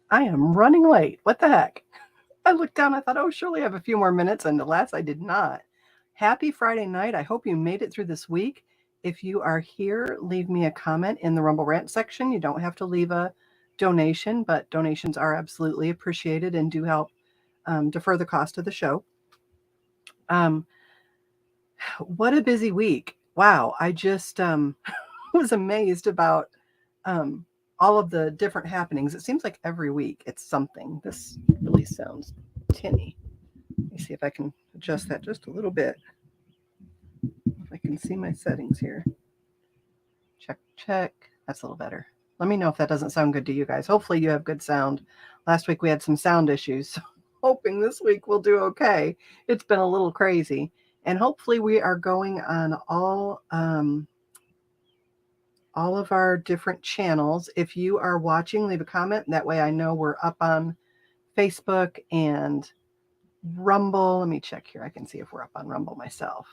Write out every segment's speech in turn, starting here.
I am running late. What the heck? I looked down, I thought, oh, surely I have a few more minutes, and alas, I did not. Happy Friday night. I hope you made it through this week. If you are here, leave me a comment in the Rumble Rant section. You don't have to leave a donation, but donations are absolutely appreciated and do help defer the cost of the show. Um, what a busy week. Wow. I just was amazed about um, all of the different happenings. It seems like every week it's something. This really sounds tinny. Let me see if I can adjust that just a little bit. If I can see my settings here. Check, check. That's a little better. Let me know if that doesn't sound good to you guys. Hopefully you have good sound. Last week we had some sound issues, so hoping this week we'll do okay. It's been a little crazy. And hopefully we are going on all of our different channels. If you are watching, leave a comment. That way I know we're up on Facebook and Rumble. Let me check here. I can see if we're up on Rumble myself.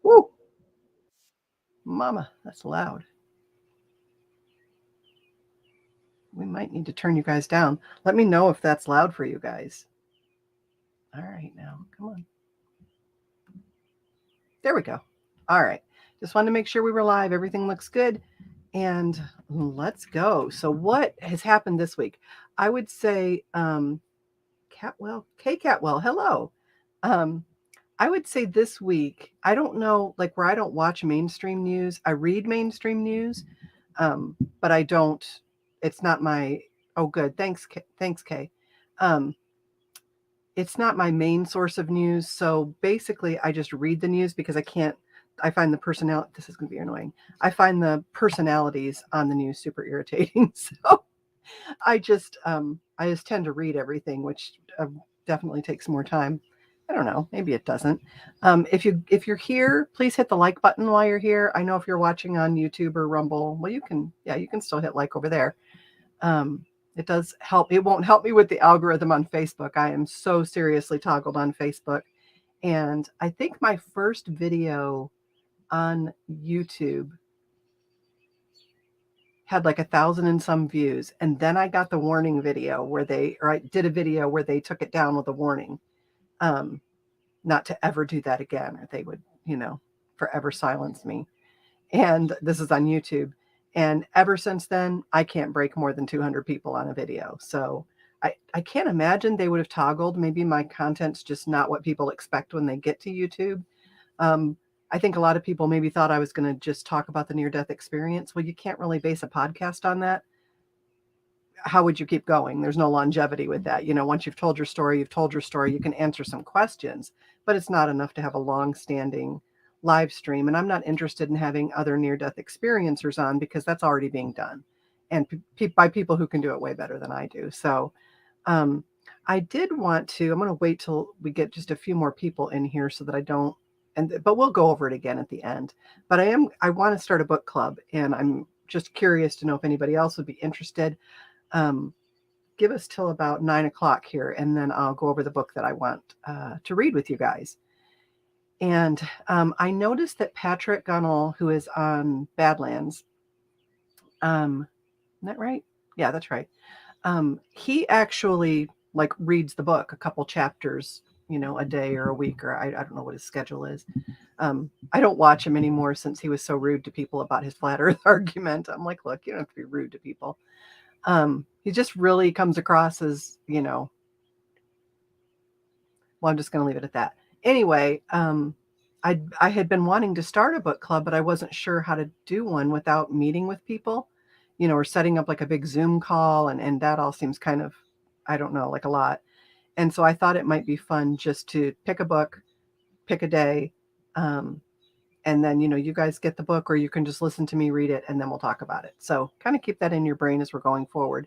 Woo! Mama, that's loud. We might need to turn you guys down. Let me know if that's loud for you guys. All right, now, come on. There we go. All right. Just wanted to make sure we were live. Everything looks good. And let's go. So, what has happened this week? I would say, Catwell, K Catwell, hello. Um, I would say this week, I don't know, like where I don't watch mainstream news, I read mainstream news, but I don't, it's not my, oh, good. Thanks, thanks, Kay. Um, it's not my main source of news. So basically, I just read the news because I can't, I find the personality, this is going to be annoying. I find the personalities on the news super irritating. So I just tend to read everything, which definitely takes more time. I don't know. Maybe it doesn't. If you're here, please hit the like button while you're here. I know if you're watching on YouTube or Rumble, well, you can still hit like over there. Um, it does help. It won't help me with the algorithm on Facebook. I am so seriously toggled on Facebook, and I think my first video on YouTube had like 1,000 and some views, and then I got the warning video or I did a video where they took it down with a warning. Um, not to ever do that again, or they would, forever silence me. And this is on YouTube. And ever since then, I can't break more than 200 people on a video. So I can't imagine they would have toggled. Maybe my content's just not what people expect when they get to YouTube. Um, I think a lot of people maybe thought I was going to just talk about the near death experience. Well, you can't really base a podcast on that. How would you keep going? There's no longevity with that. Once you've told your story, you can answer some questions, but it's not enough to have a long standing live stream. And I'm not interested in having other near death experiencers on because that's already being done and by people who can do it way better than I do. So, I did want to, I'm going to wait till we get just a few more people in here so that I don't, but we'll go over it again at the end. But I want to start a book club, and I'm just curious to know if anybody else would be interested. Um, give us till about 9 o'clock here, and then I'll go over the book that I want to read with you guys. And I noticed that Patrick Gunnell, who is on Badlands, isn't that right? Yeah, that's right. He actually like reads the book a couple chapters, a day or a week, or I don't know what his schedule is. I don't watch him anymore since he was so rude to people about his flat earth argument. I'm like, look, you don't have to be rude to people. He just really comes across as, well, I'm just going to leave it at that. Anyway, I had been wanting to start a book club, but I wasn't sure how to do one without meeting with people, or setting up like a big Zoom call. And that all seems kind of, I don't know, like a lot. And so I thought it might be fun just to pick a book, pick a day. And then, you guys get the book, or you can just listen to me read it, and then we'll talk about it. So kind of keep that in your brain as we're going forward.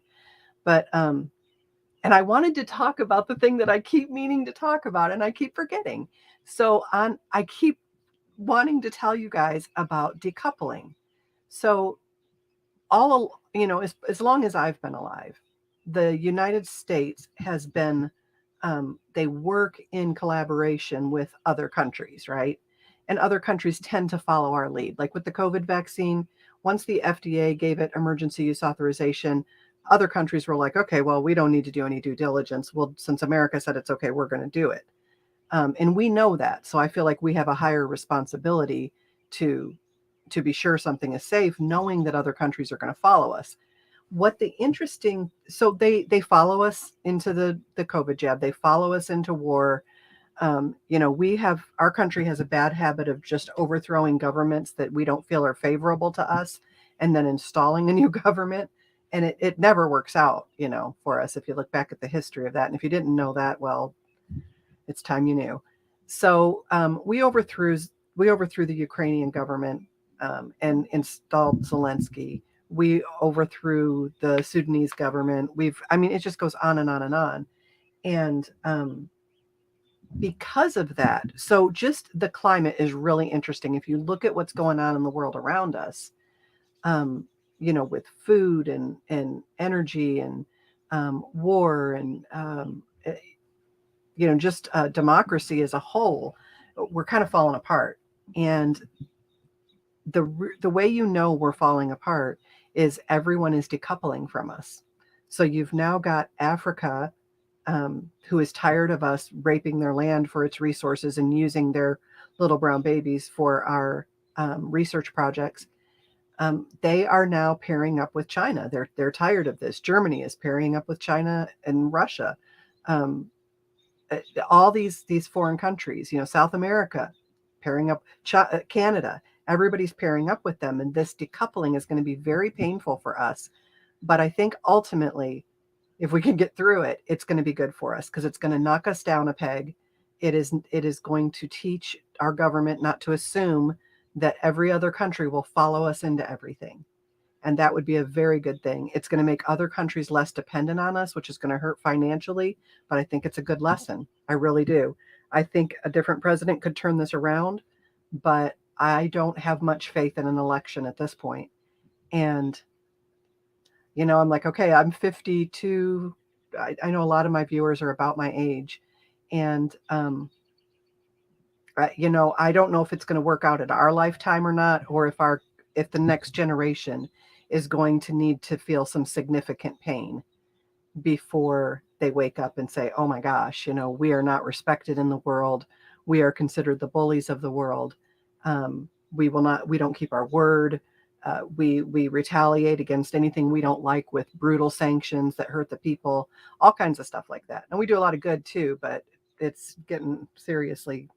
But, and I wanted to talk about the thing that I keep meaning to talk about and I keep forgetting. So I keep wanting to tell you guys about decoupling. So as long as I've been alive, the United States has been, they work in collaboration with other countries, right? And other countries tend to follow our lead. Like with the COVID vaccine, once the FDA gave it emergency use authorization, other countries were like, okay, well, we don't need to do any due diligence. Well, since America said it's okay, we're going to do it. And we know that. So I feel like we have a higher responsibility to be sure something is safe, knowing that other countries are going to follow us. So they follow us into the COVID jab. They follow us into war. Our country has a bad habit of just overthrowing governments that we don't feel are favorable to us and then installing a new government. And it never works out, for us. If you look back at the history of that, and if you didn't know that, well, it's time you knew. So we overthrew the Ukrainian government and installed Zelensky. We overthrew the Sudanese government. It just goes on and on and on. And because of that, so just the climate is really interesting. If you look at what's going on in the world around us, with food and energy and war and just democracy as a whole, we're kind of falling apart. And the way we're falling apart is everyone is decoupling from us. So you've now got Africa, who is tired of us raping their land for its resources and using their little brown babies for our research projects. They are now pairing up with China. They're tired of this. Germany is pairing up with China and Russia. All these foreign countries, South America, pairing up, Canada, everybody's pairing up with them. And this decoupling is going to be very painful for us. But I think ultimately, if we can get through it, it's going to be good for us because it's going to knock us down a peg. It is going to teach our government not to assume that every other country will follow us into everything. And that would be a very good thing. It's going to make other countries less dependent on us, which is going to hurt financially. But I think it's a good lesson. I really do. I think a different president could turn this around, but I don't have much faith in an election at this point. And, I'm like, okay, I'm 52. I know a lot of my viewers are about my age. And, I don't know if it's going to work out in our lifetime or not, or if the next generation is going to need to feel some significant pain before they wake up and say, oh my gosh, we are not respected in the world. We are considered the bullies of the world. We don't keep our word. We retaliate against anything we don't like with brutal sanctions that hurt the people, all kinds of stuff like that. And we do a lot of good too, but it's getting seriously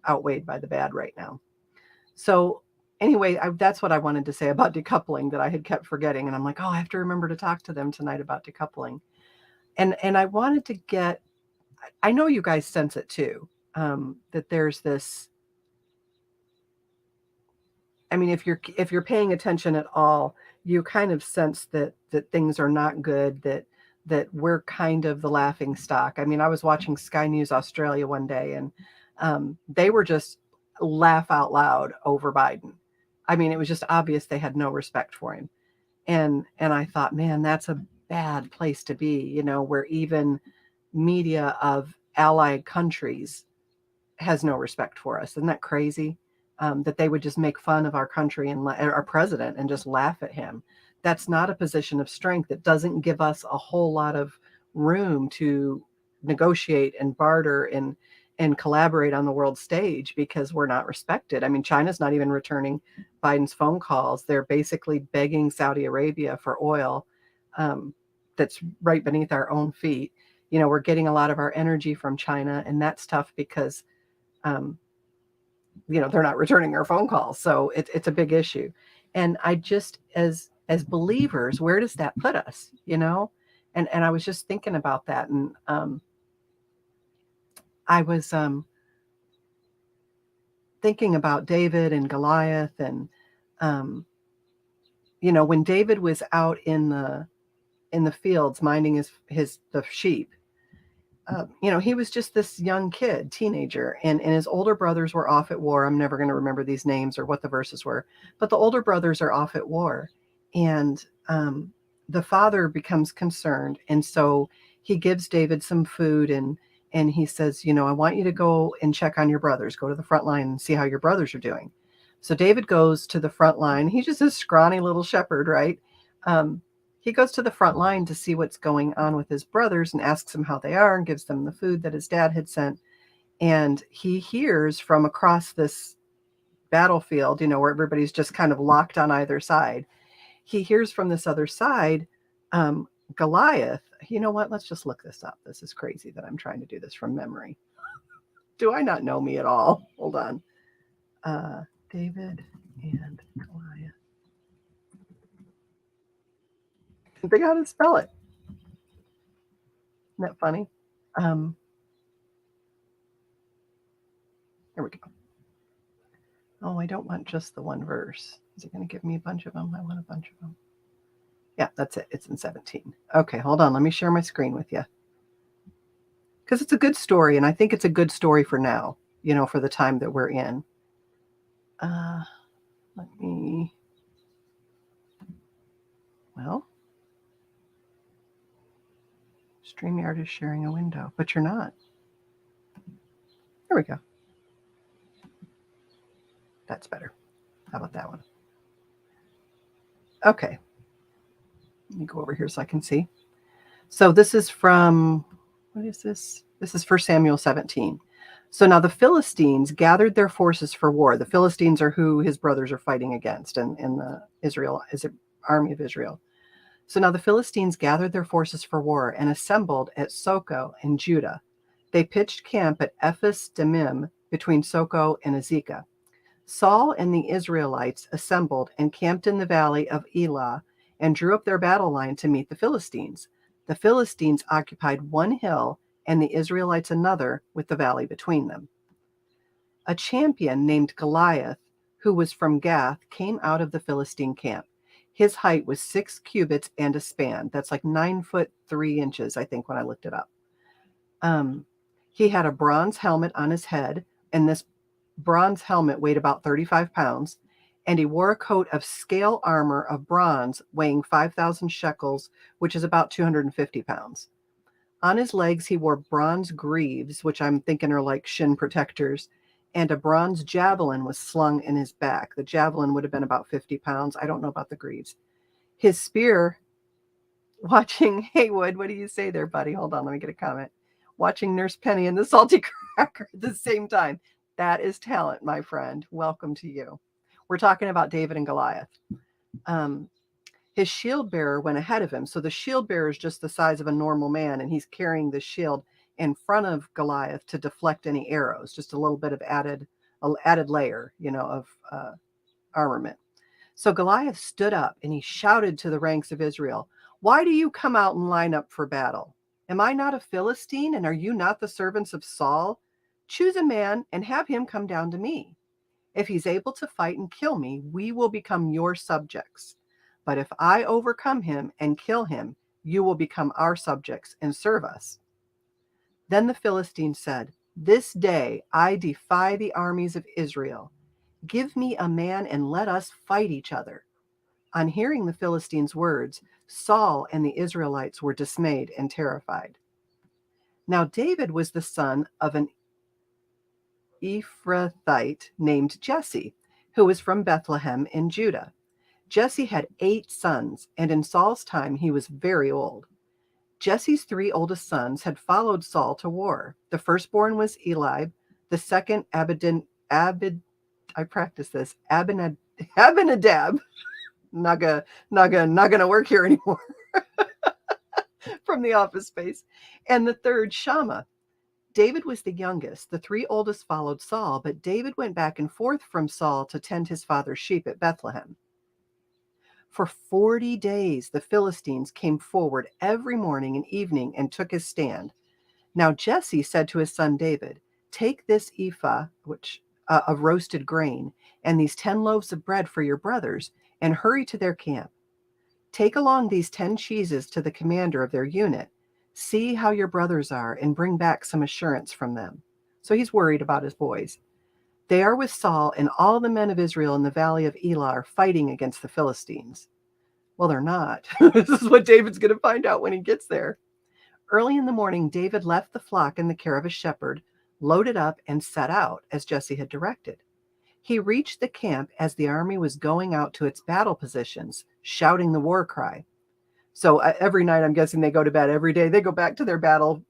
outweighed by the bad right now. So anyway, that's what I wanted to say about decoupling that I had kept forgetting. And I'm like, oh, I have to remember to talk to them tonight about decoupling. And I wanted to I know you guys sense it too, that there's this, if you're paying attention at all, you kind of sense that things are not good, that we're kind of the laughing stock. I was watching Sky News Australia one day, and they were just laugh out loud over Biden. It was just obvious they had no respect for him. And I thought, man, that's a bad place to be, where even media of allied countries has no respect for us. Isn't that crazy? That they would just make fun of our country and our president and just laugh at him. That's not a position of strength. It doesn't give us a whole lot of room to negotiate and barter and collaborate on the world stage because we're not respected. China's not even returning Biden's phone calls. They're basically begging Saudi Arabia for oil that's right beneath our own feet. We're getting a lot of our energy from China, and that's tough because, they're not returning our phone calls. So it's a big issue. And I just, as believers, where does that put us, And I was just thinking about that. And I was thinking about David and Goliath, and when David was out in the fields minding the sheep, he was just this young kid, teenager, and his older brothers were off at war. I'm never going to remember these names or what the verses were, but the older brothers are off at war, and the father becomes concerned, and so he gives David some food, and he says, I want you to go and check on your brothers, go to the front line and see how your brothers are doing. So David goes to the front line. He's just a scrawny little shepherd, right? He goes to the front line to see what's going on with his brothers and asks them how they are and gives them the food that his dad had sent. And he hears from across this battlefield, where everybody's just kind of locked on either side. He hears from this other side, Goliath. You know what? Let's just look this up. This is crazy that I'm trying to do this from memory. Do I not know me at all? Hold on. David and Goliath. I think how to spell it. Isn't that funny? Here we go. Oh, I don't want just the one verse. Is it going to give me a bunch of them? I want a bunch of them. Yeah, that's it. It's in 17. Okay, hold on. Let me share my screen with you. Because it's a good story, and I think it's a good story for now, for the time that we're in. Let me... Well, StreamYard is sharing a window, but you're not. There we go. That's better. How about that one? Okay. Let me go over here so I can see. So this is from, what is this? This is 1 Samuel 17. So now the Philistines gathered their forces for war. The Philistines are who his brothers are fighting against in the army of Israel. So now the Philistines gathered their forces for war and assembled at Soko in Judah. They pitched camp at Ephes Dammim between Soko and Azekah. Saul and the Israelites assembled and camped in the valley of Elah and drew up their battle line to meet the Philistines. The Philistines occupied one hill and the Israelites another, with the valley between them. A champion named Goliath, who was from Gath, came out of the Philistine camp. His height was 6 cubits and a span. That's like 9 foot 3 inches, I think, when I looked it up. He had a bronze helmet on his head, and this bronze helmet weighed about 35 pounds, and he wore a coat of scale armor of bronze weighing 5,000 shekels, which is about 250 pounds. On his legs, he wore bronze greaves, which I'm thinking are like shin protectors, and a bronze javelin was slung in his back. The javelin would have been about 50 pounds. I don't know about the greaves. His spear, watching Haywood, what do you say there, buddy? Hold on, let me get a comment. Watching Nurse Penny and the Salty Cracker at the same time. That is talent, my friend. Welcome to you. We're talking about David and Goliath. His shield bearer went ahead of him. So the shield bearer is just the size of a normal man, and he's carrying the shield in front of Goliath to deflect any arrows, just a little bit of added layer, of armament. So Goliath stood up and he shouted to the ranks of Israel, "Why do you come out and line up for battle? Am I not a Philistine, and are you not the servants of Saul? Choose a man and have him come down to me. If he's able to fight and kill me, we will become your subjects. But if I overcome him and kill him, you will become our subjects and serve us." Then the Philistines said, "This day I defy the armies of Israel. Give me a man and let us fight each other." On hearing the Philistines' words, Saul and the Israelites were dismayed and terrified. Now David was the son of an Ephrathite named Jesse, who was from Bethlehem in Judah. Jesse had 8 sons, and in Saul's time he was very old. Jesse's 3 oldest sons had followed Saul to war. The firstborn was Eliab, the second Abinadab. Not gonna work here anymore. From the office space. And the third, Shammah. David was the youngest. The 3 oldest followed Saul, but David went back and forth from Saul to tend his father's sheep at Bethlehem. For 40 days, the Philistines came forward every morning and evening and took his stand. Now Jesse said to his son David, "Take this ephah of roasted grain and these 10 loaves of bread for your brothers and hurry to their camp. Take along these 10 cheeses to the commander of their unit. See how your brothers are and bring back some assurance from them." So he's worried about his boys. "They are with Saul, and all the men of Israel in the valley of Elah are fighting against the Philistines." Well, they're not. This is what David's going to find out when he gets there. Early in the morning, David left the flock in the care of a shepherd, loaded up, and set out, as Jesse had directed. He reached the camp as the army was going out to its battle positions, shouting the war cry. So every night, I'm guessing they go to bed every day. They go back to their battle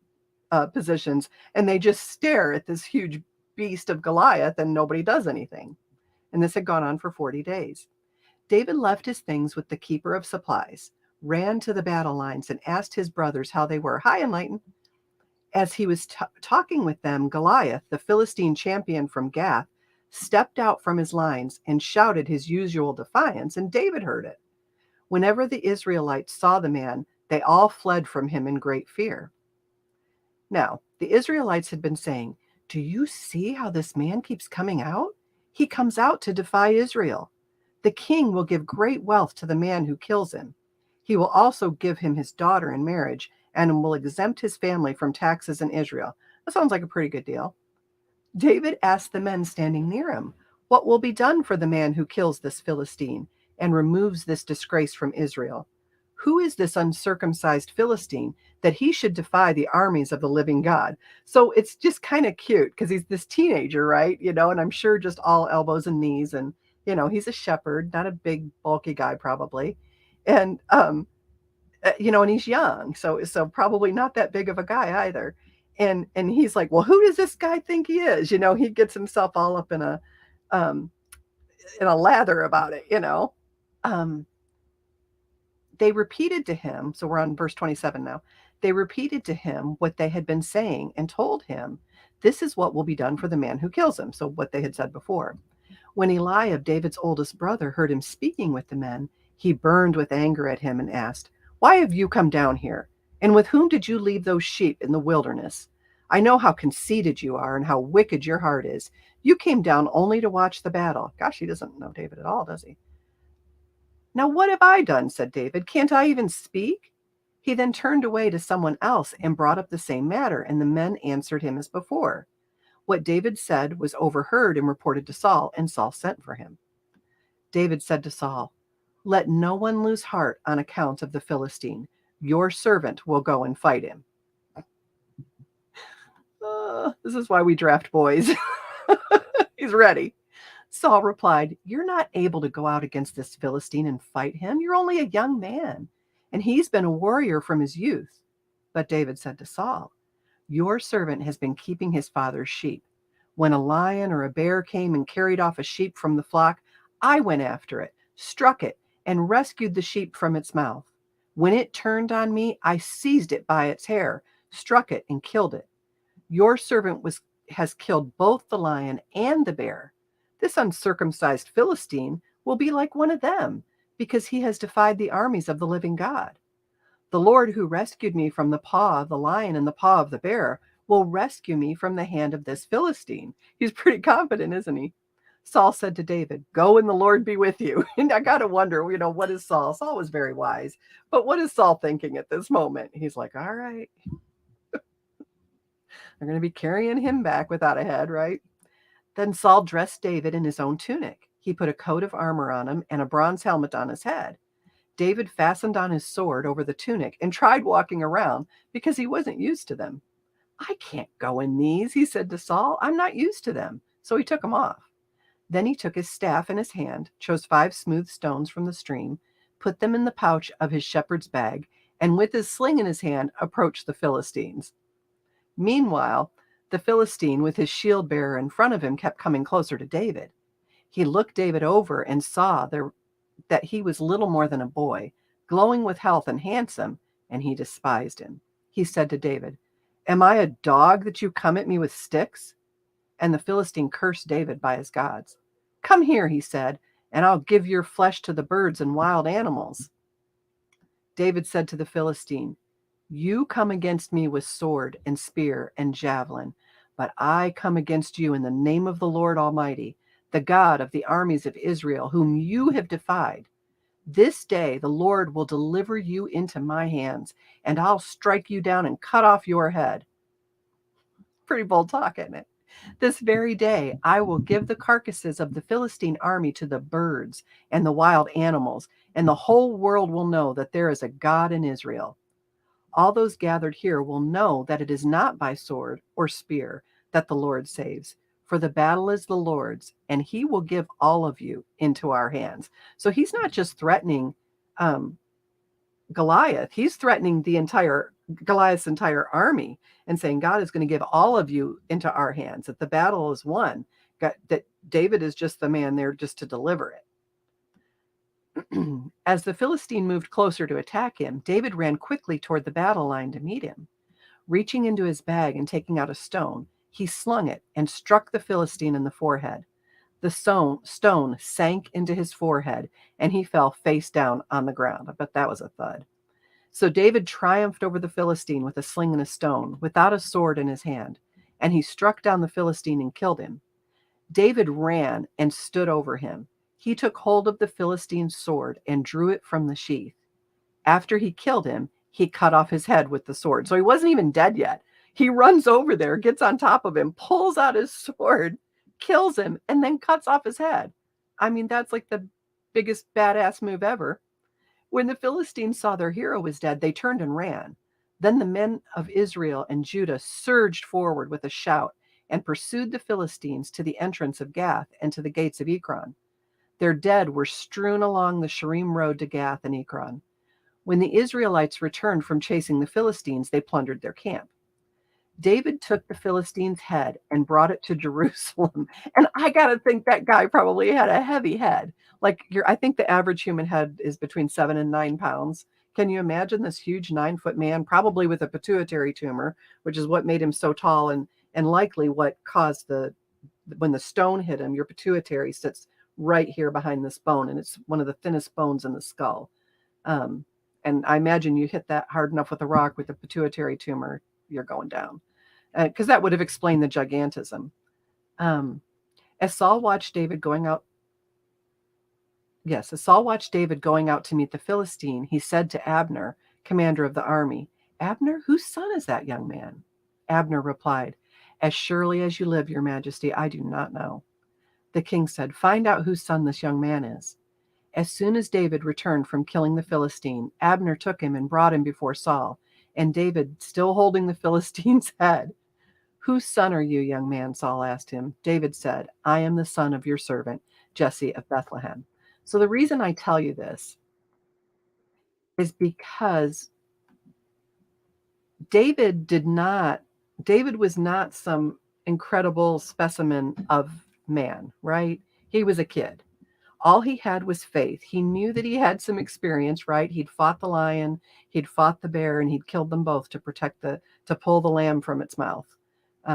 positions and they just stare at this huge beast of Goliath and nobody does anything. And this had gone on for 40 days. David left his things with the keeper of supplies, ran to the battle lines, and asked his brothers how they were. Hi, Enlighten. As he was talking with them, Goliath, the Philistine champion from Gath, stepped out from his lines and shouted his usual defiance, and David heard it. Whenever the Israelites saw the man, they all fled from him in great fear. Now, the Israelites had been saying, "Do you see how this man keeps coming out? He comes out to defy Israel. The king will give great wealth to the man who kills him. He will also give him his daughter in marriage and will exempt his family from taxes in Israel." That sounds like a pretty good deal. David asked the men standing near him, "What will be done for the man who kills this Philistine and removes this disgrace from Israel? Who is this uncircumcised Philistine that he should defy the armies of the living God?" So it's just kind of cute because he's this teenager, right? And I'm sure just all elbows and knees. And, he's a shepherd, not a big, bulky guy, probably. And, and he's young. So probably not that big of a guy either. And he's like, "Well, who does this guy think he is?" He gets himself all up in a lather about it. They repeated to him, so we're on verse 27 now. They repeated to him what they had been saying and told him, "This is what will be done for the man who kills him." So what they had said before. When Eliab, David's oldest brother, heard him speaking with the men, he burned with anger at him and asked, "Why have you come down here? And with whom did you leave those sheep in the wilderness? I know how conceited you are and how wicked your heart is. You came down only to watch the battle." Gosh, he doesn't know David at all, does he? "Now what have I done?" said David. "Can't I even speak?" He then turned away to someone else and brought up the same matter, and the men answered him as before. What David said was overheard and reported to Saul, and Saul sent for him. David said to Saul, "Let no one lose heart on account of the Philistine. Your servant will go and fight him." This is why we draft boys. He's ready. Saul replied, "You're not able to go out against this Philistine and fight him. You're only a young man, and he's been a warrior from his youth." But David said to Saul, "Your servant has been keeping his father's sheep. When a lion or a bear came and carried off a sheep from the flock, I went after it, struck it, and rescued the sheep from its mouth. When it turned on me, I seized it by its hair, struck it, and killed it. Your servant has killed both the lion and the bear. This uncircumcised Philistine will be like one of them, because he has defied the armies of the living God. The Lord who rescued me from the paw of the lion and the paw of the bear will rescue me from the hand of this Philistine." He's pretty confident, isn't he? Saul said to David, "Go and the Lord be with you." And I got to wonder, what is Saul? Saul was very wise. But what is Saul thinking at this moment? He's like, all right. They're going to be carrying him back without a head, right? Then Saul dressed David in his own tunic. He put a coat of armor on him and a bronze helmet on his head. David fastened on his sword over the tunic and tried walking around because he wasn't used to them. "I can't go in these," he said to Saul. "I'm not used to them." So he took them off. Then he took his staff in his hand, chose 5 smooth stones from the stream, put them in the pouch of his shepherd's bag, and with his sling in his hand approached the Philistines. Meanwhile, the Philistine with his shield bearer in front of him kept coming closer to David. He looked David over and saw that he was little more than a boy, glowing with health and handsome, and he despised him. He said to David, "Am I a dog that you come at me with sticks?" And the Philistine cursed David by his gods. "Come here," he said, "and I'll give your flesh to the birds and wild animals." David said to the Philistine, "You come against me with sword and spear and javelin, but I come against you in the name of the Lord Almighty, the God of the armies of Israel, whom you have defied. This day the Lord will deliver you into my hands, and I'll strike you down and cut off your head." Pretty bold talk, isn't it? "This very day I will give the carcasses of the Philistine army to the birds and the wild animals, and the whole world will know that there is a God in Israel. All those gathered here will know that it is not by sword or spear that the Lord saves, for the battle is the Lord's, and he will give all of you into our hands. So he's not just threatening Goliath, he's threatening Goliath's entire army and saying God is going to give all of you into our hands, that the battle is won, that David is just the man there just to deliver it. As the Philistine moved closer to attack him, David ran quickly toward the battle line to meet him. Reaching into his bag and taking out a stone, he slung it and struck the Philistine in the forehead. The stone sank into his forehead, and he fell face down on the ground. I bet that was a thud. So David triumphed over the Philistine with a sling and a stone, without a sword in his hand, and he struck down the Philistine and killed him. David ran and stood over him. He took hold of the Philistine's sword and drew it from the sheath. After he killed him, he cut off his head with the sword. So he wasn't even dead yet. He runs over there, gets on top of him, pulls out his sword, kills him, and then cuts off his head. I mean, that's like the biggest badass move ever. When the Philistines saw their hero was dead, they turned and ran. Then the men of Israel and Judah surged forward with a shout and pursued the Philistines to the entrance of Gath and to the gates of Ekron. Their dead were strewn along the Sharim road to Gath and Ekron. When the Israelites returned from chasing the Philistines, they plundered their camp. David took the Philistine's head and brought it to Jerusalem. And I got to think that guy probably had a heavy head. I think the average human head is between 7 and 9 pounds. Can you imagine this huge 9-foot man, probably with a pituitary tumor, which is what made him so tall and likely what caused when the stone hit him, your pituitary sits right here behind this bone, and it's one of the thinnest bones in the skull. And I imagine you hit that hard enough with a rock with a pituitary tumor, you're going down. Because that would have explained the gigantism. As Saul watched David going out to meet the Philistine, he said to Abner, commander of the army, "Abner, whose son is that young man?" Abner replied, "As surely as you live, your majesty, I do not know." The king said, "Find out whose son this young man is." As soon as David returned from killing the Philistine, Abner took him and brought him before Saul, and David still holding the Philistine's head. "Whose son are you, young man?" Saul asked him. David said, "I am the son of your servant, Jesse of Bethlehem." So the reason I tell you this is because David was not some incredible specimen of man, right? He was a kid. All he had was faith. He knew that he had some experience, right? He'd fought the lion, he'd fought the bear, and he'd killed them both to pull the lamb from its mouth,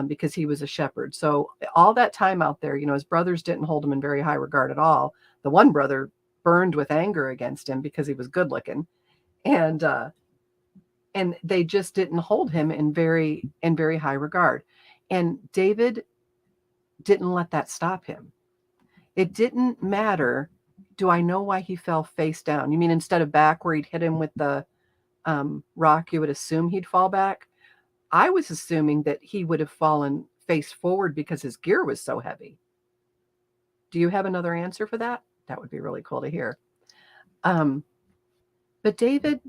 because he was a shepherd. So all that time out there, his brothers didn't hold him in very high regard at all. The one brother burned with anger against him because he was good looking, and they just didn't hold him in very high regard. And David didn't let that stop him. It didn't matter. Do I know why he fell face down? You mean instead of back where he'd hit him with the rock, you would assume he'd fall back? I was assuming that he would have fallen face forward because his gear was so heavy. Do you have another answer for that? That would be really cool to hear. But David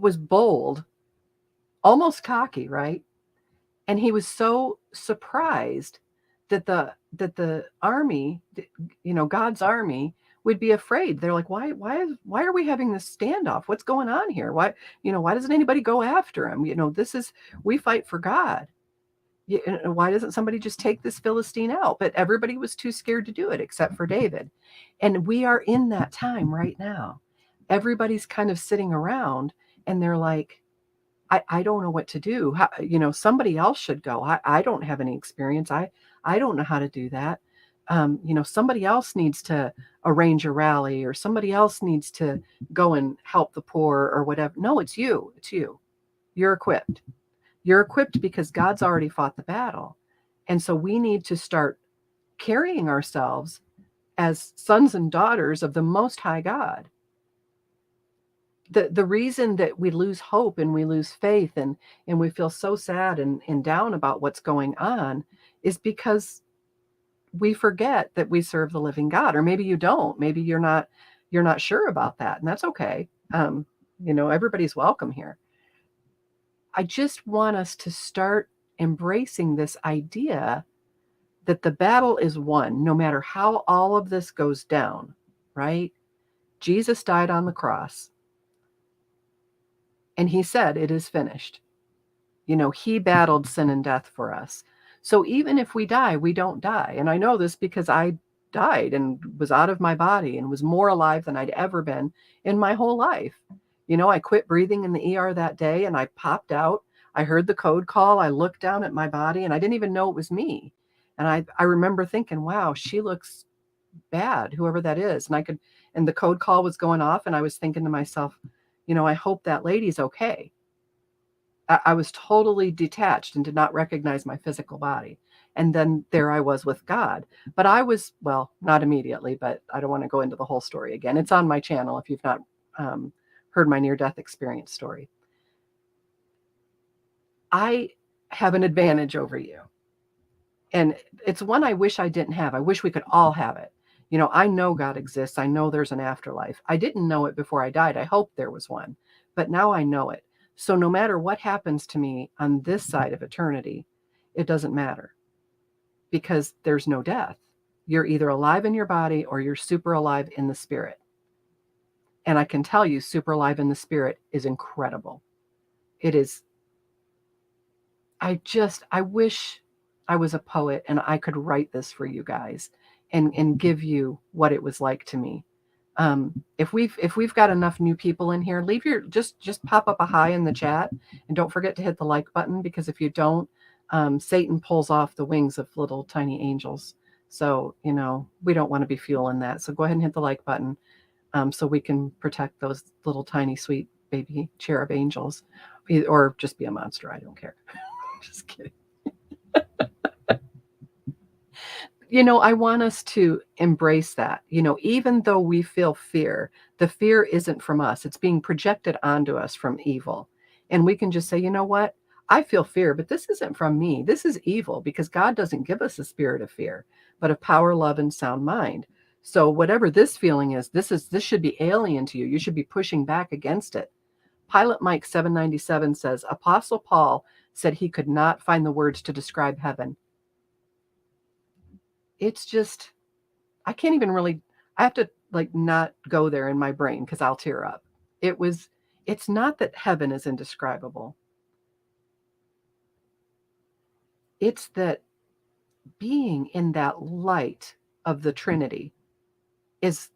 was bold, almost cocky, right? And he was so surprised that the army, God's army, would be afraid. They're like, why are we having this standoff? What's going on here? Why doesn't anybody go after him? We fight for God. Why doesn't somebody just take this Philistine out? But everybody was too scared to do it except for David. And we are in that time right now. Everybody's kind of sitting around and they're like, I don't know what to do. Somebody else should go. I don't have any experience. I don't know how to do that. Somebody else needs to arrange a rally, or somebody else needs to go and help the poor or whatever. No, it's you. It's you. You're equipped. You're equipped because God's already fought the battle. And so we need to start carrying ourselves as sons and daughters of the Most High God. The reason that we lose hope and we lose faith and we feel so sad and down about what's going on is because we forget that we serve the living God. Or maybe you don't. Maybe you're not sure about that, and that's okay. Everybody's welcome here. I just want us to start embracing this idea that the battle is won, no matter how all of this goes down, right? Jesus died on the cross, and he said, "It is finished." He battled sin and death for us. So even if we die, we don't die. And I know this because I died and was out of my body and was more alive than I'd ever been in my whole life. I quit breathing in the ER that day and I popped out. I heard the code call. I looked down at my body and I didn't even know it was me. And I remember thinking, wow, she looks bad, whoever that is. And the code call was going off and I was thinking to myself, I hope that lady's okay. I was totally detached and did not recognize my physical body. And then there I was with God. But I was, well, not immediately, but I don't want to go into the whole story again. It's on my channel if you've not heard my near-death experience story. I have an advantage over you. And it's one I wish I didn't have. I wish we could all have it. I know God exists. I know there's an afterlife. I didn't know it before I died. I hoped there was one. But now I know it. So no matter what happens to me on this side of eternity, it doesn't matter because there's no death. You're either alive in your body or you're super alive in the spirit. And I can tell you, super alive in the spirit is incredible. It is. I wish I was a poet and I could write this for you guys and give you what it was like to me. If we've got enough new people in here, leave your just pop up a hi in the chat and don't forget to hit the like button, because if you don't, Satan pulls off the wings of little tiny angels. So, we don't want to be fueling that. So go ahead and hit the like button, so we can protect those little tiny sweet baby cherub angels, or just be a monster. I don't care. Just kidding. I want us to embrace that. Even though we feel fear, the fear isn't from us. It's being projected onto us from evil. And we can just say, you know what? I feel fear, but this isn't from me. This is evil, because God doesn't give us a spirit of fear, but of power, love, and sound mind. So whatever this feeling is, this should be alien to you. You should be pushing back against it. Pilot Mike 797 says, Apostle Paul said he could not find the words to describe heaven. It's just, I can't even really, I have to not go there in my brain because I'll tear up. It's not that heaven is indescribable. It's that being in that light of the Trinity it's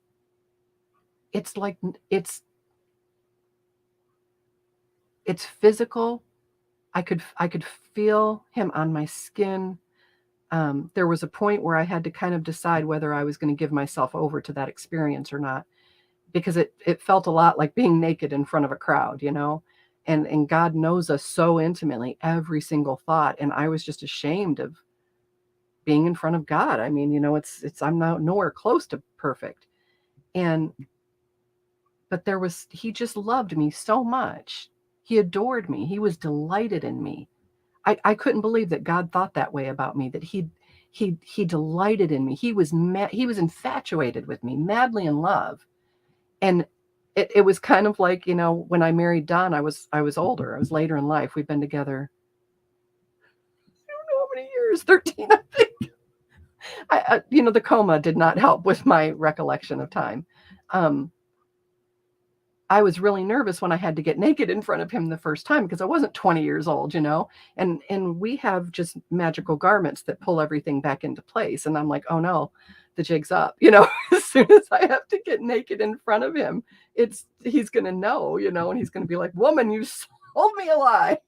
physical. I could feel him on my skin. There was a point where I had to kind of decide whether I was going to give myself over to that experience or not, because it felt a lot like being naked in front of a crowd, and God knows us so intimately, every single thought. And I was just ashamed of being in front of God. I mean, I'm nowhere close to perfect. But he just loved me so much. He adored me. He was delighted in me. I couldn't believe that God thought that way about me, that he delighted in me. He was infatuated with me, madly in love. And it was kind of like, when I married Don, I was older. I was later in life. We've been together, I don't know how many years, 13, I think. The coma did not help with my recollection of time. I was really nervous when I had to get naked in front of him the first time, because I wasn't 20 years old, and we have just magical garments that pull everything back into place. And I'm like, oh no, the jig's up. As soon as I have to get naked in front of him, he's going to know, and he's going to be like, woman, you sold me a lie.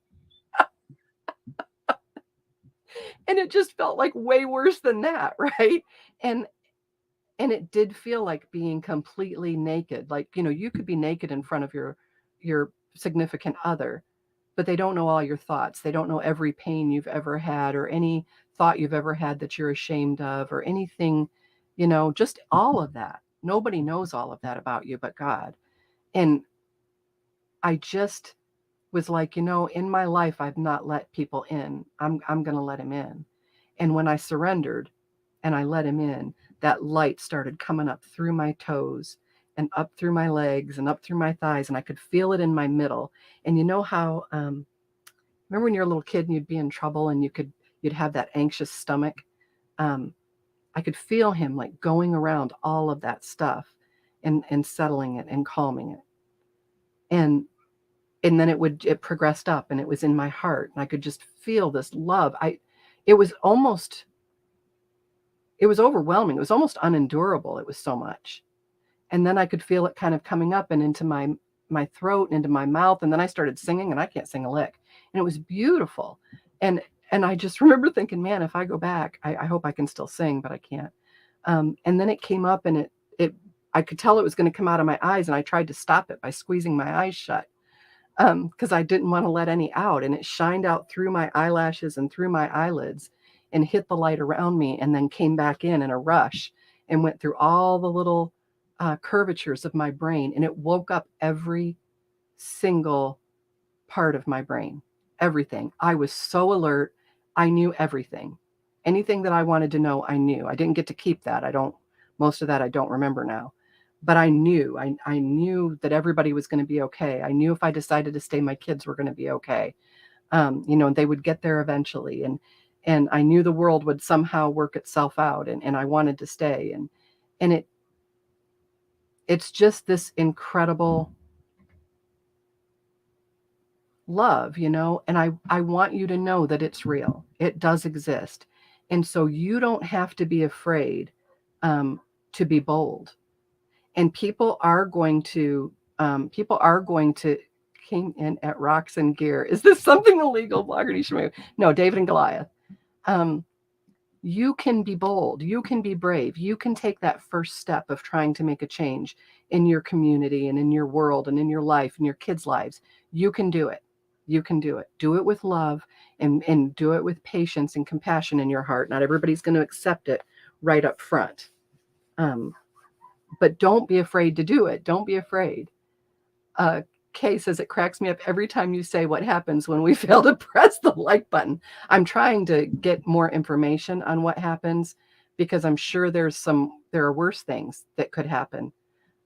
And it just felt like way worse than that. Right. And it did feel like being completely naked. Like, you could be naked in front of your significant other, but they don't know all your thoughts. They don't know every pain you've ever had, or any thought you've ever had that you're ashamed of, or anything, just all of that. Nobody knows all of that about you but God. And I just was like, in my life, I've not let people in. I'm going to let him in. And when I surrendered and I let him in, that light started coming up through my toes and up through my legs and up through my thighs, and I could feel it in my middle. And you know how remember when you're a little kid and you'd be in trouble and you'd have that anxious stomach? I could feel him like going around all of that stuff and settling it and calming it. And then it progressed up and it was in my heart and I could just feel this love. It was overwhelming. It was almost unendurable. It was so much. And then I could feel it kind of coming up and into my throat and into my mouth. And then I started singing and I can't sing a lick. And it was beautiful. And I just remember thinking, man, if I go back, I hope I can still sing, but I can't. And then it came up and I could tell it was going to come out of my eyes. And I tried to stop it by squeezing my eyes shut because I didn't want to let any out. And it shined out through my eyelashes and through my eyelids and hit the light around me and then came back in a rush and went through all the little curvatures of my brain. And it woke up every single part of my brain, everything. I was so alert. I knew everything. Anything that I wanted to know, I knew. I didn't get to keep that. Most of that I don't remember now. But I knew. I knew that everybody was going to be okay. I knew if I decided to stay, my kids were going to be okay. They would get there eventually. And I knew the world would somehow work itself out. And I wanted to stay. And it's just this incredible love, and I want you to know that it's real. It does exist. And so you don't have to be afraid to be bold. And people are going to came in at Rocks and Gear. Is this something illegal, Blogger? No, David and Goliath. You can be bold. You can be brave. You can take that first step of trying to make a change in your community and in your world and in your life and your kids' lives. You can do it. You can do it. Do it with love and do it with patience and compassion in your heart. Not everybody's going to accept it right up front. But don't be afraid to do it. Don't be afraid. Kay says, it cracks me up every time you say what happens when we fail to press the like button. I'm trying to get more information on what happens because I'm sure there are worse things that could happen.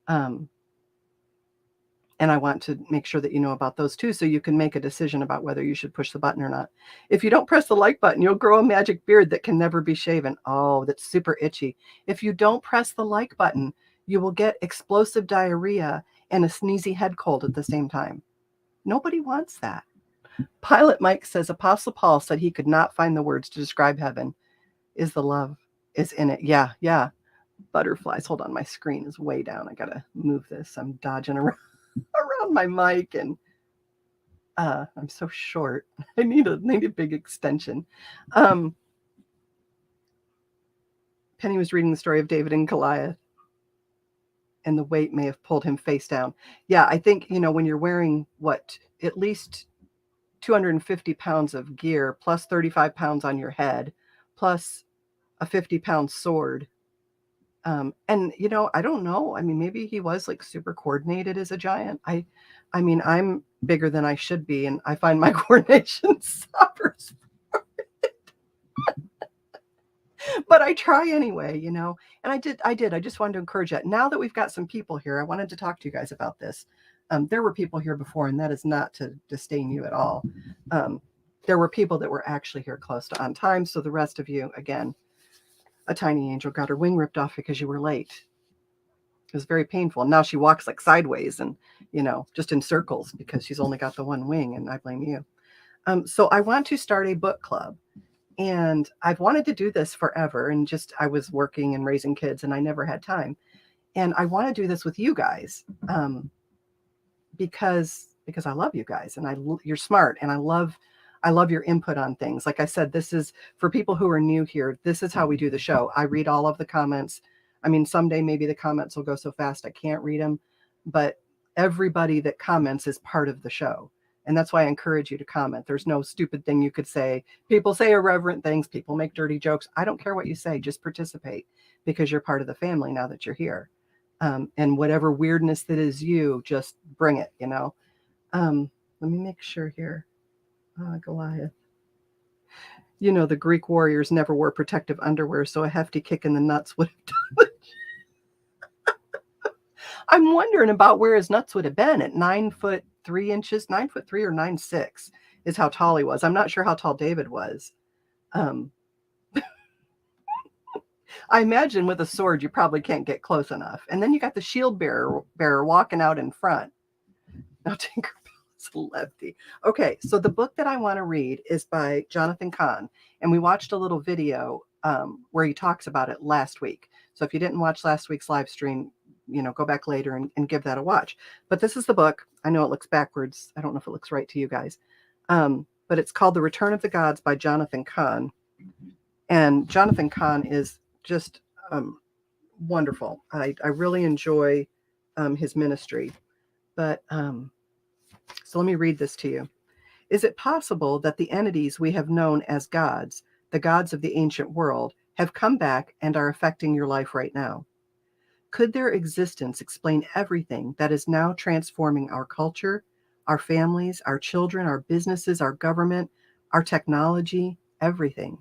And I want to make sure that you know about those too, so you can make a decision about whether you should push the button or not. If you don't press the like button, you'll grow a magic beard that can never be shaven. Oh, that's super itchy. If you don't press the like button, you will get explosive diarrhea and a sneezy head cold at the same time. Nobody wants that. Pilot Mike says, Apostle Paul said he could not find the words to describe heaven. Is the love is in it. Yeah. Butterflies. Hold on, my screen is way down. I gotta move this. I'm dodging around my mic and I'm so short. I need a big extension. Penny was reading the story of David and Goliath, and the weight may have pulled him face down. Yeah, I think, when you're wearing at least 250 pounds of gear, plus 35 pounds on your head, plus a 50-pound sword. And, I don't know. I mean, maybe he was like super coordinated as a giant. I mean, I'm bigger than I should be, and I find my coordination suffers. But I try anyway, and I did. I just wanted to encourage that. Now that we've got some people here, I wanted to talk to you guys about this. There were people here before, and that is not to disdain you at all. There were people that were actually here close to on time. So the rest of you, again, a tiny angel got her wing ripped off because you were late. It was very painful. And now she walks like sideways and, just in circles because she's only got the one wing, and I blame you. So I want to start a book club. And I've wanted to do this forever, and I was working and raising kids and I never had time. And I want to do this with you guys because I love you guys, and you're smart, and I love your input on things. Like I said, this is for people who are new here. This is how we do the show. I read all of the comments. I mean, someday maybe the comments will go so fast I can't read them, but everybody that comments is part of the show. And that's why I encourage you to comment. There's no stupid thing you could say. People say irreverent things. People make dirty jokes. I don't care what you say. Just participate because you're part of the family now that you're here. And whatever weirdness that is you, just bring it, Let me make sure here. Goliath. The Greek warriors never wore protective underwear, so a hefty kick in the nuts would have done it. I'm wondering about where his nuts would have been at 9'3" or 9'6". is how tall he was. I'm not sure how tall David was. Um, I imagine with a sword, you probably can't get close enough. And then you got the shield bearer walking out in front. Now, Tinkerbell's a lefty. Okay, so the book that I want to read is by Jonathan Cahn, and we watched a little video where he talks about it last week. So if you didn't watch last week's live stream, go back later and give that a watch. But this is the book. I know it looks backwards. I don't know if it looks right to you guys. But it's called The Return of the Gods by Jonathan Cahn. And Jonathan Cahn is just wonderful. I really enjoy his ministry. But so let me read this to you. Is it possible that the entities we have known as gods, the gods of the ancient world, have come back and are affecting your life right now? Could their existence explain everything that is now transforming our culture, our families, our children, our businesses, our government, our technology, everything?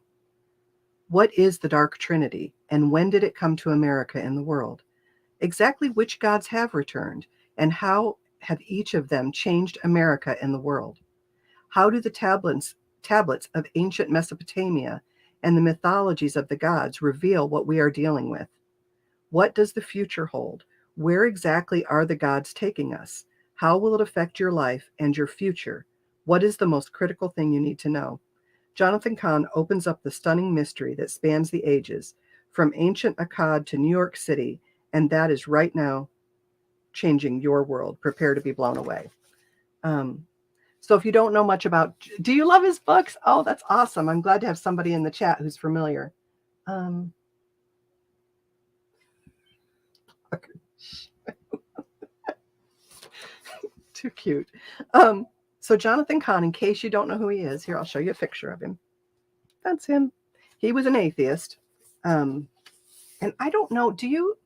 What is the Dark Trinity, and when did it come to America and the world? Exactly which gods have returned, and how have each of them changed America and the world? How do the tablets of ancient Mesopotamia and the mythologies of the gods reveal what we are dealing with? What does the future hold? Where exactly are the gods taking us? How will it affect your life and your future? What is the most critical thing you need to know? Jonathan Cahn opens up the stunning mystery that spans the ages, from ancient Akkad to New York City, and that is right now changing your world. Prepare to be blown away. So if you don't know much about, do you love his books? Oh, that's awesome. I'm glad to have somebody in the chat who's familiar. Too cute. So Jonathan Cahn, in case you don't know who he is, here, I'll show you a picture of him. That's him. He was an atheist. And I don't know, do you,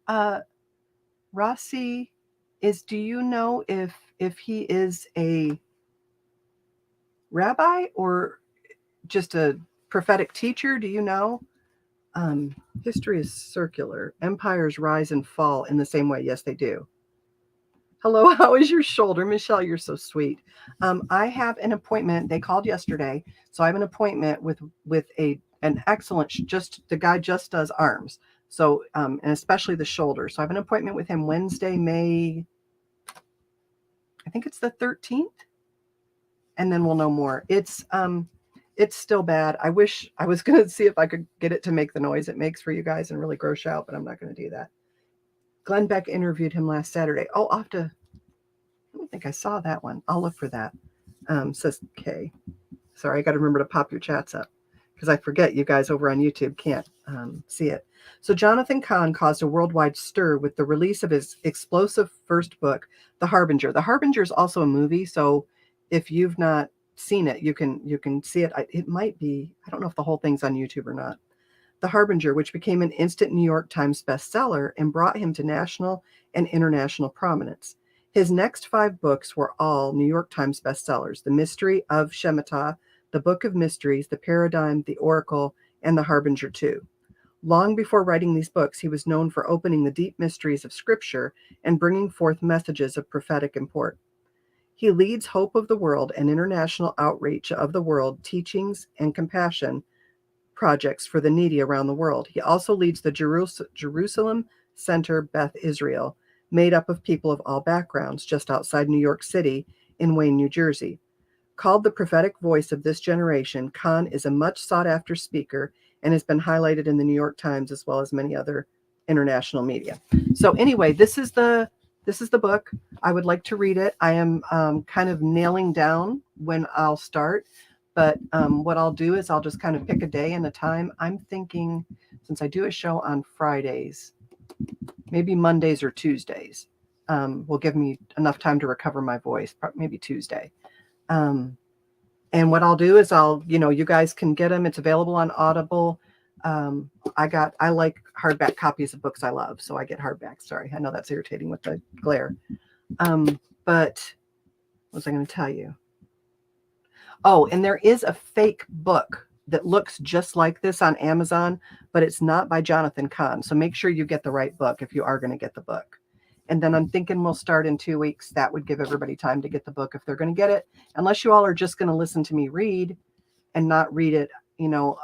Rossi, do you know if he is a rabbi or just a prophetic teacher? Do you know? History is circular. Empires rise and fall in the same way. Yes, they do. Hello, how is your shoulder? Michelle, you're so sweet. I have an appointment. They called yesterday. So I have an appointment with an excellent, the guy just does arms. So, and especially the shoulder. So I have an appointment with him Wednesday, May, I think it's the 13th. And then we'll know more. It's still bad. I wish I was going to see if I could get it to make the noise it makes for you guys and really gross you out, but I'm not going to do that. Glenn Beck interviewed him last Saturday. Oh, I don't think I saw that one. I'll look for that. Says Kay. Sorry, I got to remember to pop your chats up because I forget you guys over on YouTube can't see it. So Jonathan Cahn caused a worldwide stir with the release of his explosive first book, The Harbinger. The Harbinger is also a movie, so if you've not seen it, you can see it. It might be, I don't know if the whole thing's on YouTube or not. The Harbinger, which became an instant New York Times bestseller and brought him to national and international prominence. His next 5 books were all New York Times bestsellers: The Mystery of Shemitah, The Book of Mysteries, The Paradigm, The Oracle, and The Harbinger 2. Long before writing these books, he was known for opening the deep mysteries of Scripture and bringing forth messages of prophetic import. He leads Hope of the World and international outreach of the world teachings and compassion projects for the needy around the world. He also leads the Jerusalem Center Beth Israel, made up of people of all backgrounds, just outside New York City in Wayne, New Jersey. Called the prophetic voice of this generation, Cahn is a much sought-after speaker and has been highlighted in the New York Times as well as many other international media. So anyway, this is the book. I would like to read it. I am kind of nailing down when I'll start. But what I'll do is I'll just kind of pick a day and a time. I'm thinking, since I do a show on Fridays, maybe Mondays or Tuesdays will give me enough time to recover my voice, maybe Tuesday. And what I'll do is you guys can get them. It's available on Audible. I like hardback copies of books I love, so I get hardback. Sorry, I know that's irritating with the glare. But what was I going to tell you? Oh, and there is a fake book that looks just like this on Amazon, but it's not by Jonathan Cahn. So make sure you get the right book if you are going to get the book. And then I'm thinking we'll start in 2 weeks. That would give everybody time to get the book if they're going to get it. Unless you all are just going to listen to me read and not read it,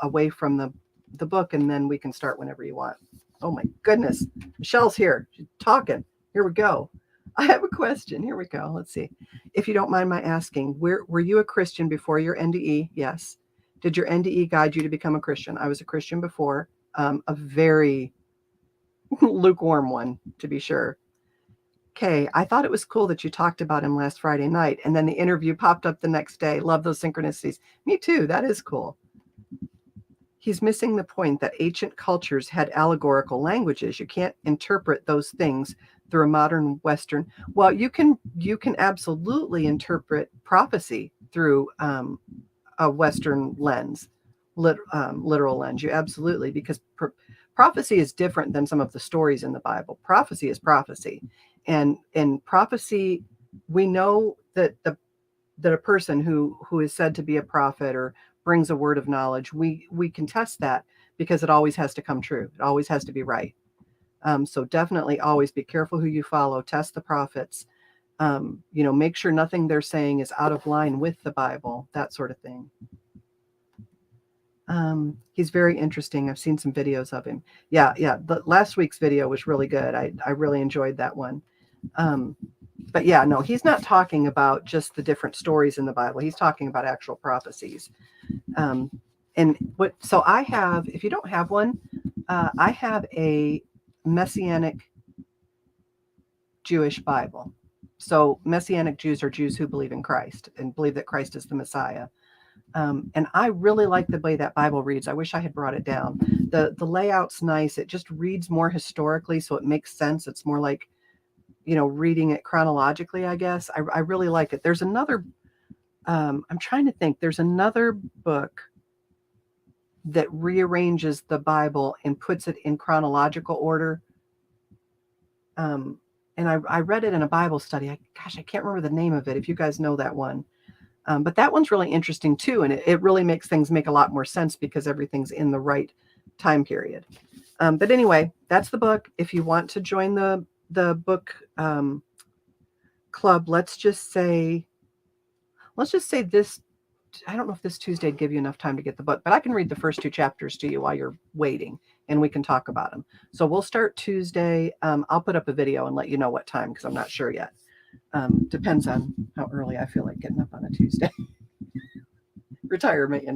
away from the book, and then we can start whenever you want. Oh my goodness. Michelle's here. She's talking. Here we go. I have a question. Here we go. Let's see. If you don't mind my asking, were you a Christian before your NDE? Yes. Did your NDE guide you to become a Christian? I was a Christian before, a very lukewarm one, to be sure. Okay, I thought it was cool that you talked about him last Friday night, and then the interview popped up the next day. Love those synchronicities. Me too. That is cool. He's missing the point that ancient cultures had allegorical languages. You can't interpret those things through a modern Western. Well, you can absolutely interpret prophecy through a Western lens, literal lens. You absolutely, because prophecy is different than some of the stories in the Bible. Prophecy is prophecy, and in prophecy, we know that a person who is said to be a prophet or brings a word of knowledge, we can test that because it always has to come true. It always has to be right. So definitely always be careful who you follow. Test the prophets. Make sure nothing they're saying is out of line with the Bible, that sort of thing. He's very interesting. I've seen some videos of him. Yeah. The last week's video was really good. I really enjoyed that one. But yeah, no, he's not talking about just the different stories in the Bible. He's talking about actual prophecies. So I have, if you don't have one, I have a Messianic Jewish Bible. So Messianic Jews are Jews who believe in Christ and believe that Christ is the Messiah. And I really like the way that Bible reads. I wish I had brought it down. The layout's nice. It just reads more historically, so it makes sense. It's more like, reading it chronologically, I guess. I really like it. There's another, I'm trying to think, there's another book that rearranges the Bible and puts it in chronological order. And I read it in a Bible study. I can't remember the name of it, if you guys know that one. But that one's really interesting too. And it really makes things make a lot more sense because everything's in the right time period. But anyway, that's the book. If you want to join the book club, let's just say this, I don't know if this Tuesday would give you enough time to get the book, but I can read the first 2 chapters to you while you're waiting and we can talk about them. So we'll start Tuesday. I'll put up a video and let you know what time, because I'm not sure yet. Depends on how early I feel like getting up on a Tuesday. Retirement,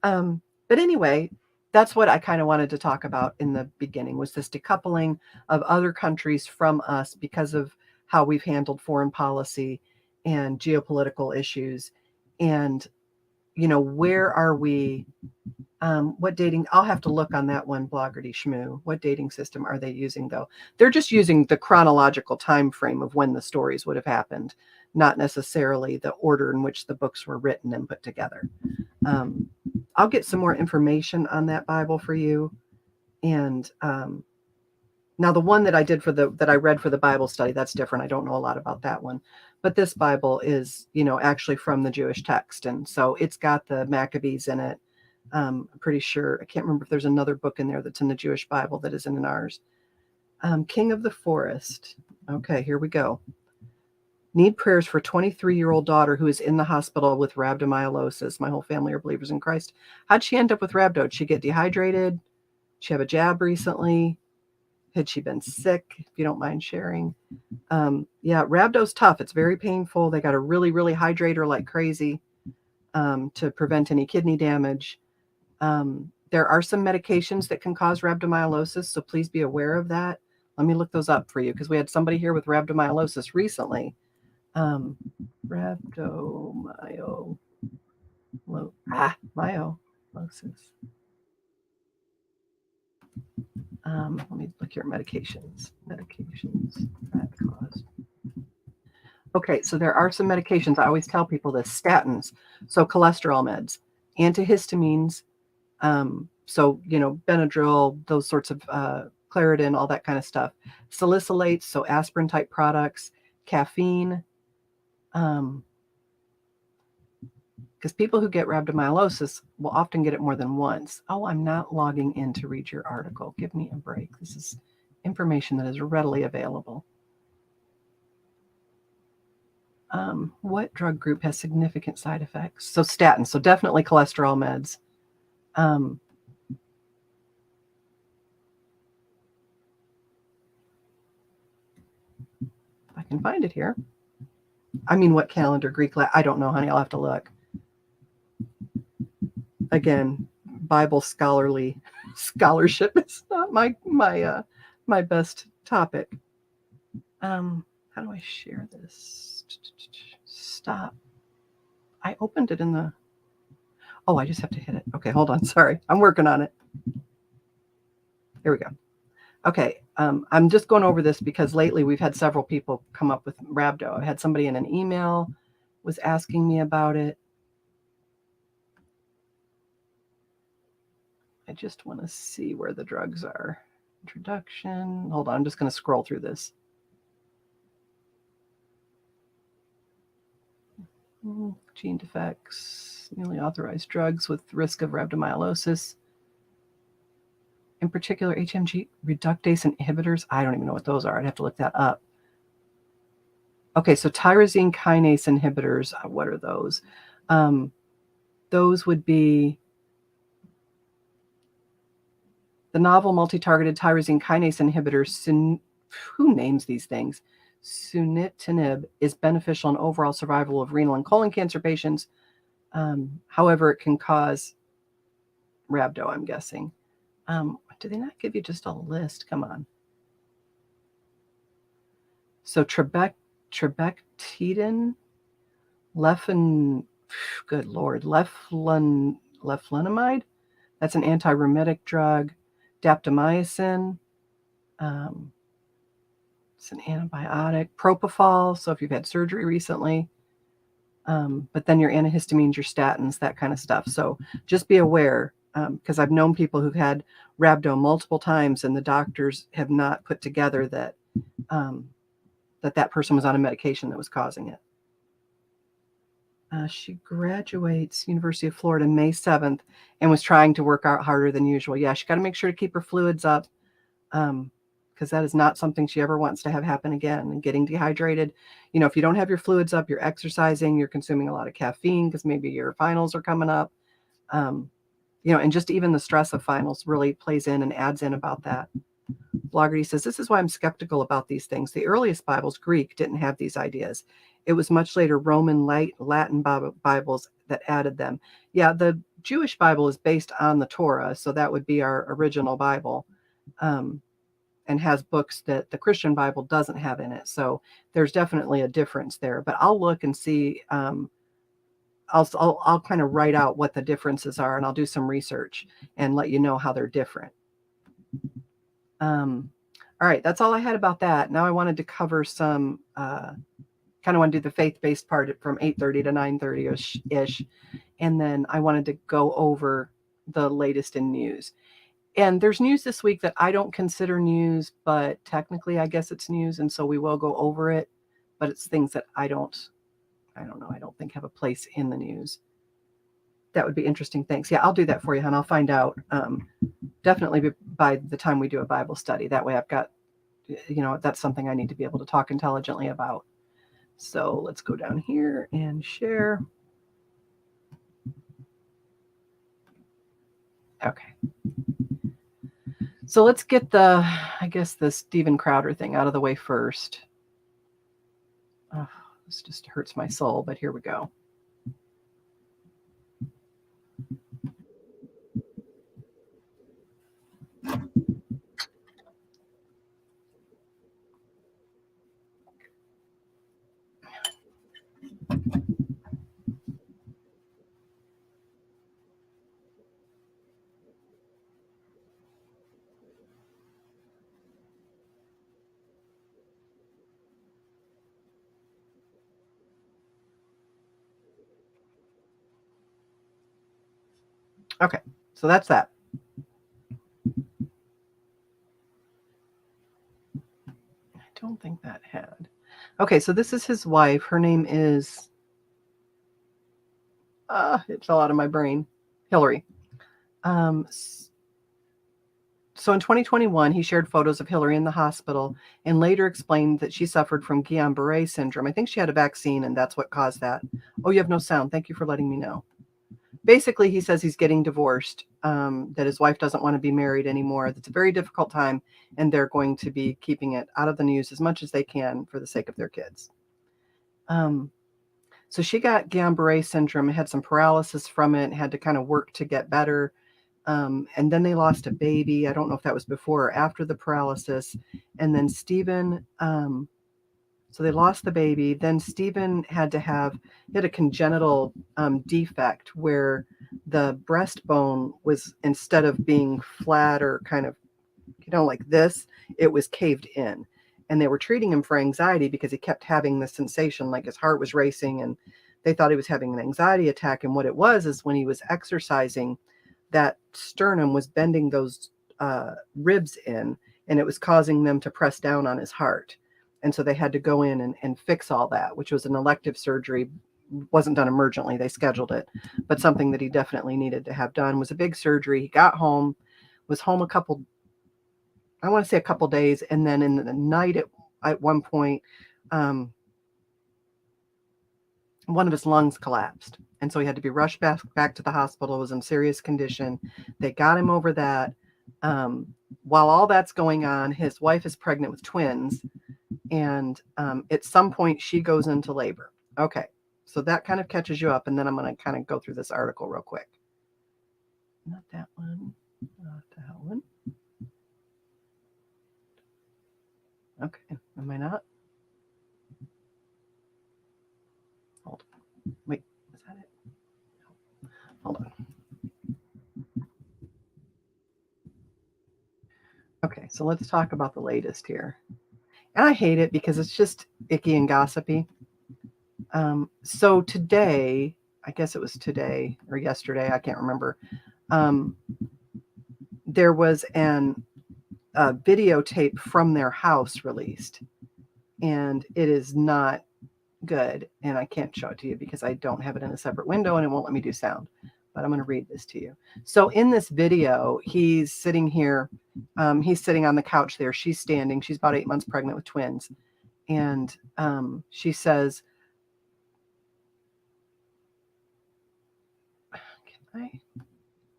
But anyway, that's what I kind of wanted to talk about in the beginning, was this decoupling of other countries from us because of how we've handled foreign policy and geopolitical issues. And, where are we? What dating? I'll have to look on that one, Bloggerty Shmoo. What dating system are they using, though? They're just using the chronological time frame of when the stories would have happened, not necessarily the order in which the books were written and put together. I'll get some more information on that Bible for you. And now the one that I did that I read for the Bible study, that's different. I don't know a lot about that one. But this Bible is, actually from the Jewish text. And so it's got the Maccabees in it. I'm pretty sure. I can't remember if there's another book in there that's in the Jewish Bible that isn't in ours. King of the Forest. Okay, here we go. Need prayers for 23-year-old daughter who is in the hospital with rhabdomyolysis. My whole family are believers in Christ. How'd she end up with rhabdo? Did she get dehydrated? Did she have a jab recently? Had she been sick? If you don't mind sharing. Yeah, rhabdo's tough. It's very painful. They got to really, really hydrate her like crazy to prevent any kidney damage. There are some medications that can cause rhabdomyolysis, so please be aware of that. Let me look those up for you, because we had somebody here with rhabdomyolysis recently. Rhabdomyolysis. Let me look here. Medications that cause. Okay, so there are some medications. I always tell people this: statins, so cholesterol meds, antihistamines, so Benadryl, those sorts of Claritin, all that kind of stuff, salicylates, so aspirin type products, caffeine, because people who get rhabdomyolysis will often get it more than once. Oh, I'm not logging in to read your article. Give me a break. This is information that is readily available. What drug group has significant side effects? So statins, so definitely cholesterol meds. If I can find it here. I mean, what calendar, Greek, I don't know, honey. I'll have to look. Again, Bible scholarship is not my best topic. How do I share this? Stop. I opened it in the... Oh, I just have to hit it. Okay, hold on. Sorry. I'm working on it. Here we go. Okay, I'm just going over this because lately we've had several people come up with rhabdo. I had somebody in an email was asking me about it. I just want to see where the drugs are. Introduction. Hold on, I'm just going to scroll through this. Gene defects, newly authorized drugs with risk of rhabdomyolysis. In particular, HMG reductase inhibitors. I don't even know what those are. I'd have to look that up. Okay, so tyrosine kinase inhibitors. What are those? Those would be the novel multi-targeted tyrosine kinase inhibitor. Who names these things? Sunitinib is beneficial in overall survival of renal and colon cancer patients. However, it can cause rhabdo, I'm guessing. Do they not give you just a list? Come on. So trabectedin, good Lord, leflunomide. That's an anti-rheumatic drug. Daptomycin. It's an antibiotic. Propofol. So if you've had surgery recently. But then your antihistamines, your statins, that kind of stuff. So just be aware, because I've known people who've had rhabdo multiple times and the doctors have not put together that that person was on a medication that was causing it. She graduates University of Florida May 7th and was trying to work out harder than usual. Yeah, she got to make sure to keep her fluids up, because that is not something she ever wants to have happen again. And getting dehydrated, if you don't have your fluids up, you're exercising, you're consuming a lot of caffeine because maybe your finals are coming up, and just even the stress of finals really plays in and adds in about that. Bloggerty says, this is why I'm skeptical about these things. The earliest Bibles, Greek, didn't have these ideas. It was much later Roman Latin Bibles that added them. Yeah, the Jewish Bible is based on the Torah, so that would be our original Bible, and has books that the Christian Bible doesn't have in it. So there's definitely a difference there. But I'll look and see. I'll kind of write out what the differences are, and I'll do some research and let you know how they're different. All right, that's all I had about that. Now I wanted to cover some, kind of want to do the faith-based part from 8:30 to 9:30-ish. And then I wanted to go over the latest in news. And there's news this week that I don't consider news, but technically I guess it's news. And so we will go over it, but it's things that I don't know. I don't think have a place in the news. That would be interesting. Thanks. Yeah, I'll do that for you, hon. I'll find out. Definitely by the time we do a Bible study. That way I've got, that's something I need to be able to talk intelligently about. So let's go down here and share. Okay. So let's get the Steven Crowder thing out of the way first. Oh, this just hurts my soul, but here we go. Okay, so that's that. I don't think that had. Okay, so this is his wife. Her name is, it fell out of my brain, Hillary. So in 2021, he shared photos of Hillary in the hospital and later explained that she suffered from Guillain-Barré syndrome. I think she had a vaccine and that's what caused that. Oh, you have no sound. Thank you for letting me know. Basically, he says he's getting divorced, that his wife doesn't want to be married anymore. It's a very difficult time, and they're going to be keeping it out of the news as much as they can for the sake of their kids. So she got Guillain-Barré syndrome, had some paralysis from it, had to kind of work to get better. And then they lost a baby. I don't know if that was before or after the paralysis. And then Stephen, so they lost the baby. Then Stephen he had a congenital defect where the breastbone was, instead of being flat or kind of, like this, it was caved in. And they were treating him for anxiety because he kept having this sensation like his heart was racing, and they thought he was having an anxiety attack. And what it was is when he was exercising, that sternum was bending those ribs in, and it was causing them to press down on his heart. And so they had to go in and fix all that, which was an elective surgery. Wasn't done emergently. They scheduled it, but something that he definitely needed to have done. Was a big surgery. He got home, was home a couple days. And then in the night at one point, one of his lungs collapsed. And so he had to be rushed back to the hospital. Was in serious condition. They got him over that. While all that's going on, his wife is pregnant with twins. And at some point she goes into labor. Okay. So that kind of catches you up. And then I'm going to kind of go through this article real quick. Not that one. Not that one. Okay. Am I not? Hold on. Wait. Is that it? No. Hold on. Okay. So let's talk about the latest here. And I hate it because it's just icky and gossipy. So today, I guess it was today or yesterday, I can't remember. There was a videotape from their house released, and it is not good. And I can't show it to you because I don't have it in a separate window and it won't let me do sound. But I'm going to read this to you. So in this video, he's sitting here. He's sitting on the couch there. She's standing. She's about 8 months pregnant with twins. And she says,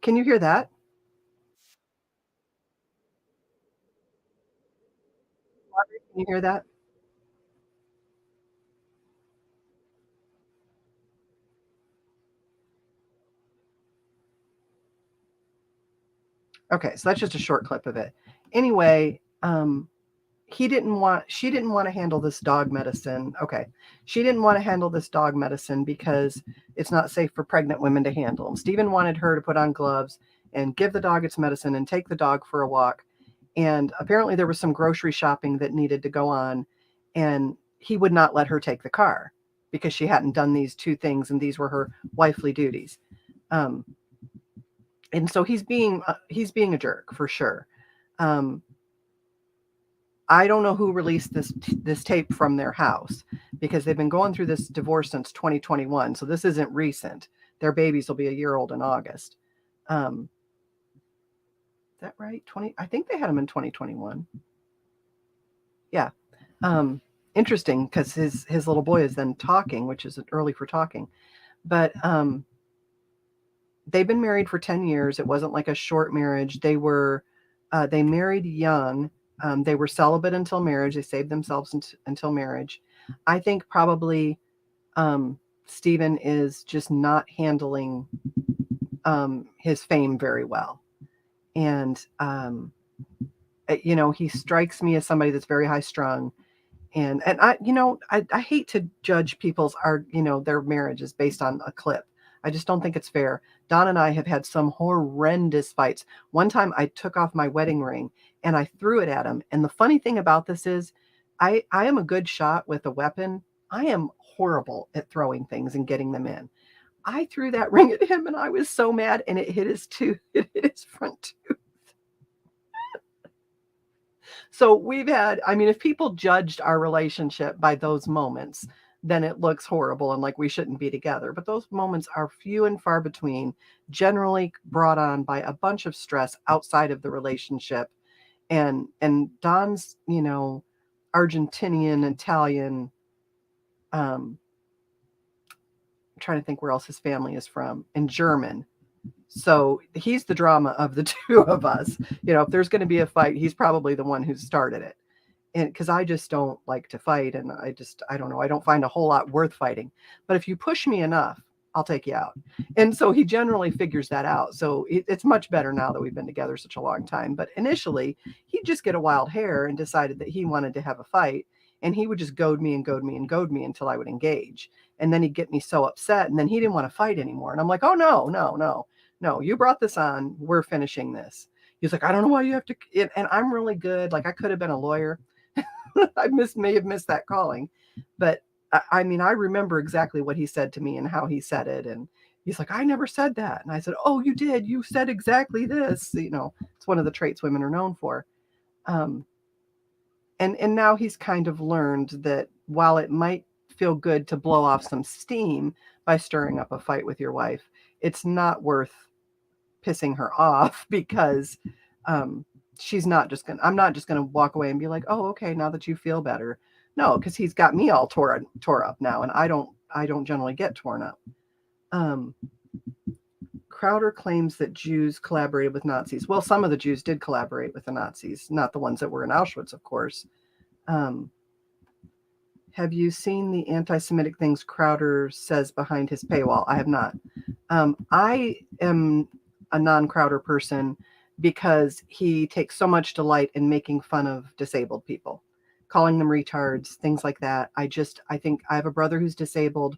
can you hear that? Can you hear that? Okay, so that's just a short clip of it. Anyway, she didn't want to handle this dog medicine. Okay. She didn't want to handle this dog medicine because it's not safe for pregnant women to handle. And Stephen wanted her to put on gloves and give the dog its medicine and take the dog for a walk. And apparently there was some grocery shopping that needed to go on, and he would not let her take the car because she hadn't done these two things, and these were her wifely duties. And so he's being a jerk for sure. I don't know who released this tape from their house because they've been going through this divorce since 2021. So this isn't recent. Their babies will be a year old in August. Is that right? I think they had them in 2021. Yeah. Interesting because his little boy is then talking, which is early for talking. But they've been married for 10 years. It wasn't like a short marriage. They married young. They were celibate until marriage. They saved themselves until marriage. I think probably Stephen is just not handling his fame very well. And, he strikes me as somebody that's very high strung. And I hate to judge people's their marriages based on a clip. I just don't think it's fair. Don and I have had some horrendous fights. One time I took off my wedding ring and I threw it at him. And the funny thing about this is I am a good shot with a weapon. I am horrible at throwing things and getting them in. I threw that ring at him and I was so mad, and it hit his tooth. It hit his front tooth. So if people judged our relationship by those moments, then it looks horrible and like we shouldn't be together. But those moments are few and far between, generally brought on by a bunch of stress outside of the relationship. And Don's, Argentinian, Italian, I'm trying to think where else his family is from, and German. So he's the drama of the two of us. If there's going to be a fight, he's probably the one who started it. And because I just don't like to fight, and I don't know, I don't find a whole lot worth fighting. But if you push me enough, I'll take you out. And so he generally figures that out. So it's much better now that we've been together such a long time. But initially, he'd just get a wild hair and decided that he wanted to have a fight. And he would just goad me and goad me and goad me until I would engage. And then he'd get me so upset. And then he didn't want to fight anymore. And I'm like, oh, no, you brought this on. We're finishing this. He's like, I don't know why you have to. And I'm really good. Like, I could have been a lawyer. I may have missed that calling. But I mean, I remember exactly what he said to me and how he said it. And he's like, I never said that. And I said, oh, you did. You said exactly this. It's one of the traits women are known for. And now he's kind of learned that while it might feel good to blow off some steam by stirring up a fight with your wife, it's not worth pissing her off, because I'm not just gonna walk away and be like, oh, okay, now that you feel better. No, because he's got me all tore up now, and I don't generally get torn up. Crowder claims that Jews collaborated with Nazis. Well, some of the Jews did collaborate with the Nazis, not the ones that were in Auschwitz, of course. Have you seen the anti-Semitic things Crowder says behind his paywall? I have not. I am a non-Crowder person because he takes so much delight in making fun of disabled people, calling them retards, things like that. I think I have a brother who's disabled.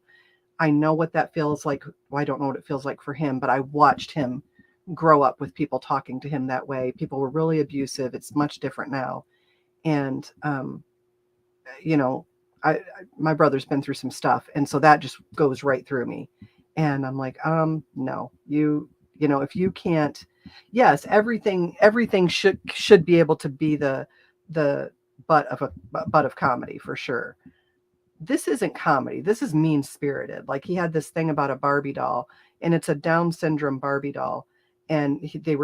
I know what that feels like. Well, I don't know what it feels like for him, but I watched him grow up with people talking to him that way. People were really abusive. It's much different now. And, my brother's been through some stuff. And so that just goes right through me. And I'm like, no, if you can't, yes, everything should be able to be the butt of comedy, for sure. This isn't comedy. This is mean spirited. Like, he had this thing about a Barbie doll, and it's a Down syndrome Barbie doll. And they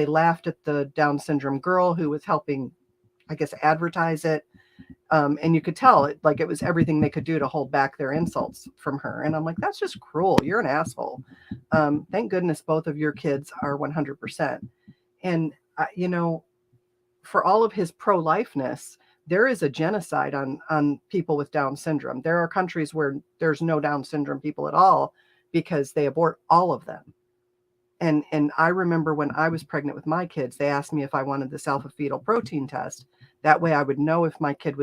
laughed at the Down syndrome girl who was helping, I guess, advertise it. And you could tell it was everything they could do to hold back their insults from her. And I'm like, that's just cruel. You're an asshole. Thank goodness both of your kids are 100%. And, for all of his pro-lifeness, there is a genocide on people with Down syndrome. There are countries where there's no Down syndrome people at all because they abort all of them. And I remember when I was pregnant with my kids, they asked me if I wanted this alpha fetal protein test. That way I would know if my kid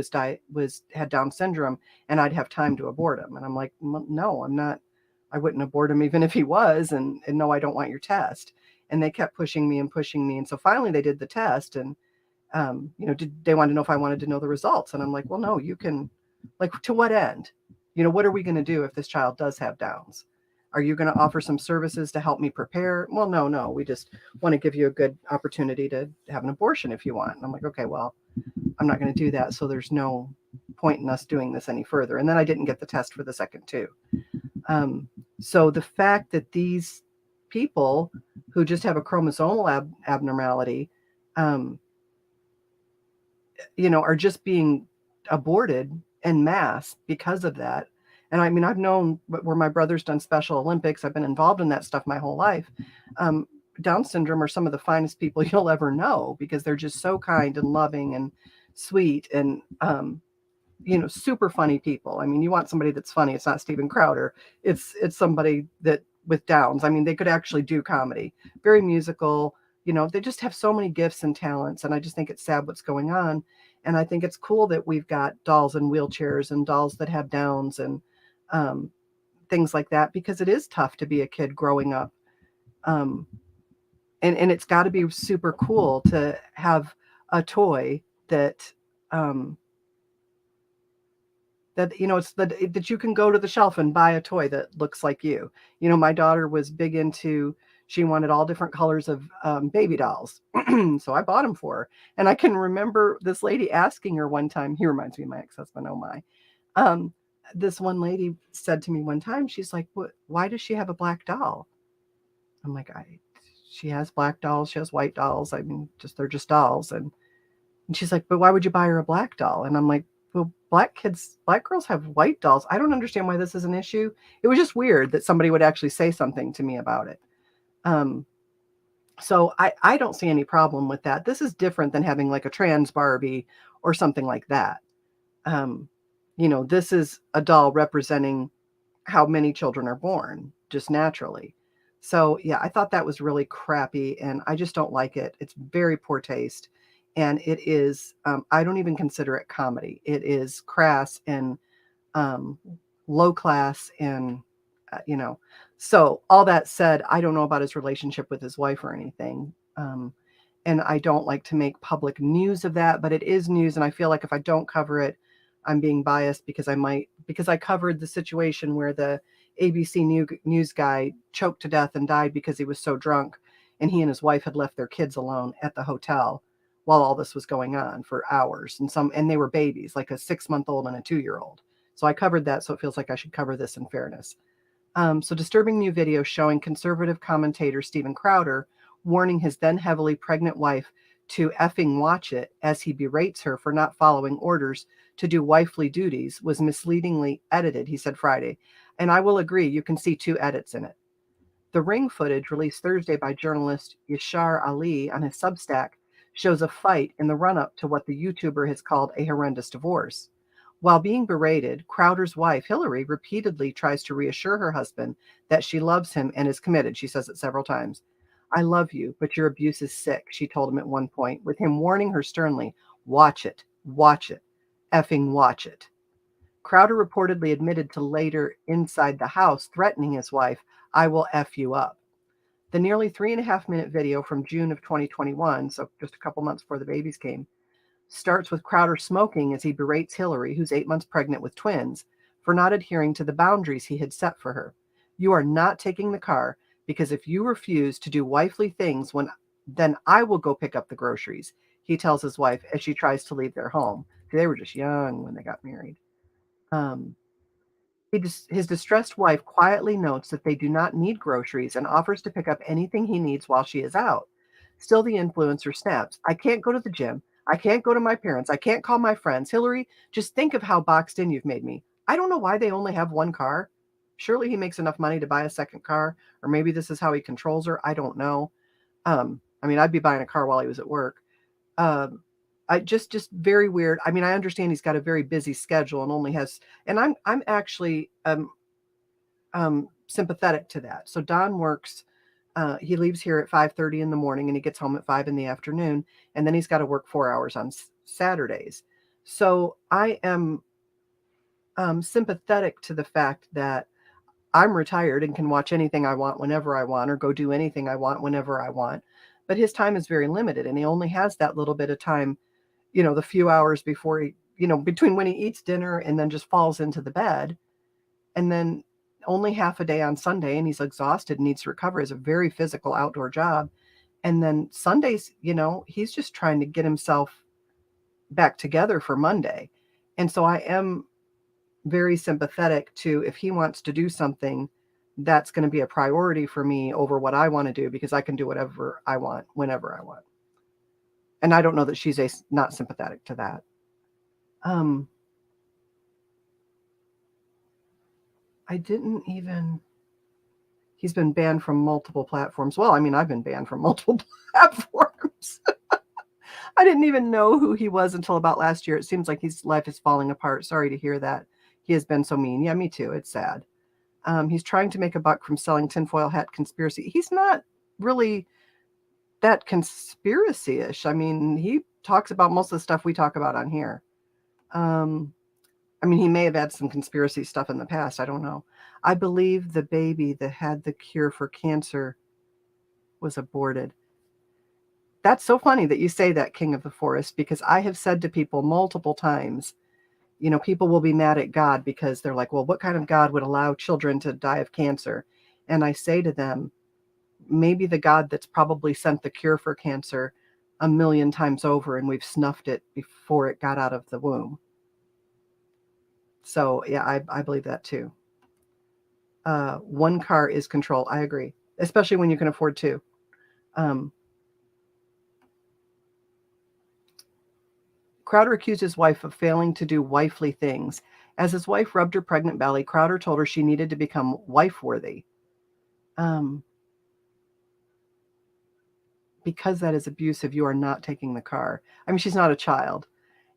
had Down syndrome, and I'd have time to abort him. And I'm like, no, I'm not. I wouldn't abort him even if he was. And no, I don't want your test. And they kept pushing me. And so finally they did the test, and they wanted to know if I wanted to know the results. And I'm like, well, no, you can, to what end? What are we going to do if this child does have Downs? Are you going to offer some services to help me prepare? Well, no, we just want to give you a good opportunity to have an abortion if you want. And I'm like, okay, well, I'm not going to do that. So there's no point in us doing this any further. And then I didn't get the test for the second too. So the fact that these people who just have a chromosomal abnormality, are just being aborted en masse because of that. And I mean, I've known where my brother's done Special Olympics. I've been involved in that stuff my whole life. Down syndrome are some of the finest people you'll ever know, because they're just so kind and loving and sweet and, super funny people. I mean, you want somebody that's funny. It's not Steven Crowder. It's somebody that with Downs. I mean, they could actually do comedy, very musical. They just have so many gifts and talents. And I just think it's sad what's going on. And I think it's cool that we've got dolls in wheelchairs and dolls that have Downs and things like that, because it is tough to be a kid growing up. And it's got to be super cool to have a toy that, that you can go to the shelf and buy a toy that looks like you. My daughter was big into, she wanted all different colors of baby dolls. So I bought them for her. And I can remember this lady asking her one time, he reminds me of my ex-husband, oh my, this one lady said to me one time, she's like, "What? Why does she have a black doll?" I'm like, she has black dolls, she has white dolls. I mean, they're just dolls. And she's like, "But why would you buy her a black doll?" And I'm like, "Well, black girls have white dolls. I don't understand why this is an issue." It was just weird that somebody would actually say something to me about it. Um, so I don't see any problem with that. This is different than having like a trans Barbie or something like that. Um, this is a doll representing how many children are born just naturally. So yeah, I thought that was really crappy, and I just don't like it. It's very poor taste, and it is. I don't even consider it comedy. It is crass and um, low class, and you know. So all that said, I don't know about his relationship with his wife or anything. And I don't like to make public news of that, but it is news, and I feel like if I don't cover it, I'm being biased because I covered the situation where the ABC news guy choked to death and died because he was so drunk, and he and his wife had left their kids alone at the hotel while all this was going on for hours, and they were babies, like a 6-month-old and a 2-year-old. So I covered that, so it feels like I should cover this in fairness. So disturbing new video showing conservative commentator Steven Crowder warning his then heavily pregnant wife to effing watch it as he berates her for not following orders to do wifely duties was misleadingly edited, he said Friday. And I will agree, you can see 2 edits in it. The ring footage released Thursday by journalist Yashar Ali on his Substack shows a fight in the run-up to what the YouTuber has called a horrendous divorce. While being berated, Crowder's wife, Hillary, repeatedly tries to reassure her husband that she loves him and is committed. She says it several times. "I love you, but your abuse is sick," she told him at one point, with him warning her sternly, "Watch it, effing watch it." Crowder reportedly admitted to later inside the house threatening his wife, "I will F you up." The nearly 3.5-minute video from June of 2021, so just a couple months before the babies came, starts with Crowder smoking as he berates Hillary, who's 8 months pregnant with twins, for not adhering to the boundaries he had set for her. "You are not taking the car, because if you refuse to do wifely things, then I will go pick up the groceries," he tells his wife as she tries to leave their home. They were just young when they got married. Um, his distressed wife quietly notes that they do not need groceries and offers to pick up anything he needs while she is out. Still, the influencer snaps, "I can't go to the gym. I can't go to my parents. I can't call my friends. Hillary, just think of how boxed in you've made me. I don't know why they only have one car. Surely he makes enough money to buy a second car, or maybe this is how he controls her. I don't know." I mean, I'd be buying a car while he was at work. Um, I just very weird. I mean, I understand he's got a very busy schedule and only has, and I'm actually sympathetic to that. So Don works. He leaves here at 5:30 in the morning and he gets home at 5 in the afternoon, and then he's got to work 4 hours on Saturdays. So I am sympathetic to the fact that I'm retired and can watch anything I want whenever I want, or go do anything I want whenever I want. But his time is very limited, and he only has that little bit of time, the few hours before between when he eats dinner and then just falls into the bed, and then only half a day on Sunday, and he's exhausted and needs to recover. It's a very physical outdoor job. And then Sundays, he's just trying to get himself back together for Monday. And so I am very sympathetic to, if he wants to do something, that's going to be a priority for me over what I want to do, because I can do whatever I want whenever I want. And I don't know that she's not sympathetic to that. He's been banned from multiple platforms. Well, I mean, I've been banned from multiple platforms. I didn't even know who he was until about last year. It seems like his life is falling apart. Sorry to hear that. He has been so mean. Yeah, me too. It's sad. He's trying to make a buck from selling tinfoil hat conspiracy. He's not really that conspiracy-ish. I mean, he talks about most of the stuff we talk about on here. I mean, he may have had some conspiracy stuff in the past. I don't know. "I believe the baby that had the cure for cancer was aborted." That's so funny that you say that, King of the Forest, because I have said to people multiple times, people will be mad at God because they're like, "Well, what kind of God would allow children to die of cancer?" And I say to them, maybe the God that's probably sent the cure for cancer 1,000,000 times over, and we've snuffed it before it got out of the womb. So yeah, I believe that too. One car is control. I agree, especially when you can afford two. Crowder accused his wife of failing to do wifely things. As his wife rubbed her pregnant belly, Crowder told her she needed to become wife-worthy. Um, because that is abusive, you are not taking the car. I mean, she's not a child.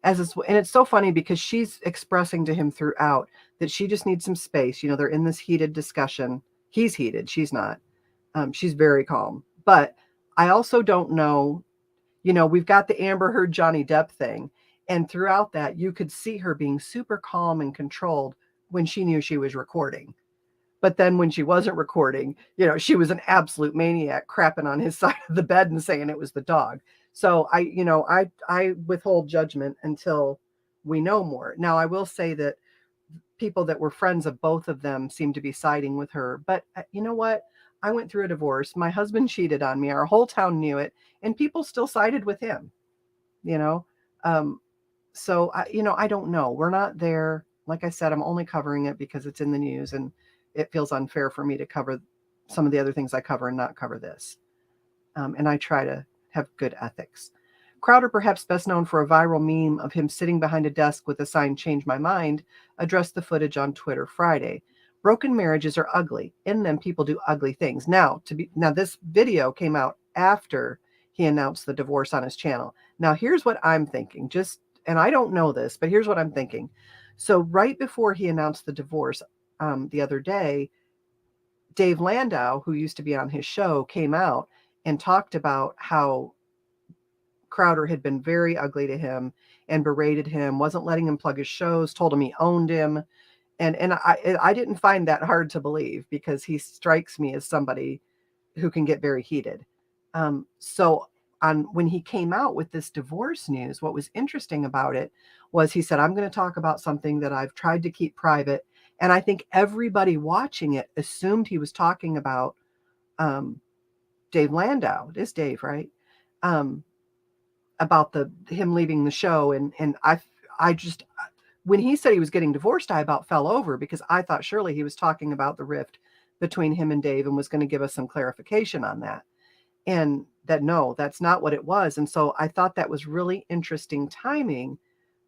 And it's so funny because she's expressing to him throughout that she just needs some space. You know, they're in this heated discussion. He's heated. She's not. She's very calm. But I also don't know, you know, we've got the Amber Heard Johnny Depp thing. And throughout that, you could see her being super calm and controlled when she knew she was recording. But then when she wasn't recording, you know, she was an absolute maniac crapping on his side of the bed and saying it was the dog. So I withhold judgment until we know more. Now, I will say that people that were friends of both of them seem to be siding with her. But you know what? I went through a divorce. My husband cheated on me. Our whole town knew it, and people still sided with him. You know, um, so I don't know. We're not there. Like I said, I'm only covering it because it's in the news, and it feels unfair for me to cover some of the other things I cover and not cover this. And I try to have good ethics. Crowder, perhaps best known for a viral meme of him sitting behind a desk with the sign "Change My Mind," addressed the footage on Twitter Friday. Broken marriages are ugly. In them, people do ugly things. Now, this video came out after he announced the divorce on his channel. Now, here's what I'm thinking. And I don't know this, but here's what I'm thinking. So, right before he announced the divorce, the other day, Dave Landau, who used to be on his show, came out and talked about how Crowder had been very ugly to him and berated him, wasn't letting him plug his shows, told him he owned him. And I didn't find that hard to believe because he strikes me as somebody who can get very heated. So when he came out with this divorce news, what was interesting about it was he said, "I'm going to talk about something that I've tried to keep private." And I think everybody watching it assumed he was talking about Dave Landau. It is Dave, right? About him leaving the show. And I just, when he said he was getting divorced, I about fell over because I thought surely he was talking about the rift between him and Dave and was going to give us some clarification on that. And that, no, that's not what it was. And so I thought that was really interesting timing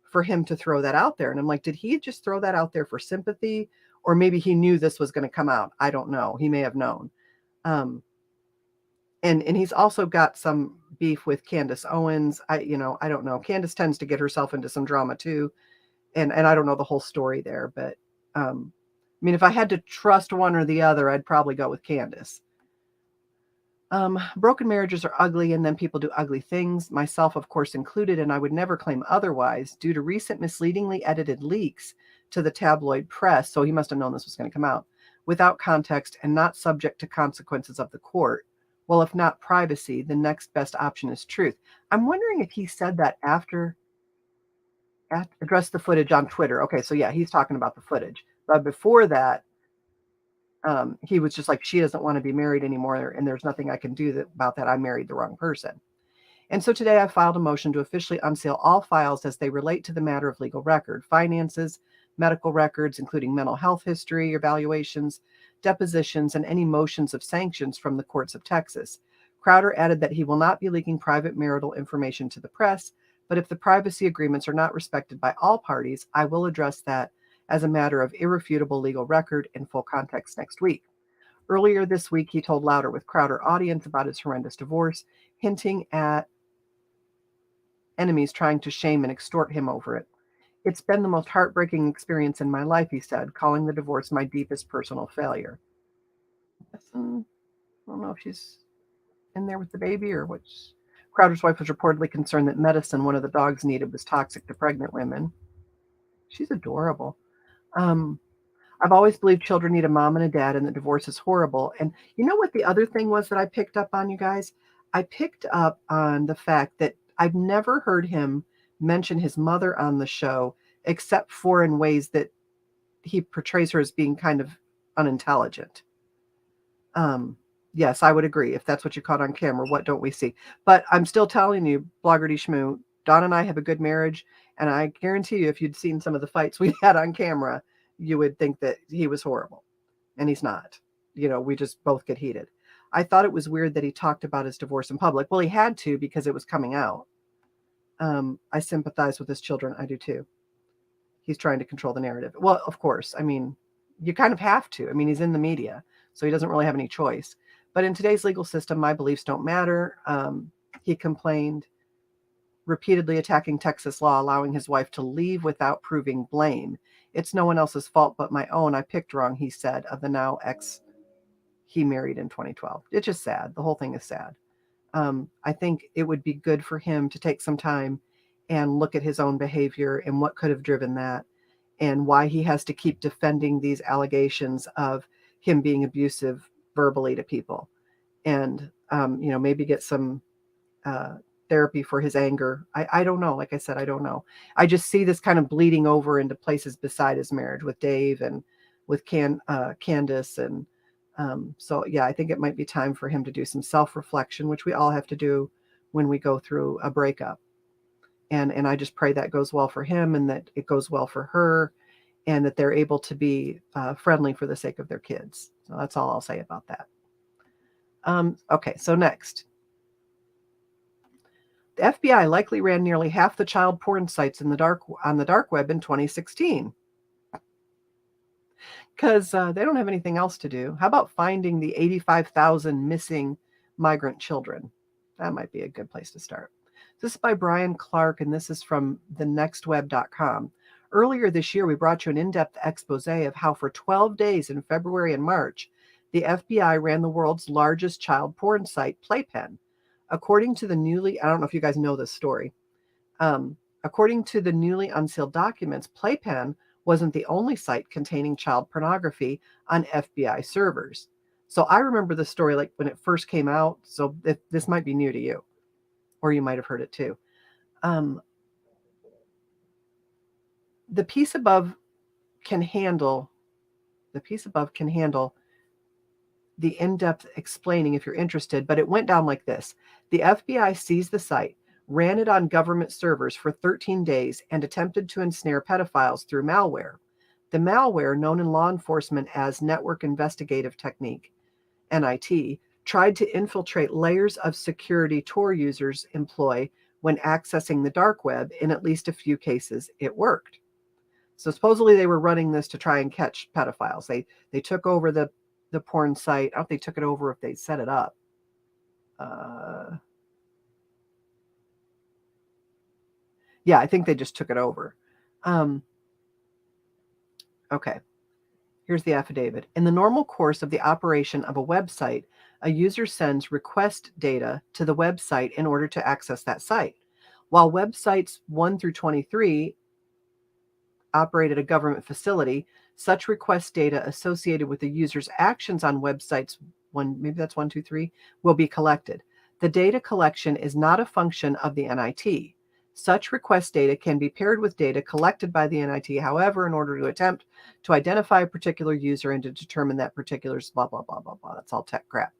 for him to throw that out there. And I'm like, did he just throw that out there for sympathy? Or maybe he knew this was going to come out. I don't know. He may have known. And he's also got some beef with Candace Owens. I don't know. Candace tends to get herself into some drama too. And I don't know the whole story there, but I mean, if I had to trust one or the other, I'd probably go with Candace. Broken marriages are ugly, and then people do ugly things, myself, of course, included, and I would never claim otherwise due to recent misleadingly edited leaks to the tabloid press. So he must have known this was going to come out without context and not subject to consequences of the court. Well, if not privacy, the next best option is truth. I'm wondering if he said that after addressed the footage on Twitter. Okay, so yeah, he's talking about the footage. But before that, he was just like, she doesn't want to be married anymore, and there's nothing I can do about that. I married the wrong person. And so today I filed a motion to officially unseal all files as they relate to the matter of legal record, finances, medical records, including mental health history, evaluations, depositions, and any motions of sanctions from the courts of Texas. Crowder added that he will not be leaking private marital information to the press, but if the privacy agreements are not respected by all parties, I will address that as a matter of irrefutable legal record in full context next week. Earlier this week, he told Louder with Crowder audience about his horrendous divorce, hinting at enemies trying to shame and extort him over it. It's been the most heartbreaking experience in my life, he said, calling the divorce my deepest personal failure. I don't know if she's in there with the baby or what's. Crowder's wife was reportedly concerned that medicine one of the dogs needed was toxic to pregnant women. She's adorable. I've always believed children need a mom and a dad, and the divorce is horrible. And you know what the other thing was that I picked up on, you guys? I picked up on the fact that I've never heard him mention his mother on the show, except for in ways that he portrays her as being kind of unintelligent. Yes, I would agree. If that's what you caught on camera, what don't we see? But I'm still telling you, Bloggerty Schmoo, Dawn and I have a good marriage, and I guarantee you, if you'd seen some of the fights we had on camera, you would think that he was horrible, and he's not. We just both get heated. I thought it was weird that he talked about his divorce in public. Well, he had to because it was coming out. I sympathize with his children. I do too. He's trying to control the narrative. Well, of course. I mean, you kind of have to. I mean, he's in the media, so he doesn't really have any choice. But in today's legal system, my beliefs don't matter. He complained, repeatedly attacking Texas law, allowing his wife to leave without proving blame. It's no one else's fault but my own. I picked wrong, he said, of the now ex he married in 2012. It's just sad. The whole thing is sad. I think it would be good for him to take some time and look at his own behavior and what could have driven that, and why he has to keep defending these allegations of him being abusive verbally to people, and maybe get some therapy for his anger. I don't know. Like I said, I don't know. I just see this kind of bleeding over into places beside his marriage with Dave and with Candace. And so, yeah, I think it might be time for him to do some self-reflection, which we all have to do when we go through a breakup. And I just pray that goes well for him, and that it goes well for her, and that they're able to be friendly for the sake of their kids. So that's all I'll say about that. Okay, so next. The FBI likely ran nearly half the child porn sites on the dark web in 2016. Because they don't have anything else to do. How about finding the 85,000 missing migrant children? That might be a good place to start. This is by Brian Clark, and this is from thenextweb.com. Earlier this year, we brought you an in-depth expose of how for 12 days in February and March, the FBI ran the world's largest child porn site, Playpen. According to the I don't know if you guys know this story. According to the newly unsealed documents, Playpen wasn't the only site containing child pornography on FBI servers. So I remember the story like when it first came out. So this might be new to you, or you might have heard it too. The piece above can handle the in-depth explaining if you're interested, but it went down like this. The FBI seized the site, ran it on government servers for 13 days, and attempted to ensnare pedophiles through malware. The malware, known in law enforcement as Network Investigative Technique, NIT, tried to infiltrate layers of security Tor users employ when accessing the dark web. In at least a few cases, it worked. So supposedly they were running this to try and catch pedophiles. They took over the porn site. I don't know if they took it over, if they set it up. Yeah, I think they just took it over. Okay. Here's the affidavit. In the normal course of the operation of a website, a user sends request data to the website in order to access that site. While websites 1 through 23 operate at a government facility, such request data associated with the user's actions on websites 1, maybe that's 1, 2, 3, will be collected. The data collection is not a function of the NIT. Such request data can be paired with data collected by the NIT, however, in order to attempt to identify a particular user and to determine that particular blah, blah, blah, blah, blah. That's all tech crap.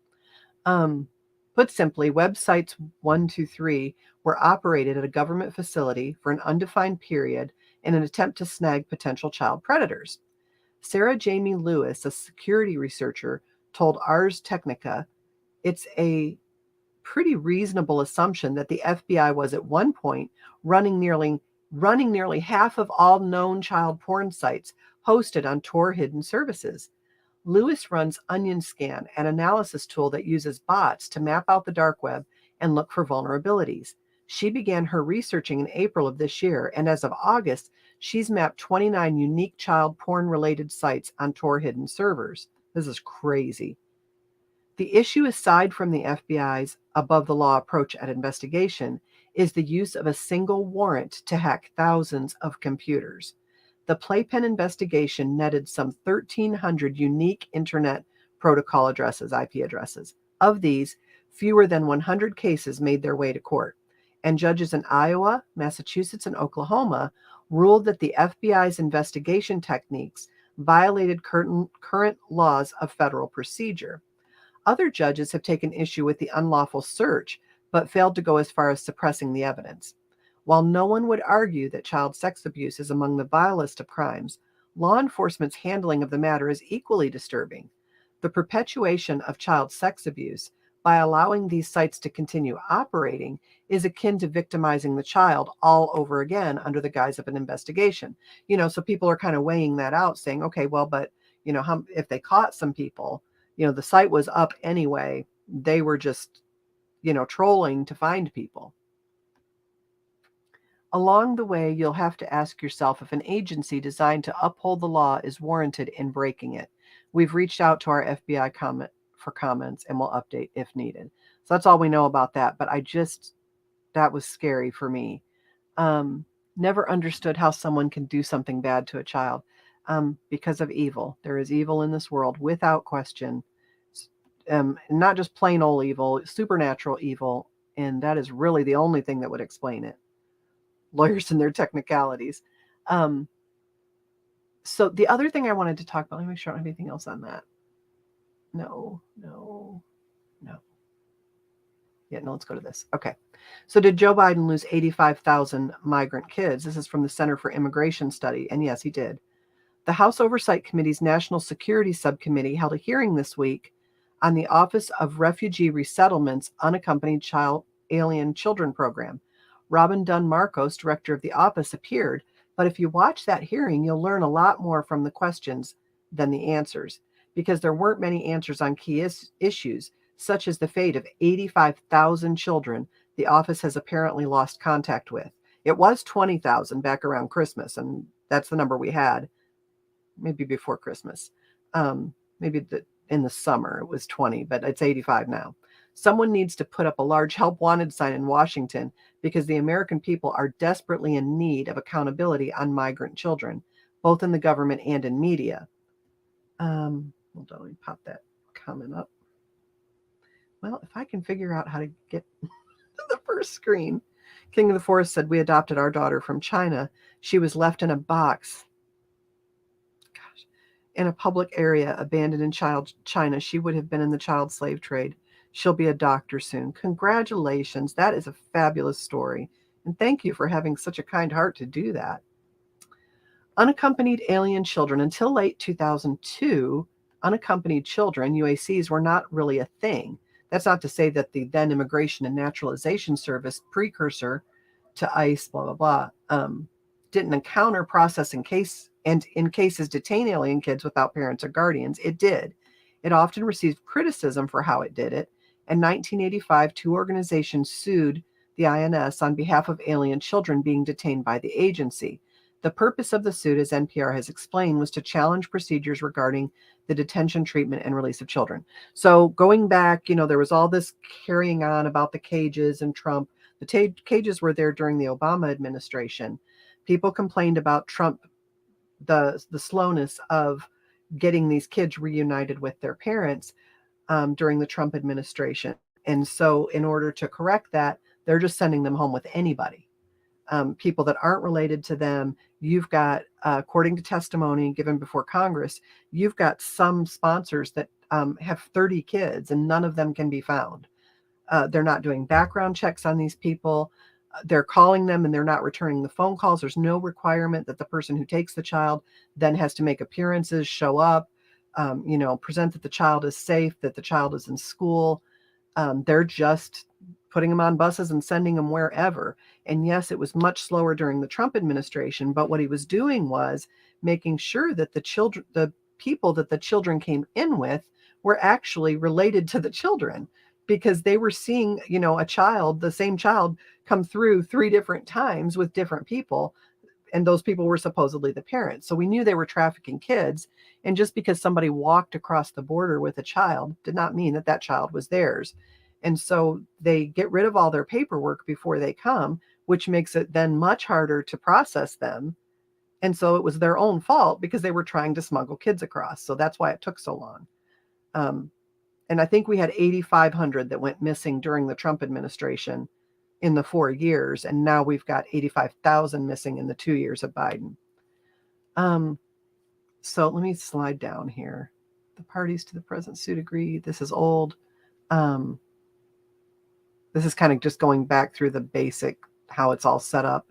Put simply, websites 1, 2, 3 were operated at a government facility for an undefined period in an attempt to snag potential child predators. Sarah Jamie Lewis, a security researcher, told Ars Technica, it's a pretty reasonable assumption that the FBI was at one point running nearly half of all known child porn sites hosted on Tor hidden services. Lewis runs Onion Scan, an analysis tool that uses bots to map out the dark web and look for vulnerabilities. She began her researching in April of this year, and as of August, she's mapped 29 unique child porn-related sites on Tor hidden servers. This is crazy. The issue, aside from the FBI's above-the-law approach at investigation, is the use of a single warrant to hack thousands of computers. The Playpen investigation netted some 1,300 unique Internet Protocol addresses, IP addresses. Of these, fewer than 100 cases made their way to court, and judges in Iowa, Massachusetts, and Oklahoma ruled that the FBI's investigation techniques violated current laws of federal procedure. Other judges have taken issue with the unlawful search, but failed to go as far as suppressing the evidence. While no one would argue that child sex abuse is among the vilest of crimes, law enforcement's handling of the matter is equally disturbing. The perpetuation of child sex abuse by allowing these sites to continue operating is akin to victimizing the child all over again under the guise of an investigation. So people are kind of weighing that out, saying, okay, well, but if they caught some people, the site was up anyway. They were just, trolling to find people. Along the way, you'll have to ask yourself if an agency designed to uphold the law is warranted in breaking it. We've reached out to our FBI for comments and we'll update if needed. So that's all we know about that. But that was scary for me. Never understood how someone can do something bad to a child because of evil. There is evil in this world without question. Not just plain old evil, supernatural evil. And that is really the only thing that would explain it. Lawyers and their technicalities. So the other thing I wanted to talk about, let me make sure I don't have anything else on that. No. Yeah, no, let's go to this. Okay. So did Joe Biden lose 85,000 migrant kids? This is from the Center for Immigration Study. And yes, he did. The House Oversight Committee's National Security Subcommittee held a hearing this week on the Office of Refugee Resettlement's Unaccompanied Alien Children Program. Robin Dunn Marcos, director of the office, appeared, but if you watch that hearing, you'll learn a lot more from the questions than the answers, because there weren't many answers on key issues, such as the fate of 85,000 children the office has apparently lost contact with. It was 20,000 back around Christmas, and that's the number we had, maybe before Christmas. Maybe in the summer it was 20, but it's 85 now. Someone needs to put up a large help wanted sign in Washington because the American people are desperately in need of accountability on migrant children, both in the government and in media. Hold on, let me pop that comment up. Well, if I can figure out how to get to the first screen. King of the Forest said, we adopted our daughter from China. She was left in a box. In a public area, abandoned in China. She would have been in the child slave trade. She'll be a doctor soon. Congratulations. That is a fabulous story. And thank you for having such a kind heart to do that. Unaccompanied alien children. Until late 2002, unaccompanied children, UACs, were not really a thing. That's not to say that the then Immigration and Naturalization Service, precursor to ICE, blah, blah, blah, didn't encounter, process, in cases detain alien kids without parents or guardians. It did. It often received criticism for how it did it. In 1985, two organizations sued the INS on behalf of alien children being detained by the agency. The purpose of the suit, as NPR has explained, was to challenge procedures regarding the detention, treatment, and release of children. So going back, there was all this carrying on about the cages and Trump. The cages were there during the Obama administration. People complained about Trump, the slowness of getting these kids reunited with their parents during the Trump administration. And so in order to correct that, they're just sending them home with anybody. People that aren't related to them. You've got, according to testimony given before Congress, you've got some sponsors that have 30 kids and none of them can be found. They're not doing background checks on these people. They're calling them and they're not returning the phone calls. There's no requirement that the person who takes the child then has to make appearances, show up, present that the child is safe, that the child is in school. They're just putting them on buses and sending them wherever. And yes, it was much slower during the Trump administration, but what he was doing was making sure that the people that the children came in with were actually related to the children, because they were seeing, the same child come through 3 different times with different people. And those people were supposedly the parents. So we knew they were trafficking kids. And just because somebody walked across the border with a child did not mean that that child was theirs. And so they get rid of all their paperwork before they come, which makes it then much harder to process them. And so it was their own fault because they were trying to smuggle kids across. So that's why it took so long. And I think we had 8,500 that went missing during the Trump administration in the 4 years. And now we've got 85,000 missing in the 2 years of Biden. So let me slide down here. The parties to the present suit agree. This is old. This is kind of just going back through the basic how it's all set up.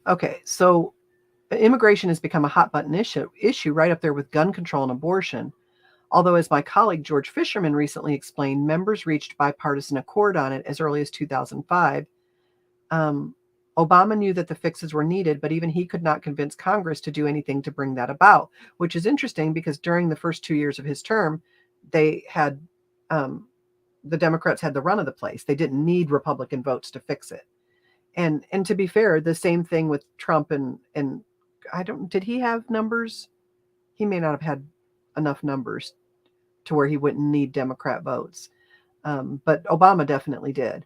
Okay, so immigration has become a hot button issue right up there with gun control and abortion. Although, as my colleague George Fisherman recently explained, members reached bipartisan accord on it as early as 2005. Obama knew that the fixes were needed, but even he could not convince Congress to do anything to bring that about, which is interesting because during the first 2 years of his term, they had the Democrats had the run of the place. They didn't need Republican votes to fix it. And to be fair, the same thing with Trump and did he have numbers? He may not have had enough numbers to where he wouldn't need Democrat votes. But Obama definitely did.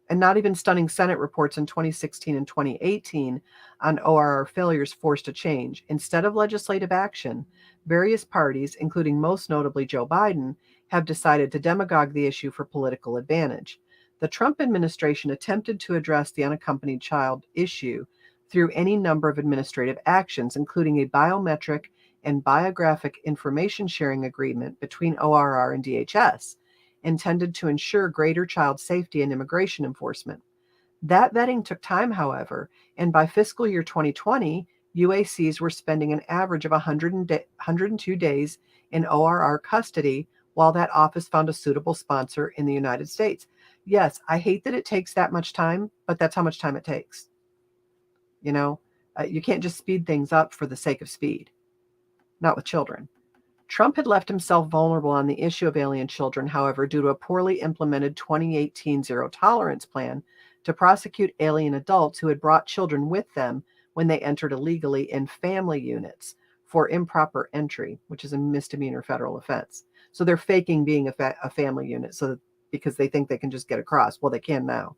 And not even stunning Senate reports in 2016 and 2018 on ORR failures forced a change. Instead of legislative action, various parties, including most notably Joe Biden, have decided to demagogue the issue for political advantage. The Trump administration attempted to address the unaccompanied child issue through any number of administrative actions, including a biometric and biographic information sharing agreement between ORR and DHS, intended to ensure greater child safety and immigration enforcement. That vetting took time, however, and by fiscal year 2020, UACs were spending an average of 102 days in ORR custody while that office found a suitable sponsor in the United States. Yes, I hate that it takes that much time, but that's how much time it takes. You can't just speed things up for the sake of speed, not with children. Trump had left himself vulnerable on the issue of alien children, however, due to a poorly implemented 2018 zero tolerance plan to prosecute alien adults who had brought children with them when they entered illegally in family units for improper entry, which is a misdemeanor federal offense. So they're faking being a family unit because they think they can just get across. Well, they can now.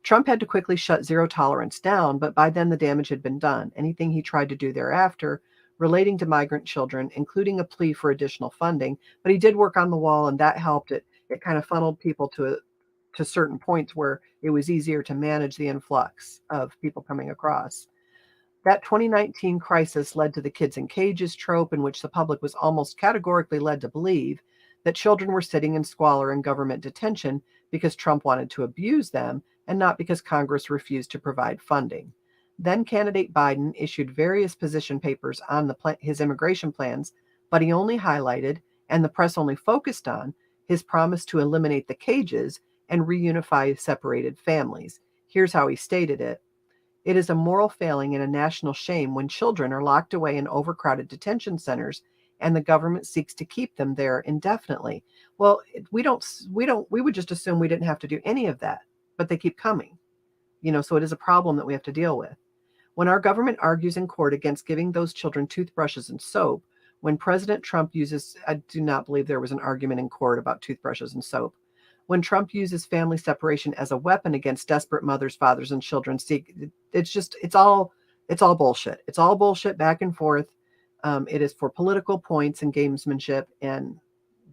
Trump had to quickly shut zero tolerance down, but by then the damage had been done. Anything he tried to do thereafter relating to migrant children, including a plea for additional funding, but he did work on the wall, and that helped. It kind of funneled people to certain points where it was easier to manage the influx of people coming across. That 2019 crisis led to the kids in cages trope, in which the public was almost categorically led to believe that children were sitting in squalor and government detention because Trump wanted to abuse them and not because Congress refused to provide funding. Then candidate Biden issued various position papers on his immigration plans, but he only highlighted, and the press only focused on, his promise to eliminate the cages and reunify separated families. Here's how he stated it. It is a moral failing and a national shame when children are locked away in overcrowded detention centers and the government seeks to keep them there indefinitely. Well, we would just assume we didn't have to do any of that, but they keep coming. So it is a problem that we have to deal with. When our government argues in court against giving those children toothbrushes and soap, when President Trump I do not believe there was an argument in court about toothbrushes and soap. When Trump uses family separation as a weapon against desperate mothers, fathers, and children, it's all bullshit. It's all bullshit back and forth. It is for political points and gamesmanship, and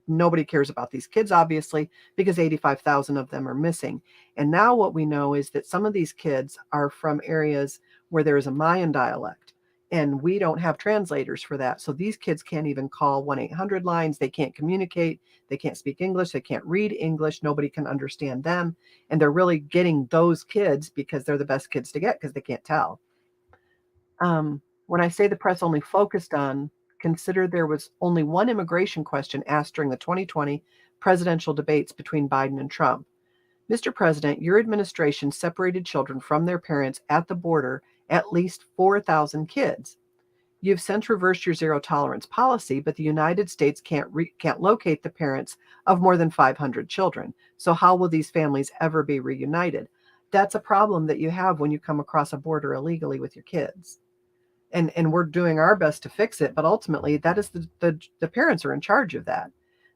nobody cares about these kids, obviously, because 85,000 of them are missing. And now what we know is that some of these kids are from areas where there is a Mayan dialect, and we don't have translators for that. So these kids can't even call 1-800 lines. They can't communicate. They can't speak English. They can't read English. Nobody can understand them. And they're really getting those kids because they're the best kids to get because they can't tell. When I say the press only focused on, consider there was only one immigration question asked during the 2020 presidential debates between Biden and Trump. Mr. President, your administration separated children from their parents at the border, at least 4,000 kids. You've since reversed your zero tolerance policy, but the United States can't locate the parents of more than 500 children. So how will these families ever be reunited? That's a problem that you have when you come across a border illegally with your kids. And we're doing our best to fix it, but ultimately that is the parents are in charge of that.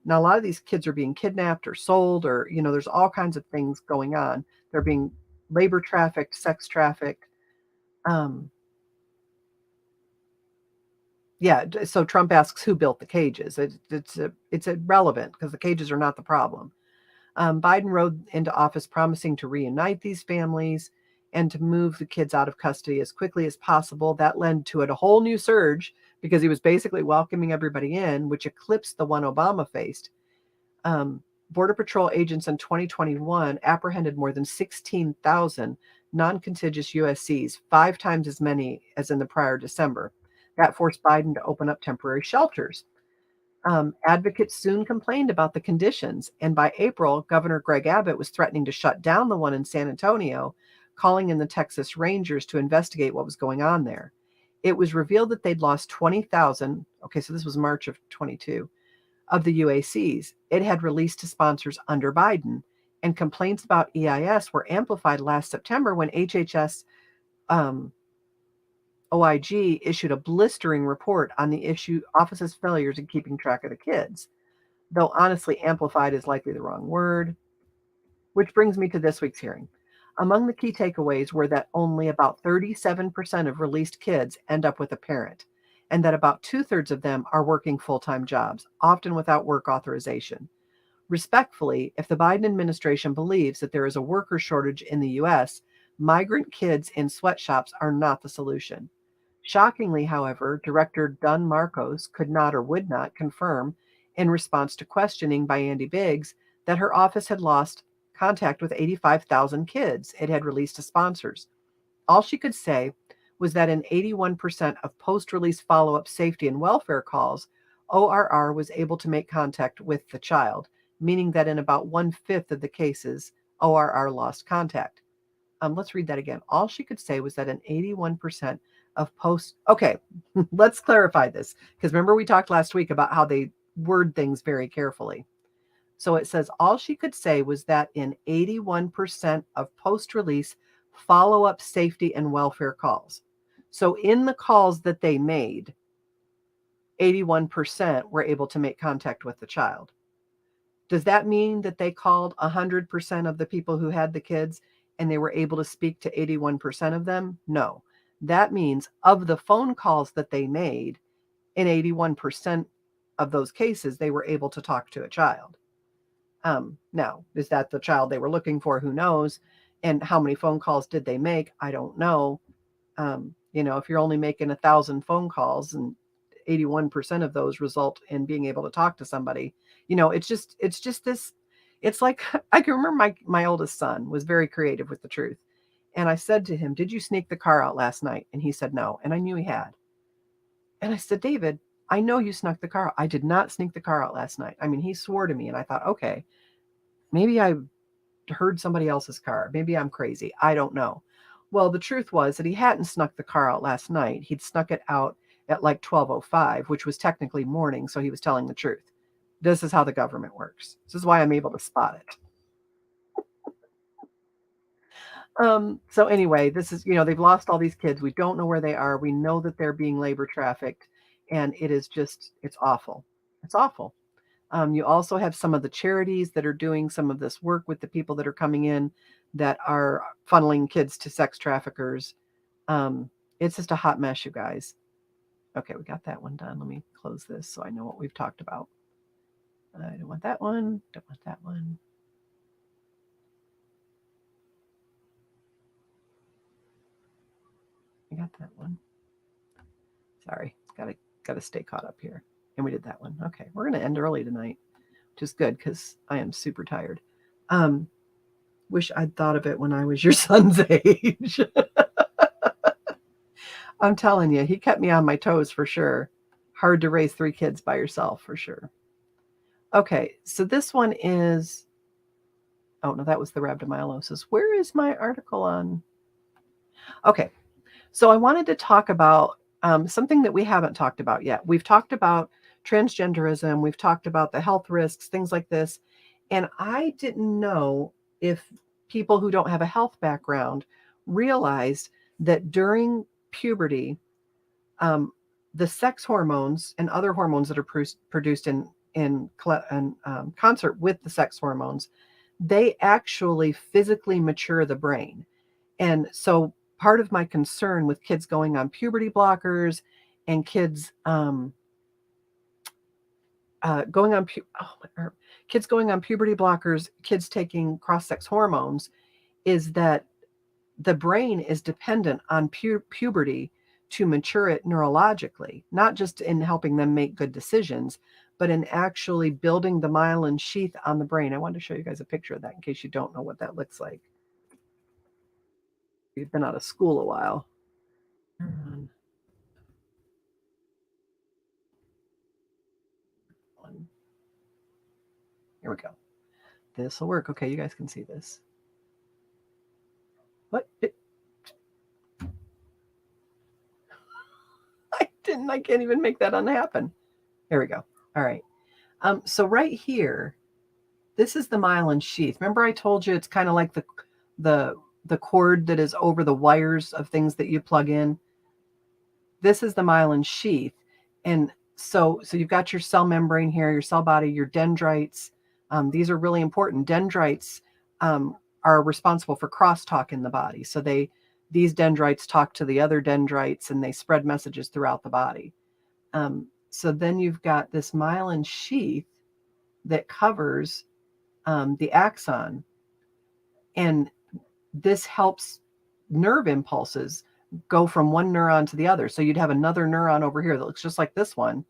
Now, a lot of these kids are being kidnapped or sold, or, there's all kinds of things going on. They're being labor trafficked, sex trafficked. So Trump asks who built the cages. It's irrelevant because the cages are not the problem. Biden rode into office promising to reunite these families, and to move the kids out of custody as quickly as possible. That led to a whole new surge because he was basically welcoming everybody in, which eclipsed the one Obama faced. Border Patrol agents in 2021 apprehended more than 16,000 non-contiguous USCs, 5 times as many as in the prior December. That forced Biden to open up temporary shelters. Advocates soon complained about the conditions, and by April, Governor Greg Abbott was threatening to shut down the one in San Antonio, calling in the Texas Rangers to investigate what was going on there. It was revealed that they'd lost 20,000, okay, so this was March of 22, of the UACs it had released to sponsors under Biden, and complaints about EIS were amplified last September when HHS OIG issued a blistering report on the office's failures in keeping track of the kids, though honestly amplified is likely the wrong word. Which brings me to this week's hearing. Among the key takeaways were that only about 37% of released kids end up with a parent, and that about 2/3 of them are working full-time jobs, often without work authorization. Respectfully, if the Biden administration believes that there is a worker shortage in the U.S., migrant kids in sweatshops are not the solution. Shockingly, however, Director Dunn Marcos could not or would not confirm, in response to questioning by Andy Biggs, that her office had lost contact with 85,000 kids it had released to sponsors. All she could say was that in 81% of post-release follow-up safety and welfare calls, ORR was able to make contact with the child, meaning that in about 1/5 of the cases, ORR lost contact. Let's read that again. All she could say was that in 81% of okay, let's clarify this, because remember we talked last week about how they word things very carefully. So it says all she could say was that in 81% of post-release follow-up safety and welfare calls. So in the calls that they made, 81% were able to make contact with the child. Does that mean that they called 100% of the people who had the kids and they were able to speak to 81% of them? No. That means of the phone calls that they made, in 81% of those cases, they were able to talk to a child. Now, is that the child they were looking for? Who knows? And how many phone calls did they make? I don't know. If you're only making 1,000 phone calls and 81% of those result in being able to talk to somebody, it's just this. It's like I can remember my oldest son was very creative with the truth. And I said to him, "Did you sneak the car out last night?" And he said no. And I knew he had. And I said, "David, I know you snuck the car out. I did not sneak the car out last night." I mean, he swore to me, and I thought, okay, maybe I heard somebody else's car. Maybe I'm crazy. I don't know. Well, the truth was that he hadn't snuck the car out last night. He'd snuck it out at like 12:05, which was technically morning, so he was telling the truth. This is how the government works. This is why I'm able to spot it. So anyway, this is, they've lost all these kids. We don't know where they are. We know that they're being labor trafficked, and it is just, it's awful. It's awful. You also have some of the charities that are doing some of this work with the people that are coming in that are funneling kids to sex traffickers. It's just a hot mess, you guys. Okay, we got that one done. Let me close this so I know what we've talked about. I don't want that one. Don't want that one. I got that one. Sorry, gotta stay caught up here. And we did that one. Okay, we're gonna end early tonight, which is good because I am super tired. Wish I'd thought of it when I was your son's age. I'm telling you, he kept me on my toes for sure. Hard to raise 3 kids by yourself for sure. Okay, so this one is, oh no, that was the rhabdomyolysis. Where is my article on? Okay, so I wanted to talk about something that we haven't talked about yet. We've talked about transgenderism, we've talked about the health risks, things like this. And I didn't know if people who don't have a health background realized that during puberty, the sex hormones and other hormones that are produced in concert with the sex hormones, they actually physically mature the brain. And so part of my concern with kids going on puberty blockers and kids kids going on puberty blockers, kids taking cross-sex hormones, is that the brain is dependent on puberty to mature it neurologically, not just in helping them make good decisions, but in actually building the myelin sheath on the brain. I wanted to show you guys a picture of that in case you don't know what that looks like. You've been out of school a while. Here we go. This will work. Okay, you guys can see this. What? I can't even make that unhappen. There we go. All right. So right here, this is the myelin sheath. Remember I told you it's kind of like the cord that is over the wires of things that you plug in. This is the myelin sheath. And so you've got your cell membrane here, your cell body, your dendrites. These are really important. Dendrites are responsible for crosstalk in the body. So these dendrites talk to the other dendrites and they spread messages throughout the body. So then you've got this myelin sheath that covers the axon. And this helps nerve impulses go from one neuron to the other. So you'd have another neuron over here that looks just like this one.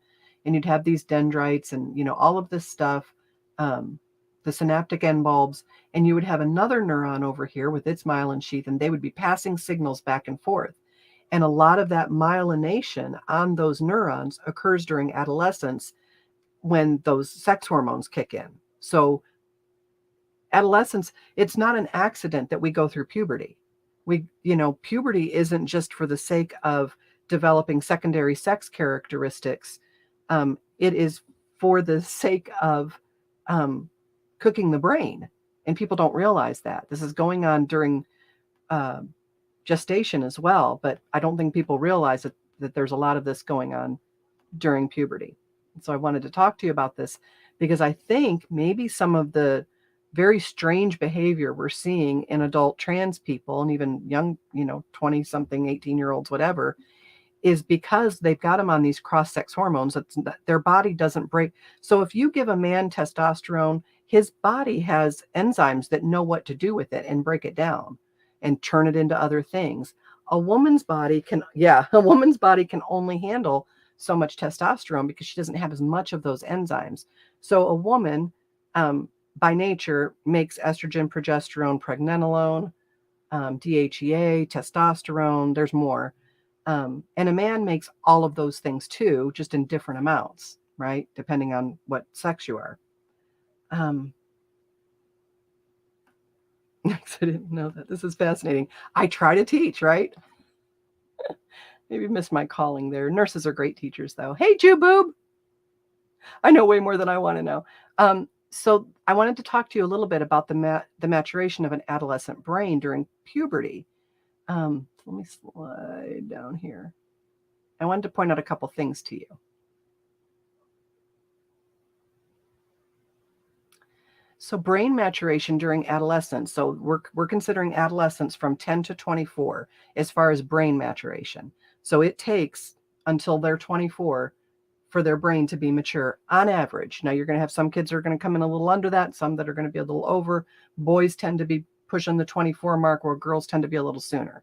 And you'd have these dendrites and, all of this stuff, the synaptic end bulbs. And you would have another neuron over here with its myelin sheath, and they would be passing signals back and forth. And a lot of that myelination on those neurons occurs during adolescence when those sex hormones kick in. So adolescence, it's not an accident that we go through puberty. Puberty isn't just for the sake of developing secondary sex characteristics. It is for the sake of cooking the brain. And people don't realize that. This is going on during gestation as well, but I don't think people realize that there's a lot of this going on during puberty. And so I wanted to talk to you about this because I think maybe some of the very strange behavior we're seeing in adult trans people and even young, 20 something, 18-year-olds, whatever, is because they've got them on these cross-sex hormones that their body doesn't break. So if you give a man testosterone, his body has enzymes that know what to do with it and break it down and turn it into other things. A woman's body can only handle so much testosterone because she doesn't have as much of those enzymes. So a woman, by nature, makes estrogen, progesterone, pregnenolone, DHEA, testosterone. There's more. And a man makes all of those things too, just in different amounts, right? Depending on what sex you are. I didn't know that. This is fascinating. I try to teach, right? Maybe missed my calling there. Nurses are great teachers, though. Hey, Jew Boob. I know way more than I want to know. So I wanted to talk to you a little bit about the maturation of an adolescent brain during puberty. Let me slide down here. I wanted to point out a couple things to you. So brain maturation during adolescence. So we're considering adolescence from 10 to 24 as far as brain maturation. So it takes until they're 24 for their brain to be mature on average. Now you're going to have some kids that are going to come in a little under that, some that are going to be a little over. Boys tend to be pushing the 24 mark, where girls tend to be a little sooner.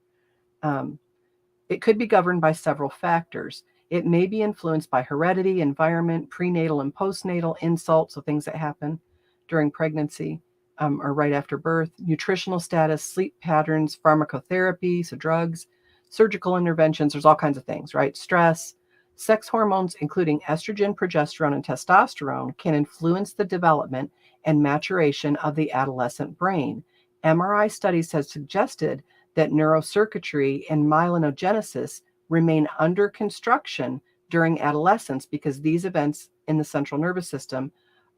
It could be governed by several factors. It may be influenced by heredity, environment, prenatal and postnatal, insults, so things that happen during pregnancy or right after birth, nutritional status, sleep patterns, pharmacotherapy, so drugs, surgical interventions, there's all kinds of things, right? Stress, sex hormones, including estrogen, progesterone, and testosterone, can influence the development and maturation of the adolescent brain. MRI studies have suggested that neurocircuitry and myelinogenesis remain under construction during adolescence because these events in the central nervous system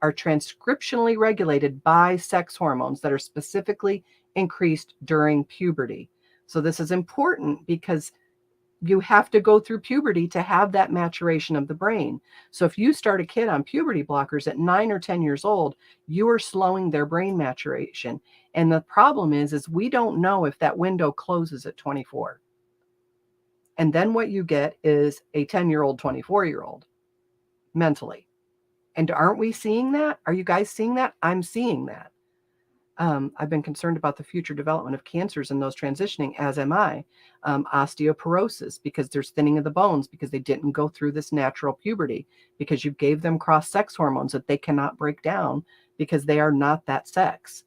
are transcriptionally regulated by sex hormones that are specifically increased during puberty. So this is important because you have to go through puberty to have that maturation of the brain. So if you start a kid on puberty blockers at 9 or 10 years old, you are slowing their brain maturation. And the problem is we don't know if that window closes at 24. And then what you get is a 10-year-old, 24-year-old mentally. And aren't we seeing that? Are you guys seeing that? I'm seeing that. I've been concerned about the future development of cancers in those transitioning, as am I. Osteoporosis, because there's thinning of the bones, because they didn't go through this natural puberty, because you gave them cross-sex hormones that they cannot break down because they are not that sex.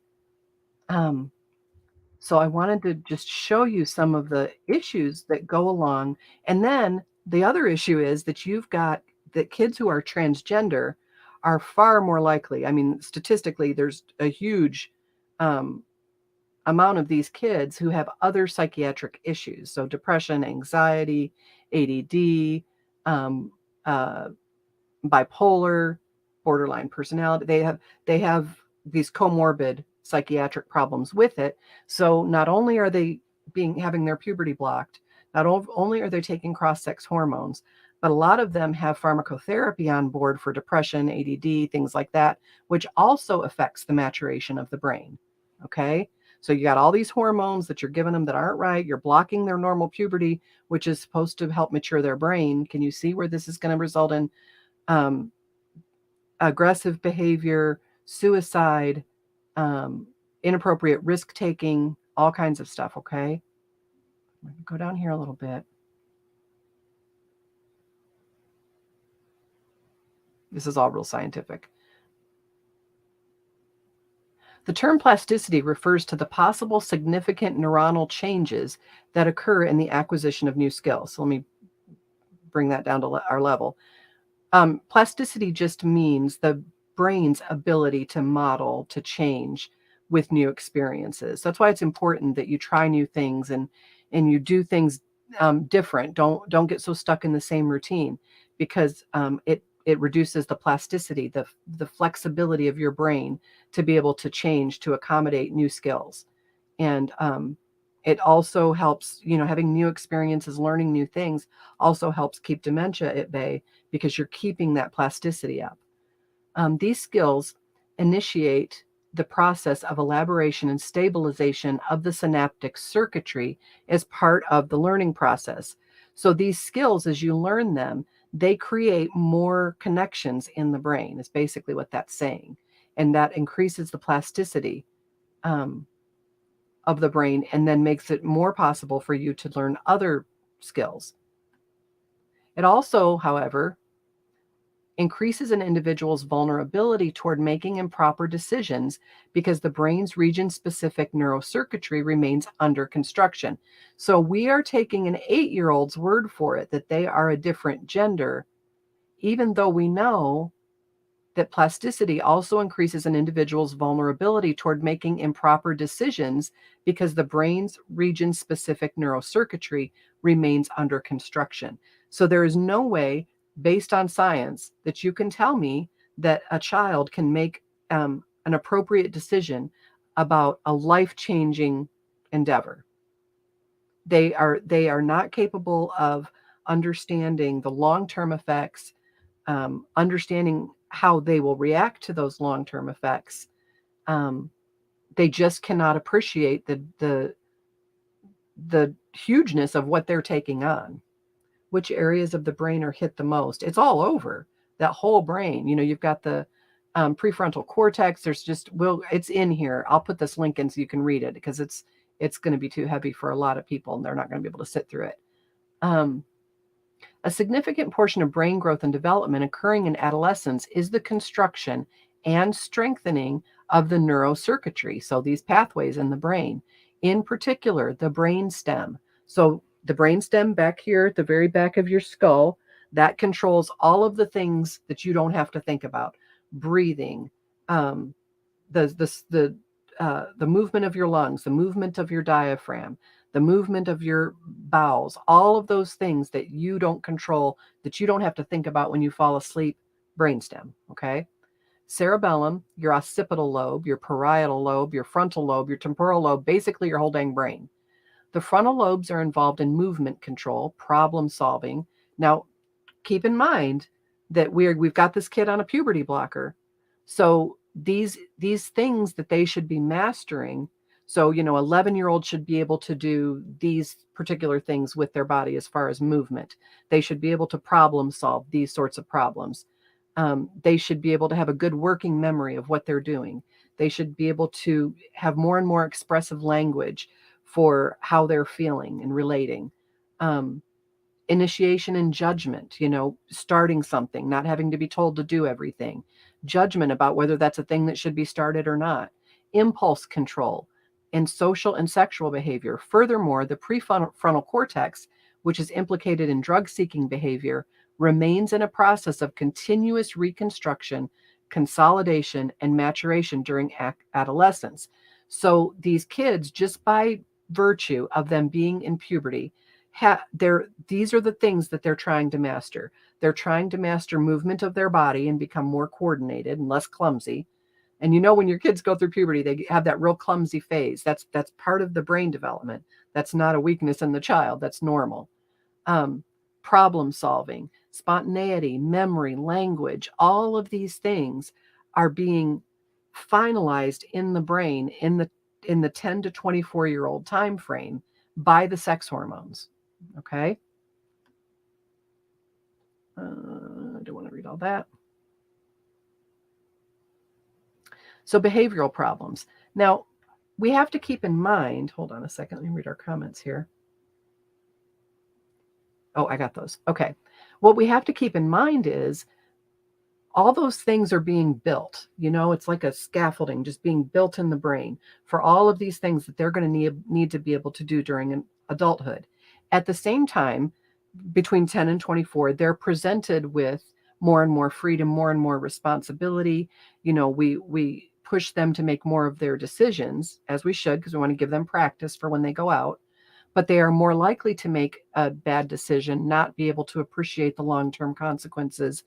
So I wanted to just show you some of the issues that go along. And then the other issue is that you've got that kids who are transgender are far more likely. I mean, statistically, there's a huge amount of these kids who have other psychiatric issues. So depression, anxiety, ADD, bipolar, borderline personality. They have these comorbid psychiatric problems with it. So not only are they having their puberty blocked, not only are they taking cross-sex hormones, but a lot of them have pharmacotherapy on board for depression, ADD, things like that, which also affects the maturation of the brain. Okay? So you got all these hormones that you're giving them that aren't right. You're blocking their normal puberty, which is supposed to help mature their brain. Can you see where this is going to result in aggressive behavior, suicide, inappropriate risk-taking, all kinds of stuff, okay? Go down here a little bit. This is all real scientific. The term plasticity refers to the possible significant neuronal changes that occur in the acquisition of new skills. So let me bring that down to our level. Plasticity just means the brain's ability to model, to change with new experiences. That's why it's important that you try new things and you do things different. Don't get so stuck in the same routine, because it reduces the plasticity, the flexibility of your brain to be able to change to accommodate new skills. And it also helps, having new experiences, learning new things also helps keep dementia at bay, because you're keeping that plasticity up. These skills initiate the process of elaboration and stabilization of the synaptic circuitry as part of the learning process. So these skills, as you learn them, they create more connections in the brain, is basically what that's saying. And that increases the plasticity of the brain, and then makes it more possible for you to learn other skills. It also, however, increases an individual's vulnerability toward making improper decisions, because the brain's region-specific neurocircuitry remains under construction. So we are taking an 8-year-old's word for it that they are a different gender, even though we know that plasticity also increases an individual's vulnerability toward making improper decisions, because the brain's region-specific neurocircuitry remains under construction. So there is no way, based on science, that you can tell me that a child can make an appropriate decision about a life-changing endeavor. They are not capable of understanding the long-term effects, understanding how they will react to those long-term effects. They just cannot appreciate the hugeness of what they're taking on. Which areas of the brain are hit the most? It's all over that whole brain. You've got the prefrontal cortex. It's in here. I'll put this link in so you can read it, because it's going to be too heavy for a lot of people and they're not going to be able to sit through it. A significant portion of brain growth and development occurring in adolescence is the construction and strengthening of the neurocircuitry. So these pathways in the brain, in particular, the brain stem. So the brain stem back here at the very back of your skull, that controls all of the things that you don't have to think about. Breathing, the movement of your lungs, the movement of your diaphragm, the movement of your bowels, all of those things that you don't control, that you don't have to think about when you fall asleep, brainstem, okay? Cerebellum, your occipital lobe, your parietal lobe, your frontal lobe, your temporal lobe, basically your whole dang brain. The frontal lobes are involved in movement control, problem solving. Now, keep in mind that we've got this kid on a puberty blocker. So these things that they should be mastering. So, 11-year-olds should be able to do these particular things with their body as far as movement. They should be able to problem solve these sorts of problems. They should be able to have a good working memory of what they're doing. They should be able to have more and more expressive language for how they're feeling and relating. Initiation and judgment, starting something, not having to be told to do everything, judgment about whether that's a thing that should be started or not, impulse control, and social and sexual behavior. Furthermore, the prefrontal cortex, which is implicated in drug-seeking behavior, remains in a process of continuous reconstruction, consolidation, and maturation during adolescence. So these kids, just by virtue of them being in puberty, these are the things that they're trying to master. They're trying to master movement of their body and become more coordinated and less clumsy. And when your kids go through puberty, they have that real clumsy phase. That's part of the brain development. That's not a weakness in the child. That's normal. Problem solving, spontaneity, memory, language, all of these things are being finalized in the brain in the 10 to 24-year-old time frame by the sex hormones. Okay. I don't want to read all that. So behavioral problems. Now, we have to keep in mind, hold on a second, let me read our comments here. Oh, I got those. Okay. What we have to keep in mind is all those things are being built. It's like a scaffolding just being built in the brain for all of these things that they're going to need to be able to do during adulthood. At the same time, between 10 and 24, they're presented with more and more freedom, more and more responsibility. We push them to make more of their decisions, as we should, because we want to give them practice for when they go out. But they are more likely to make a bad decision, not be able to appreciate the long-term consequences.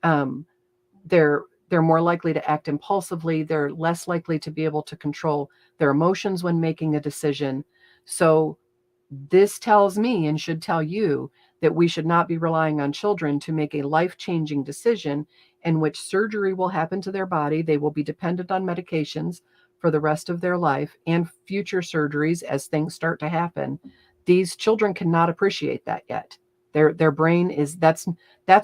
They're more likely to act impulsively. They're less likely to be able to control their emotions when making a decision. So this tells me, and should tell you, that we should not be relying on children to make a life-changing decision in which surgery will happen to their body. They will be dependent on medications for the rest of their life and future surgeries as things start to happen. These children cannot appreciate that yet. Their brain is, that's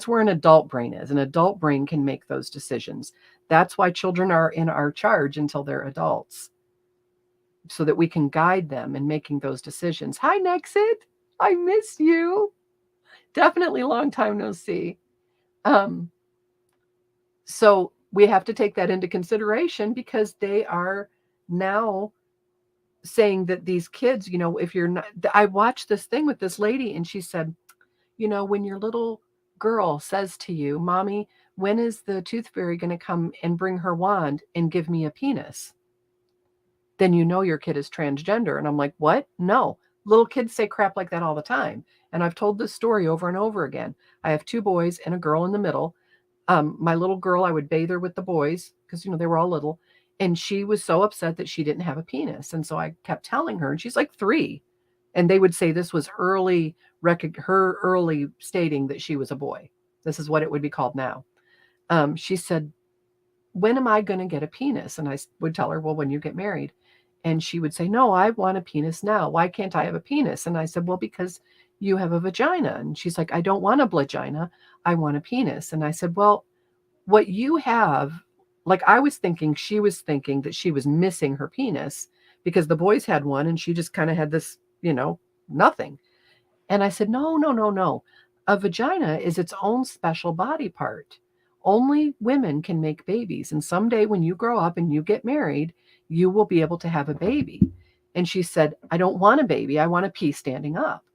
where an adult brain is. An adult brain can make those decisions. That's why children are in our charge until they're adults, so that we can guide them in making those decisions. Hi, Nexit. I miss you. Definitely long time no see. So we have to take that into consideration, because they are now saying that these kids, if you're not, I watched this thing with this lady and she said, when your little girl says to you, Mommy, when is the tooth fairy going to come and bring her wand and give me a penis? Then your kid is transgender. And I'm like, what? No. Little kids say crap like that all the time. And I've told this story over and over again. I have 2 boys and a girl in the middle. My little girl, I would bathe her with the boys because, they were all little. And she was so upset that she didn't have a penis. And so I kept telling her, and she's like 3. And they would say this was her early stating that she was a boy. This is what it would be called now. She said, when am I going to get a penis? And I would tell her, well, when you get married. And she would say, no, I want a penis now. Why can't I have a penis? And I said, well, because you have a vagina. And she's like, I don't want a vagina. I want a penis. And I said, well, what you have, like I was thinking, she was thinking that she was missing her penis because the boys had one and she just kind of had this, nothing. And I said, no. A vagina is its own special body part. Only women can make babies. And someday when you grow up and you get married, you will be able to have a baby. And she said, I don't want a baby. I want a pee standing up.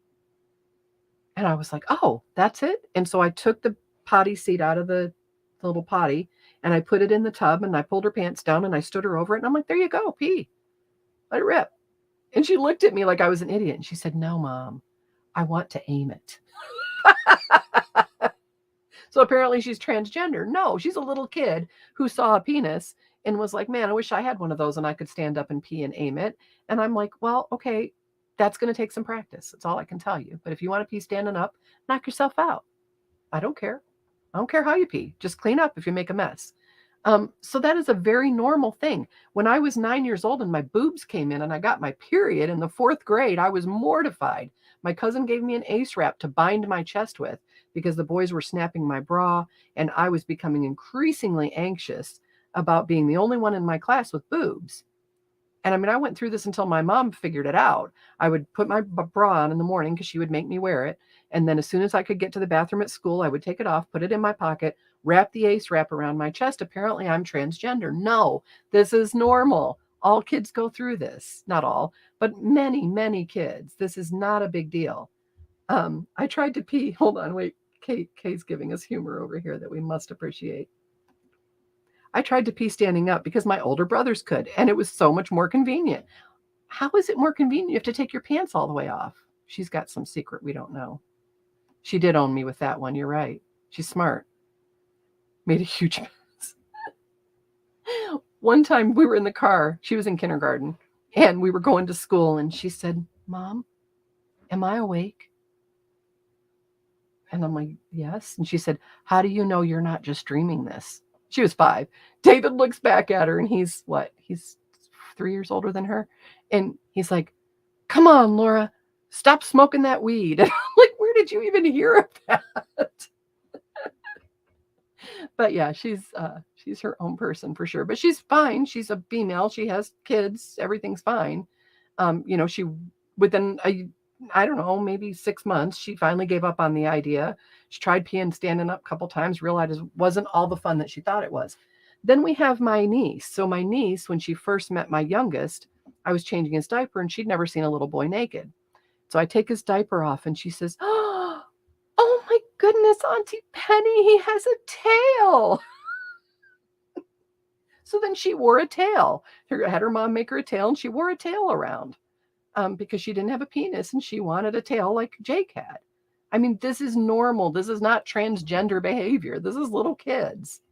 And I was like, oh, that's it. And so I took the potty seat out of the little potty and I put it in the tub and I pulled her pants down and I stood her over it. And I'm like, there you go, pee. Let it rip. And she looked at me like I was an idiot. And she said, no, Mom, I want to aim it. So apparently she's transgender. No, she's a little kid who saw a penis and was like, man, I wish I had one of those and I could stand up and pee and aim it. And I'm like, well, okay, that's going to take some practice. That's all I can tell you. But if you want to pee standing up, knock yourself out. I don't care. I don't care how you pee. Just clean up if you make a mess. So that is a very normal thing. When I was 9 years old and my boobs came in and I got my period in the 4th grade, I was mortified. My cousin gave me an ace wrap to bind my chest with because the boys were snapping my bra and I was becoming increasingly anxious about being the only one in my class with boobs. And I mean, I went through this until my mom figured it out. I would put my bra on in the morning because she would make me wear it. And then as soon as I could get to the bathroom at school, I would take it off, put it in my pocket, wrap the ace wrap around my chest. Apparently, I'm transgender. No, this is normal. All kids go through this. Not all, but many, many kids. This is not a big deal. I tried to pee. Hold on, wait. Kay's giving us humor over here that we must appreciate. I tried to pee standing up because my older brothers could, and it was so much more convenient. How is it more convenient? You have to take your pants all the way off. She's got some secret we don't know. She did own me with that one. You're right. She's smart. Made a huge mess. One time we were in the car. She was in kindergarten, and we were going to school, and she said, "Mom, am I awake?" And I'm like, "Yes." And she said, "How do you know you're not just dreaming this?" She was 5. David looks back at her, and he's what? He's 3 years older than her. And he's like, "Come on, Laura, stop smoking that weed." And I'm like, "Where did you even hear of that?" But yeah, she's her own person for sure. But she's fine. She's a female. She has kids. Everything's fine. She within I don't know, maybe 6 months, she finally gave up on the idea. She tried peeing standing up a couple times, realized it wasn't all the fun that she thought it was. Then we have my niece. So my niece, when she first met my youngest, I was changing his diaper and she'd never seen a little boy naked. So I take his diaper off and she says, "Oh my goodness, Auntie Penny, he has a tail." So then she wore a tail. Had her mom make her a tail and she wore a tail around. Because she didn't have a penis and she wanted a tail like Jake had. I mean, this is normal. This is not transgender behavior. This is little kids.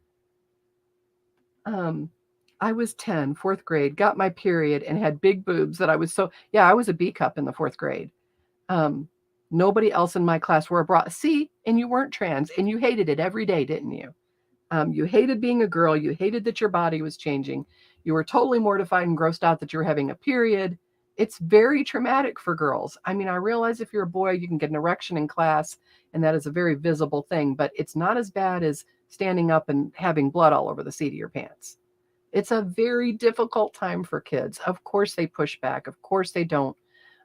I was 10, 4th grade, got my period and had big boobs that I was I was a B cup in the 4th grade. Nobody else in my class wore a bra. See, and you weren't trans and you hated it every day, didn't you? You hated being a girl. You hated that your body was changing. You were totally mortified and grossed out that you were having a period. It's very traumatic for girls. I mean, I realize if you're a boy, you can get an erection in class, and that is a very visible thing, but it's not as bad as standing up and having blood all over the seat of your pants. It's a very difficult time for kids. Of course they push back. Of course they don't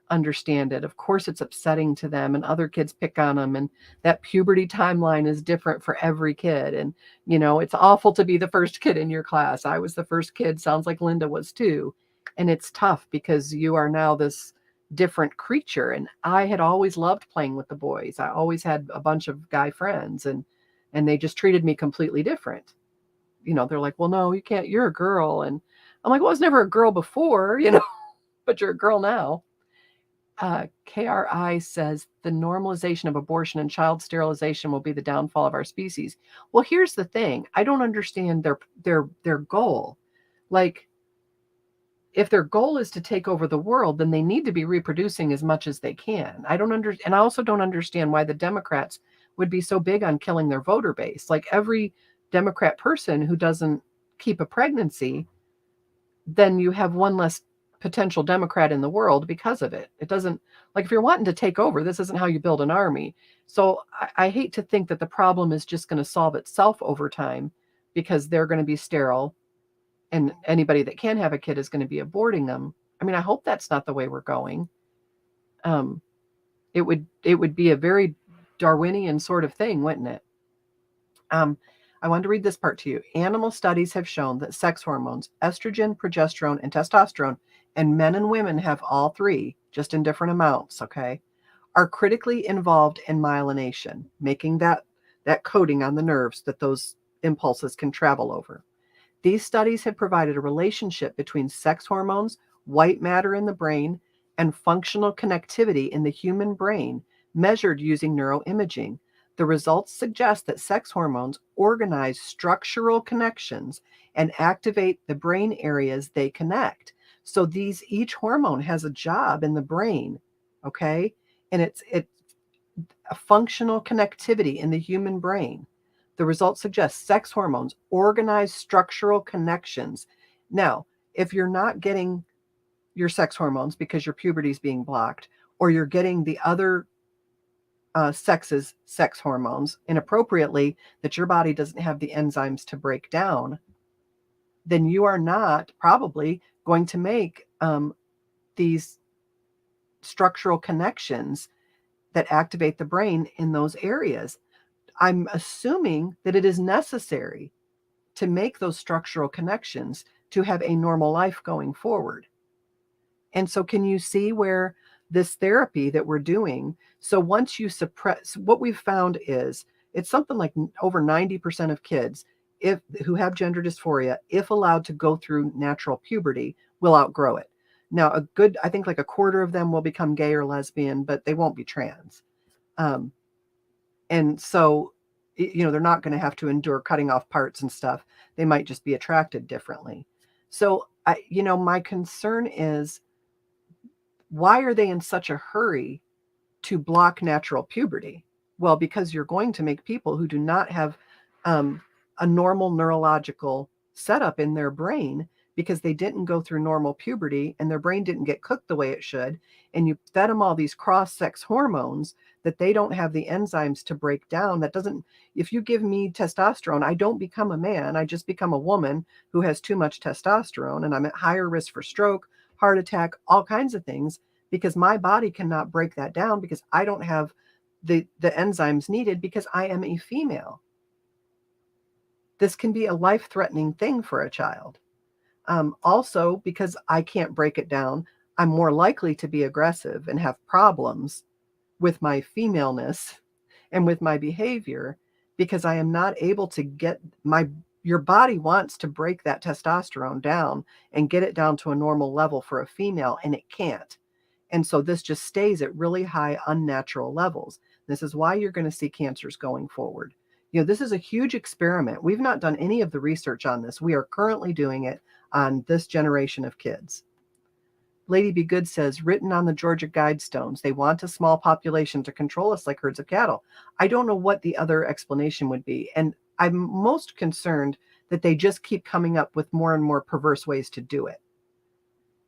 understand it. Of course it's upsetting to them, and other kids pick on them, and that puberty timeline is different for every kid. And, it's awful to be the first kid in your class. I was the first kid. Sounds like Linda was too. And it's tough because you are now this different creature. And I had always loved playing with the boys. I always had a bunch of guy friends and they just treated me completely different. They're like, "Well, no, you can't, you're a girl." And I'm like, "Well, I was never a girl before, but you're a girl now." KRI says the normalization of abortion and child sterilization will be the downfall of our species. Well, here's the thing. I don't understand their goal. Like, if their goal is to take over the world, then they need to be reproducing as much as they can. And I also don't understand why the Democrats would be so big on killing their voter base. Like, every Democrat person who doesn't keep a pregnancy, then you have one less potential Democrat in the world because of it. It doesn't, like, if you're wanting to take over, this isn't how you build an army. So I hate to think that the problem is just going to solve itself over time because they're going to be sterile and anybody that can have a kid is going to be aborting them. I mean, I hope that's not the way we're going. It would be a very Darwinian sort of thing, wouldn't it? I wanted to read this part to you. Animal studies have shown that sex hormones, estrogen, progesterone, and testosterone, and men and women have all three, just in different amounts, okay, are critically involved in myelination, making that coating on the nerves that those impulses can travel over. These studies have provided a relationship between sex hormones, white matter in the brain, and functional connectivity in the human brain measured using neuroimaging. The results suggest that sex hormones organize structural connections and activate the brain areas they connect. So each hormone has a job in the brain, okay? And it's a functional connectivity in the human brain. The results suggest sex hormones organize structural connections. Now, if you're not getting your sex hormones because your puberty is being blocked, or you're getting the other sex's sex hormones inappropriately that your body doesn't have the enzymes to break down, then you are not probably going to make these structural connections that activate the brain in those areas. I'm assuming that it is necessary to make those structural connections to have a normal life going forward. And so, can you see where this therapy that we're doing? So, once you suppress, what we've found is it's something like over 90% of kids who have gender dysphoria, if allowed to go through natural puberty, will outgrow it. Now, I think like a quarter of them will become gay or lesbian, but they won't be trans. Um, and so, they're not going to have to endure cutting off parts and stuff. They might just be attracted differently. So, my concern is, why are they in such a hurry to block natural puberty? Well, because you're going to make people who do not have a normal neurological setup in their brain, because they didn't go through normal puberty and their brain didn't get cooked the way it should. And you fed them all these cross-sex hormones that they don't have the enzymes to break down. If you give me testosterone, I don't become a man. I just become a woman who has too much testosterone, and I'm at higher risk for stroke, heart attack, all kinds of things, because my body cannot break that down because I don't have the enzymes needed because I am a female. This can be a life-threatening thing for a child. Also, because I can't break it down, I'm more likely to be aggressive and have problems with my femaleness and with my behavior, because I am not able to your body wants to break that testosterone down and get it down to a normal level for a female, and it can't. And so this just stays at really high, unnatural levels. This is why you're going to see cancers going forward. This is a huge experiment. We've not done any of the research on this. We are currently doing it on this generation of kids. Lady Be Good says, written on the Georgia Guidestones, they want a small population to control us like herds of cattle. I don't know what the other explanation would be. And I'm most concerned that they just keep coming up with more and more perverse ways to do it.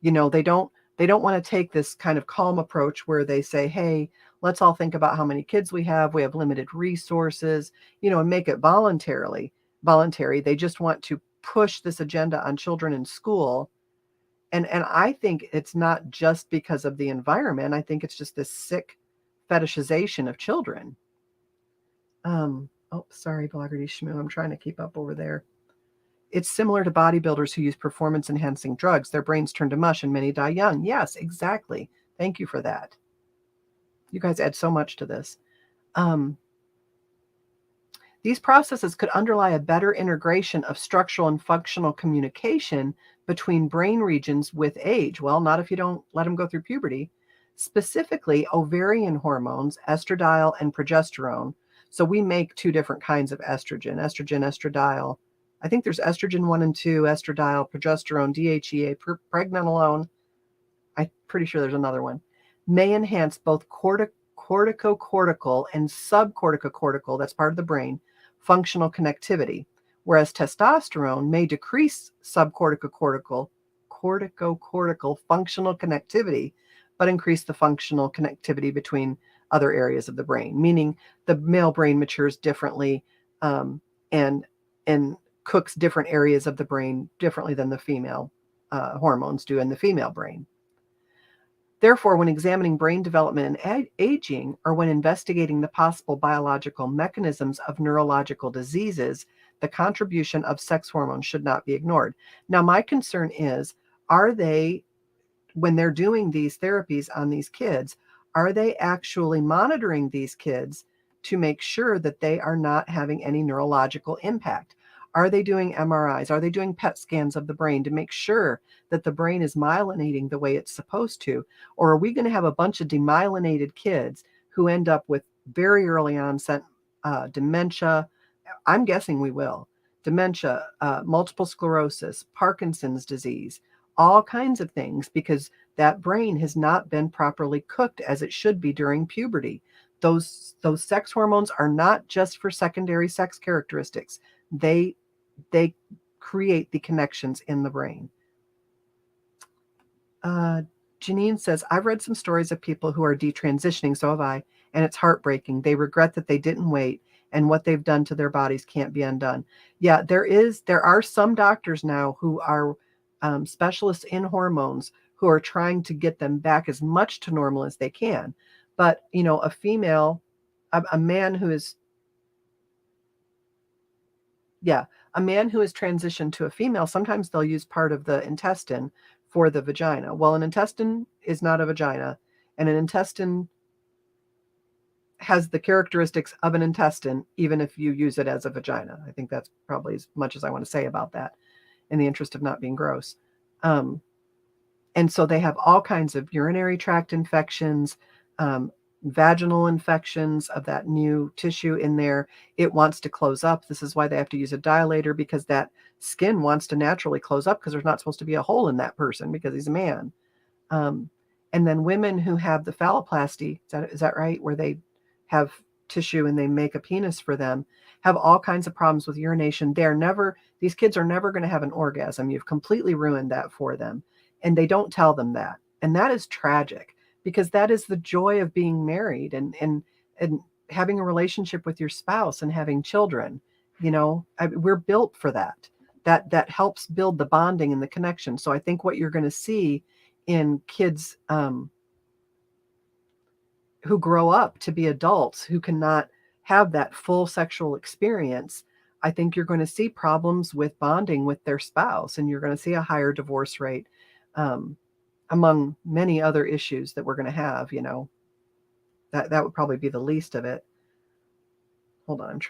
They don't want to take this kind of calm approach where they say, hey, let's all think about how many kids we have. We have limited resources, and make it voluntary. They just want to push this agenda on children in school. And I think it's not just because of the environment. I think it's just this sick fetishization of children. Sorry, Bloggerty Shmoo. I'm trying to keep up over there. It's similar to bodybuilders who use performance-enhancing drugs. Their brains turn to mush and many die young. Yes, exactly. Thank you for that. You guys add so much to this. These processes could underlie a better integration of structural and functional communication between brain regions with age. Well, not if you don't let them go through puberty. Specifically, ovarian hormones, estradiol and progesterone. So we make two different kinds of estrogen, estradiol. I think there's estrogen 1 and 2, estradiol, progesterone, DHEA, pregnenolone. I'm pretty sure there's another one. May enhance both corticocortical and subcorticocortical, that's part of the brain, functional connectivity, whereas testosterone may decrease subcorticocortical functional connectivity, but increase the functional connectivity between other areas of the brain, meaning the male brain matures differently and cooks different areas of the brain differently than the female hormones do in the female brain. Therefore, when examining brain development and aging, or when investigating the possible biological mechanisms of neurological diseases, the contribution of sex hormones should not be ignored. Now, my concern is, when they're doing these therapies on these kids, are they actually monitoring these kids to make sure that they are not having any neurological impact? Are they doing MRIs? Are they doing PET scans of the brain to make sure that the brain is myelinating the way it's supposed to? Or are we going to have a bunch of demyelinated kids who end up with very early onset dementia? I'm guessing we will. Dementia, multiple sclerosis, Parkinson's disease, all kinds of things, because that brain has not been properly cooked as it should be during puberty. Those sex hormones are not just for secondary sex characteristics. They create the connections in the brain. Janine says, I've read some stories of people who are detransitioning, so have I, and it's heartbreaking. They regret that they didn't wait and what they've done to their bodies can't be undone. Yeah, there are some doctors now who are specialists in hormones who are trying to get them back as much to normal as they can. But, a female, a man who is, yeah, a man who has transitioned to a female, sometimes they'll use part of the intestine for the vagina. Well, an intestine is not a vagina, and an intestine has the characteristics of an intestine, even if you use it as a vagina. I think that's probably as much as I want to say about that in the interest of not being gross. And so they have all kinds of urinary tract infections, vaginal infections of that new tissue in there. It wants to close up. This is why they have to use a dilator, because that skin wants to naturally close up because there's not supposed to be a hole in that person because he's a man. And then women who have the phalloplasty, is that right? Where they have tissue and they make a penis for them, have all kinds of problems with urination. These kids are never going to have an orgasm. You've completely ruined that for them. And they don't tell them that. And that is tragic, because that is the joy of being married and having a relationship with your spouse and having children. We're built for that. That helps build the bonding and the connection. So I think what you're going to see in kids who grow up to be adults who cannot have that full sexual experience, I think you're going to see problems with bonding with their spouse, and you're going to see a higher divorce rate, among many other issues that we're going to have. That would probably be the least of it. Hold on,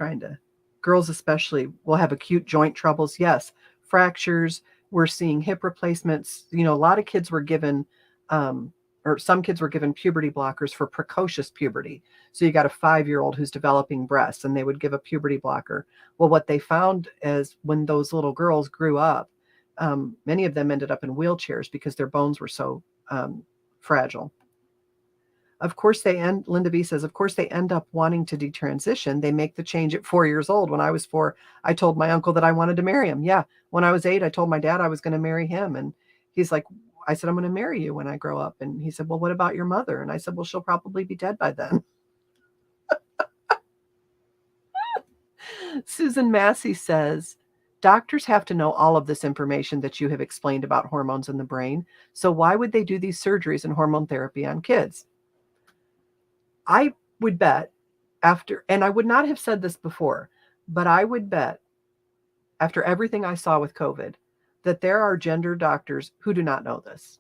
girls especially will have acute joint troubles. Yes, fractures. We're seeing hip replacements. A lot of kids were given, or some kids were given puberty blockers for precocious puberty. So you got a 5-year-old who's developing breasts, and they would give a puberty blocker. Well, what they found is when those little girls grew up, many of them ended up in wheelchairs because their bones were so fragile. Of course, Linda B says, of course, they end up wanting to detransition. They make the change at 4 years old. When I was 4, I told my uncle that I wanted to marry him. Yeah. When I was 8, I told my dad I was going to marry him. And he's like, I said, I'm going to marry you when I grow up. And he said, well, what about your mother? And I said, well, she'll probably be dead by then. Susan Massey says, doctors have to know all of this information that you have explained about hormones in the brain. So why would they do these surgeries and hormone therapy on kids? I would bet and I would not have said this before, but I would bet after everything I saw with COVID, that there are gender doctors who do not know this.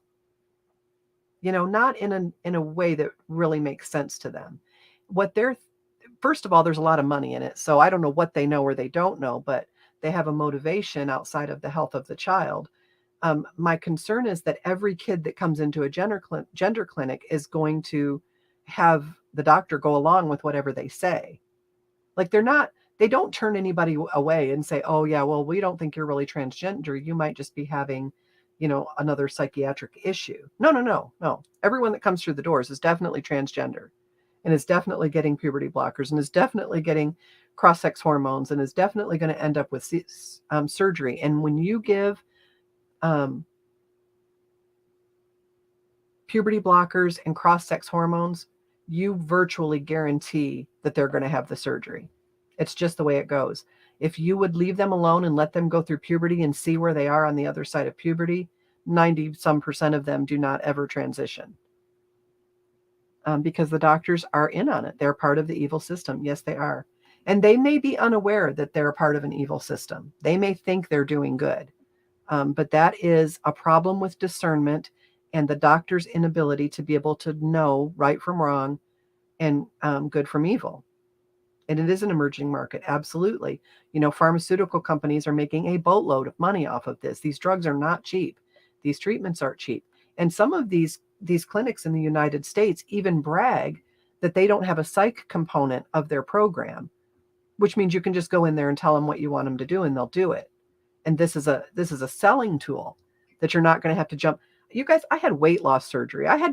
Not in a way that really makes sense to them. First of all, there's a lot of money in it. So I don't know what they know or they don't know, but they have a motivation outside of the health of the child. My concern is that every kid that comes into a gender clinic is going to have the doctor go along with whatever they say. Like they don't turn anybody away and say, oh yeah, well, we don't think you're really transgender. You might just be having, another psychiatric issue. No. Everyone that comes through the doors is definitely transgender and is definitely getting puberty blockers and is definitely getting cross-sex hormones and is definitely going to end up with surgery. And when you give puberty blockers and cross-sex hormones, you virtually guarantee that they're going to have the surgery. It's just the way it goes. If you would leave them alone and let them go through puberty and see where they are on the other side of puberty, 90% of them do not ever transition. Because the doctors are in on it. They're part of the evil system. Yes, they are. And they may be unaware that they're a part of an evil system. They may think they're doing good. But that is a problem with discernment and the doctor's inability to be able to know right from wrong and good from evil. And it is an emerging market, absolutely. Pharmaceutical companies are making a boatload of money off of this. These drugs are not cheap. These treatments aren't cheap. And some of these clinics in the United States even brag that they don't have a psych component of their program, which means you can just go in there and tell them what you want them to do and they'll do it. And this is a selling tool that you're not going to have to jump. You guys, I had weight loss surgery. I had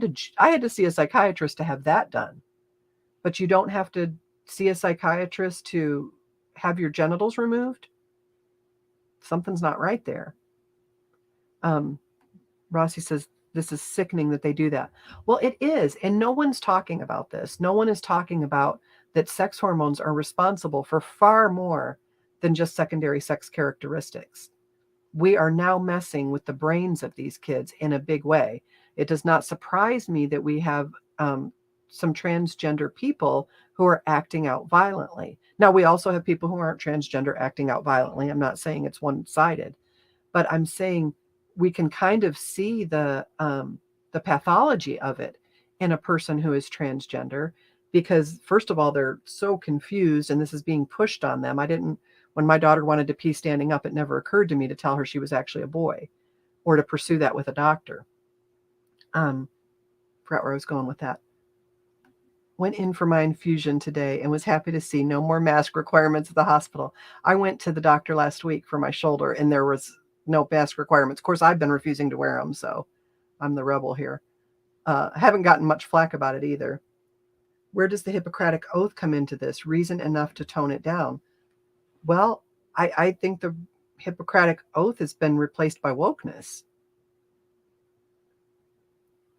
to see a psychiatrist to have that done. But you don't have to see a psychiatrist to have your genitals removed. Something's not right there. Rossi says, this is sickening that they do that. Well, it is. And no one's talking about this. No one is talking about that sex hormones are responsible for far more than just secondary sex characteristics. We are now messing with the brains of these kids in a big way. It does not surprise me that we have some transgender people who are acting out violently. Now, we also have people who aren't transgender acting out violently. I'm not saying it's one-sided, but I'm saying we can kind of see the pathology of it in a person who is transgender, because first of all, they're so confused and this is being pushed on them. When my daughter wanted to pee standing up, it never occurred to me to tell her she was actually a boy or to pursue that with a doctor. Forgot where I was going with that. Went in for my infusion today and was happy to see no more mask requirements at the hospital. I went to the doctor last week for my shoulder and there was no mask requirements. Of course, I've been refusing to wear them, so I'm the rebel here. I haven't gotten much flack about it either. Where does the Hippocratic Oath come into this? Reason enough to tone it down? Well, I think the Hippocratic Oath has been replaced by wokeness.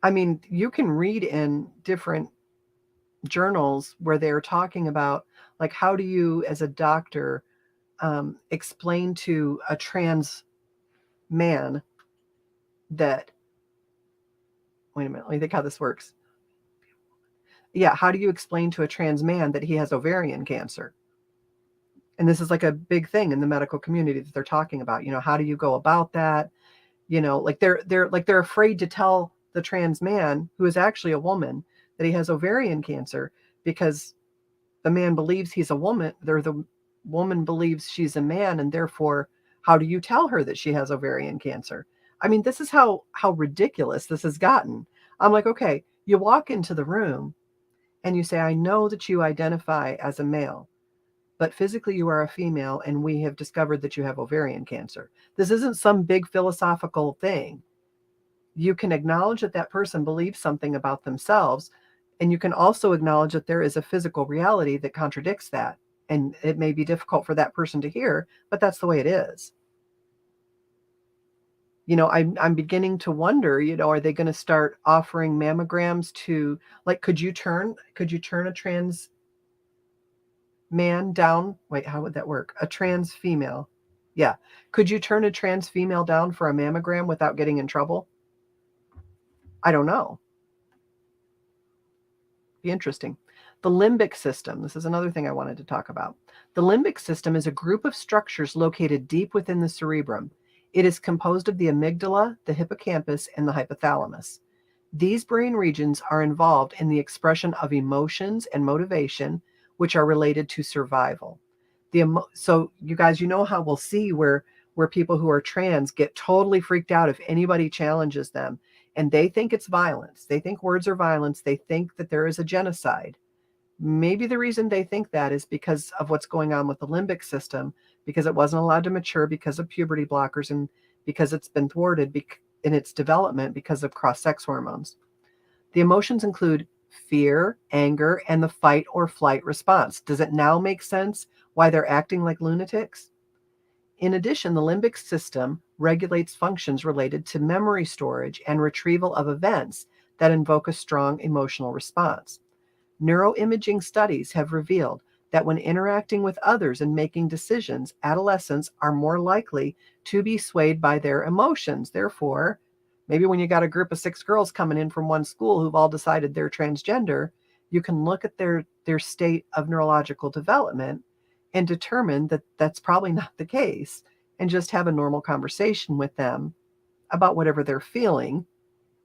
I mean, you can read in different journals where they're talking about, like, how do you, as a doctor, explain to a trans man that, wait a minute, let me think how this works. Yeah, how do you explain to a trans man that he has ovarian cancer? And this is like a big thing in the medical community that they're talking about. How do you go about that? Like they're afraid to tell the trans man, who is actually a woman, that he has ovarian cancer because the man believes he's a woman, or the woman believes she's a man, and therefore, how do you tell her that she has ovarian cancer? I mean, this is how ridiculous this has gotten. I'm like, okay, you walk into the room and you say, I know that you identify as a male, but physically you are a female, and we have discovered that you have ovarian cancer. This isn't some big philosophical thing. You can acknowledge that that person believes something about themselves, and you can also acknowledge that there is a physical reality that contradicts that. And it may be difficult for that person to hear, but that's the way it is. I'm beginning to wonder, are they going to start offering mammograms to, like, could you turn a trans man down? Wait, how would that work? A trans female. Yeah. Could you turn a trans female down for a mammogram without getting in trouble? I don't know. Be interesting. The limbic system. This is another thing I wanted to talk about. The limbic system is a group of structures located deep within the cerebrum. It is composed of the amygdala, the hippocampus, and the hypothalamus. These brain regions are involved in the expression of emotions and motivation, which are related to survival. So you guys, how we'll see where people who are trans get totally freaked out if anybody challenges them, and they think it's violence. They think words are violence. They think that there is a genocide. Maybe the reason they think that is because of what's going on with the limbic system, because it wasn't allowed to mature because of puberty blockers, and because it's been thwarted in its development because of cross-sex hormones. The emotions include fear, anger, and the fight or flight response. Does it now make sense why they're acting like lunatics? In addition, the limbic system regulates functions related to memory storage and retrieval of events that invoke a strong emotional response. Neuroimaging studies have revealed that when interacting with others and making decisions, adolescents are more likely to be swayed by their emotions. Therefore, maybe when you got a group of 6 girls coming in from one school who've all decided they're transgender, you can look at their state of neurological development and determine that that's probably not the case, and just have a normal conversation with them about whatever they're feeling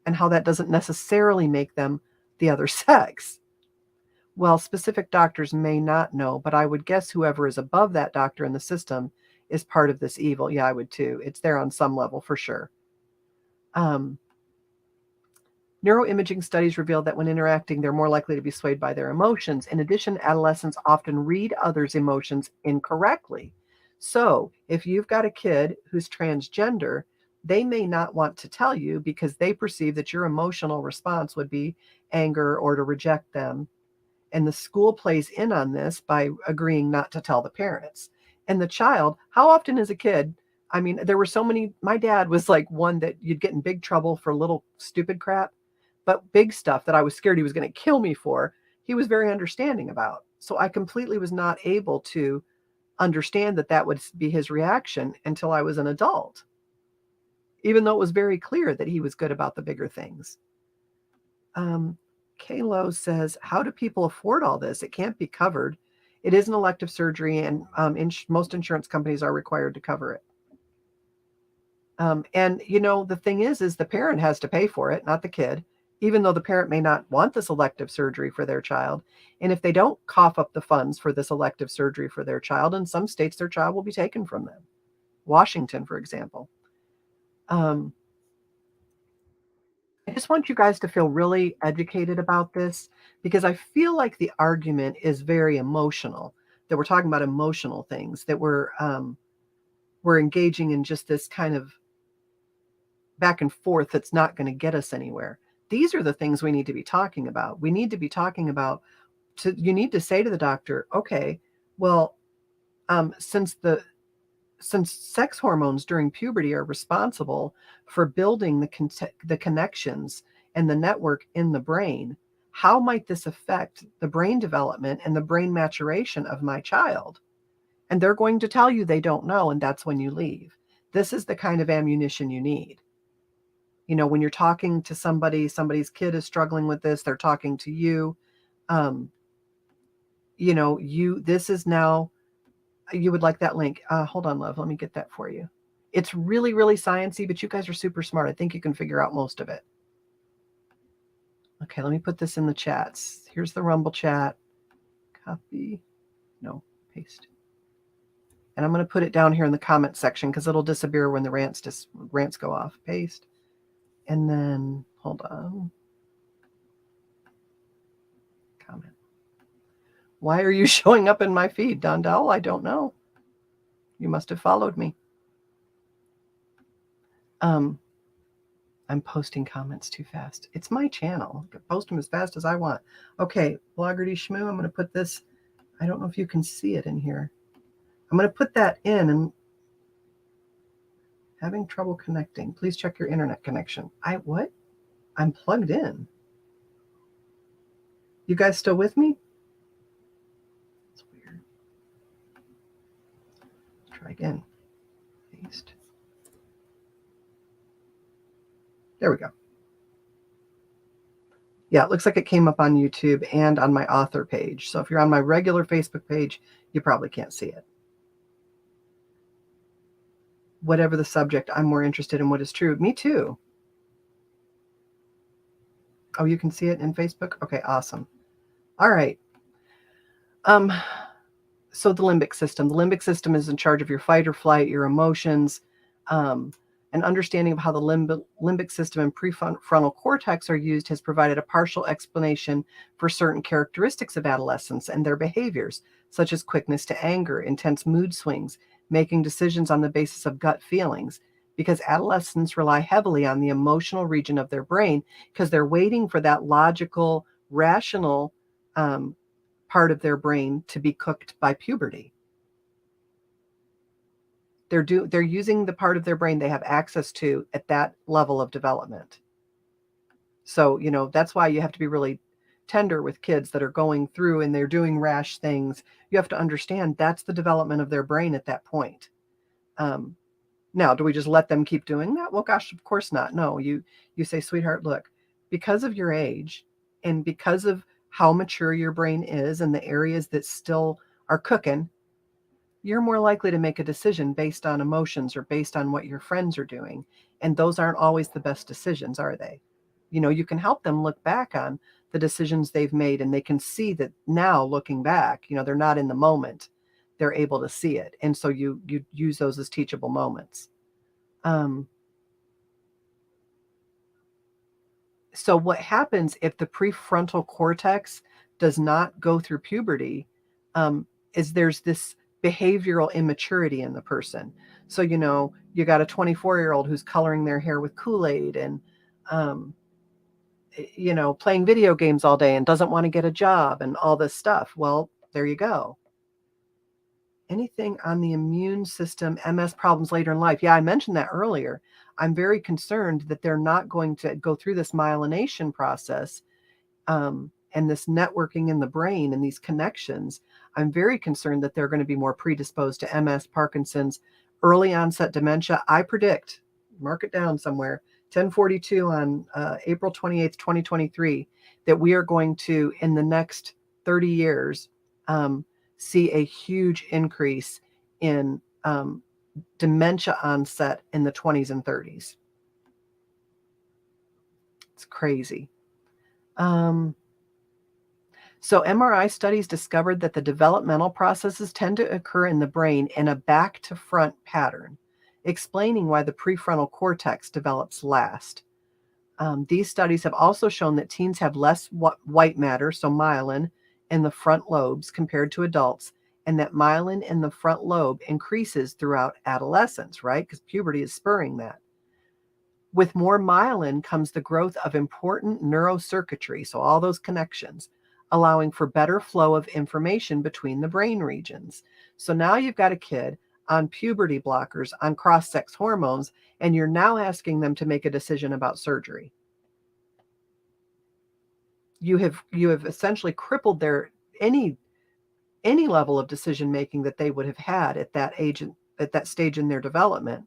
and how that doesn't necessarily make them the other sex. Well, specific doctors may not know, but I would guess whoever is above that doctor in the system is part of this evil. Yeah, I would too. It's there on some level for sure. Neuroimaging studies reveal that when interacting, they're more likely to be swayed by their emotions. In addition, adolescents often read others' emotions incorrectly. So if you've got a kid who's transgender, they may not want to tell you because they perceive that your emotional response would be anger or to reject them. And the school plays in on this by agreeing not to tell the parents. And the child, how often is a kid? I mean, there were so many. My dad was like one that you'd get in big trouble for little stupid crap, but big stuff that I was scared he was going to kill me for, he was very understanding about. So I completely was not able to understand that that would be his reaction until I was an adult, even though it was very clear that he was good about the bigger things. Kalo says, how do people afford all this? It can't be covered. It is an elective surgery, and most insurance companies are required to cover it. And, the thing is the parent has to pay for it, not the kid, even though the parent may not want this elective surgery for their child. And if they don't cough up the funds for this elective surgery for their child, in some states, their child will be taken from them. Washington, for example. I just want you guys to feel really educated about this, because I feel like the argument is very emotional, that we're talking about emotional things, that we're engaging in just this kind of back and forth that's not going to get us anywhere. These are the things we need to be talking about. We need to be talking about, you need to say to the doctor, okay, well, since sex hormones during puberty are responsible for building the connections and the network in the brain, how might this affect the brain development and the brain maturation of my child? And they're going to tell you they don't know, and that's when you leave. This is the kind of ammunition you need. When you're talking to somebody's kid is struggling with this, they're talking to you, this is now, you would like that link. Hold on, love. Let me get that for you. It's really, really sciencey, but you guys are super smart. I think you can figure out most of it. Okay, let me put this in the chats. Here's the Rumble chat. Copy. No, paste. And I'm going to put it down here in the comment section because it'll disappear when the rants go off. Paste. And then, hold on. Comment. Why are you showing up in my feed, Dondell? I don't know. You must have followed me. I'm posting comments too fast. It's my channel. I can post them as fast as I want. Okay, Bloggerty Shmoo, I'm going to put this. I don't know if you can see it in here. I'm going to put that in, and having trouble connecting. Please check your internet connection. What? I'm plugged in. You guys still with me? It's weird. Let's try again. Paste. There we go. Yeah, it looks like it came up on YouTube and on my author page. So if you're on my regular Facebook page, you probably can't see it. Whatever the subject, I'm more interested in what is true. Me too. Oh, you can see it in Facebook? Okay, awesome. All right. So the limbic system. The limbic system is in charge of your fight or flight, your emotions, an understanding of how the limbic system and prefrontal cortex are used has provided a partial explanation for certain characteristics of adolescence and their behaviors, such as quickness to anger, intense mood swings, making decisions on the basis of gut feelings, because adolescents rely heavily on the emotional region of their brain because they're waiting for that logical, rational part of their brain to be cooked by puberty. They're using the part of their brain they have access to at that level of development. So, that's why you have to be really tender with kids that are going through and they're doing rash things. You have to understand that's the development of their brain at that point. Now, do we just let them keep doing that? Well, gosh, of course not. No, you say, sweetheart, look, because of your age and because of how mature your brain is and the areas that still are cooking, you're more likely to make a decision based on emotions or based on what your friends are doing. And those aren't always the best decisions, are they? You can help them look back on the decisions they've made, and they can see that now looking back, they're not in the moment. They're able to see it. And so you use those as teachable moments. So what happens if the prefrontal cortex does not go through puberty is there's this behavioral immaturity in the person. So, you got a 24-year-old who's coloring their hair with Kool-Aid and, playing video games all day and doesn't want to get a job and all this stuff. Well, there you go. Anything on the immune system, MS problems later in life? Yeah, I mentioned that earlier. I'm very concerned that they're not going to go through this myelination process and this networking in the brain and these connections, I'm very concerned that they're going to be more predisposed to MS, Parkinson's, early onset dementia. I predict, mark it down somewhere, 1042 on April 28th, 2023, that we are going to, in the next 30 years, see a huge increase in dementia onset in the 20s and 30s. It's crazy. So MRI studies discovered that the developmental processes tend to occur in the brain in a back to front pattern, explaining why the prefrontal cortex develops last. These studies have also shown that teens have less white matter, so myelin, in the front lobes compared to adults, and that myelin in the front lobe increases throughout adolescence, right? Because puberty is spurring that. With more myelin comes the growth of important neurocircuitry, so all those connections, allowing for better flow of information between the brain regions. So now you've got a kid on puberty blockers, on cross-sex hormones, and you're now asking them to make a decision about surgery. You have essentially crippled their any level of decision making that they would have had at that age, at that stage in their development.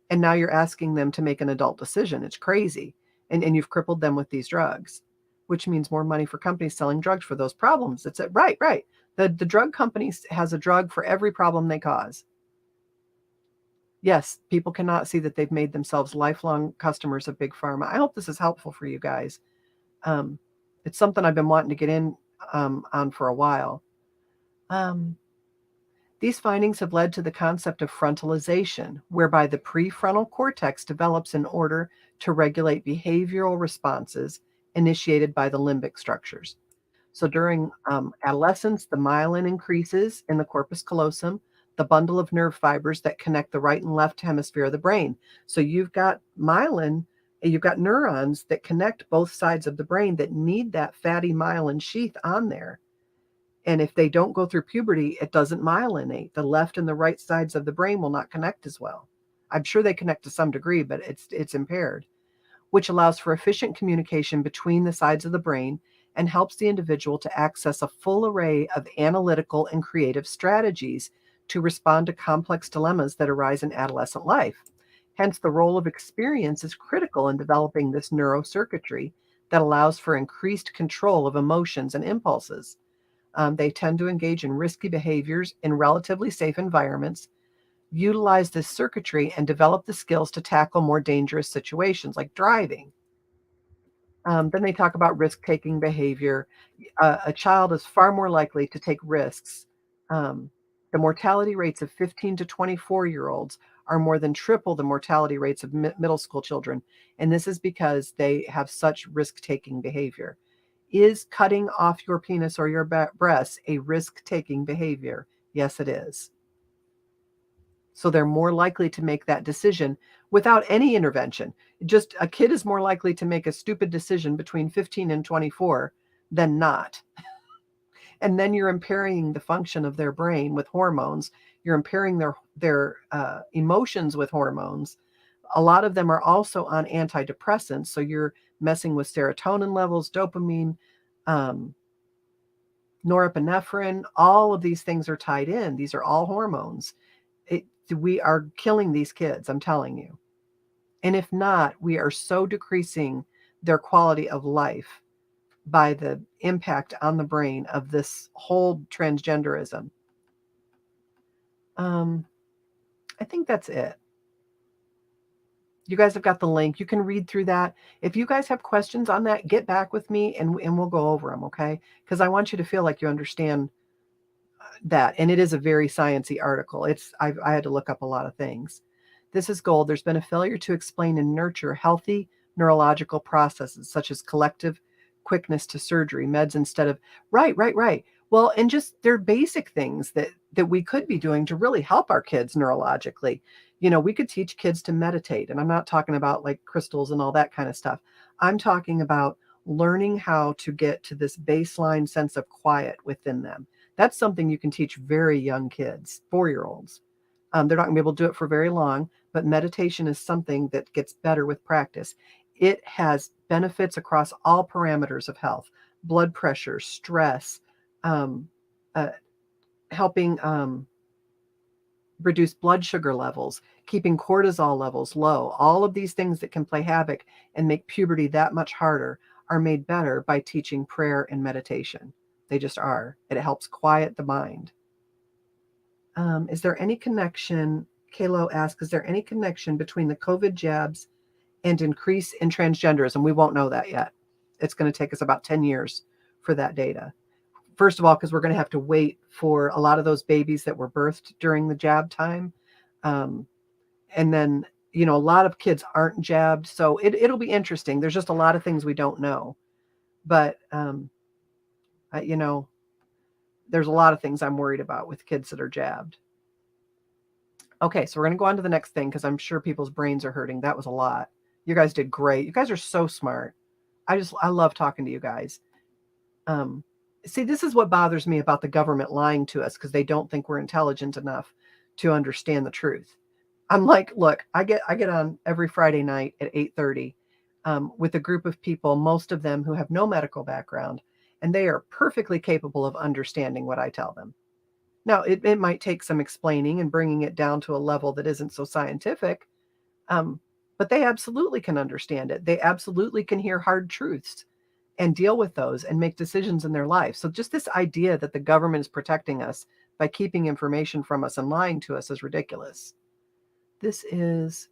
And now you're asking them to make an adult decision. It's crazy. And you've crippled them with these drugs, which means more money for companies selling drugs for those problems. It's right. The drug companies has a drug for every problem they cause. Yes, people cannot see that they've made themselves lifelong customers of Big Pharma. I hope this is helpful for you guys. It's something I've been wanting to get in on for a while. These findings have led to the concept of frontalization, whereby the prefrontal cortex develops in order to regulate behavioral responses initiated by the limbic structures. So during adolescence, the myelin increases in the corpus callosum, the bundle of nerve fibers that connect the right and left hemisphere of the brain. So you've got myelin, you've got neurons that connect both sides of the brain that need that fatty myelin sheath on there. And if they don't go through puberty, it doesn't myelinate. The left and the right sides of the brain will not connect as well. I'm sure they connect to some degree, but it's impaired, which allows for efficient communication between the sides of the brain and helps the individual to access a full array of analytical and creative strategies to respond to complex dilemmas that arise in adolescent life. Hence, the role of experience is critical in developing this neurocircuitry that allows for increased control of emotions and impulses. They tend to engage in risky behaviors in relatively safe environments, utilize this circuitry, and develop the skills to tackle more dangerous situations like driving. Then they talk about risk-taking behavior. A child is far more likely to take risks. The mortality rates of 15 to 24-year-olds are more than triple the mortality rates of middle school children. And this is because they have such risk-taking behavior. Is cutting off your penis or your breasts a risk-taking behavior? Yes, it is. So they're more likely to make that decision without any intervention. Just a kid is more likely to make a stupid decision between 15 and 24 than not. And then you're impairing the function of their brain with hormones. You're impairing their emotions with hormones. A lot of them are also on antidepressants. So you're messing with serotonin levels, dopamine, norepinephrine. All of these things are tied in. These are all hormones. We are killing these kids, I'm telling you. And if not, we are so decreasing their quality of life by the impact on the brain of this whole transgenderism. I think that's it. You guys have got the link. You can read through that. If you guys have questions on that, get back with me and we'll go over them, okay? Because I want you to feel like you understand that. And it is a very sciencey article. I had to look up a lot of things. This is gold. There's been a failure to explain and nurture healthy neurological processes such as collective quickness to surgery, meds instead of right. Well, and just they're basic things that we could be doing to really help our kids neurologically. You know, we could teach kids to meditate, and I'm not talking about like crystals and all that kind of stuff. I'm talking about learning how to get to this baseline sense of quiet within them. That's something you can teach very young kids, 4-year-olds. They're not going to be able to do it for very long, but meditation is something that gets better with practice. It has benefits across all parameters of health: blood pressure, stress, um, uh, helping reduce blood sugar levels, keeping cortisol levels low. All of these things that can play havoc and make puberty that much harder are made better by teaching prayer and meditation. They just are. It helps quiet the mind. Is there any connection? Kalo asks, is there any connection between the COVID jabs and increase in transgenderism? We won't know that yet. It's going to take us about 10 years for that data. First of all, because we're going to have to wait for a lot of those babies that were birthed during the jab time. And then, a lot of kids aren't jabbed. So it'll be interesting. There's just a lot of things we don't know. But, there's a lot of things I'm worried about with kids that are jabbed. Okay, so we're going to go on to the next thing because I'm sure people's brains are hurting. That was a lot. You guys did great. You guys are so smart. I love talking to you guys. See, this is what bothers me about the government lying to us because they don't think we're intelligent enough to understand the truth. I'm like, look, I get on every Friday night at 8:30 with a group of people, most of them who have no medical background, and they are perfectly capable of understanding what I tell them. Now, it might take some explaining and bringing it down to a level that isn't so scientific, but they absolutely can understand it. They absolutely can hear hard truths and deal with those and make decisions in their life. So just this idea that the government is protecting us by keeping information from us and lying to us is ridiculous. This is,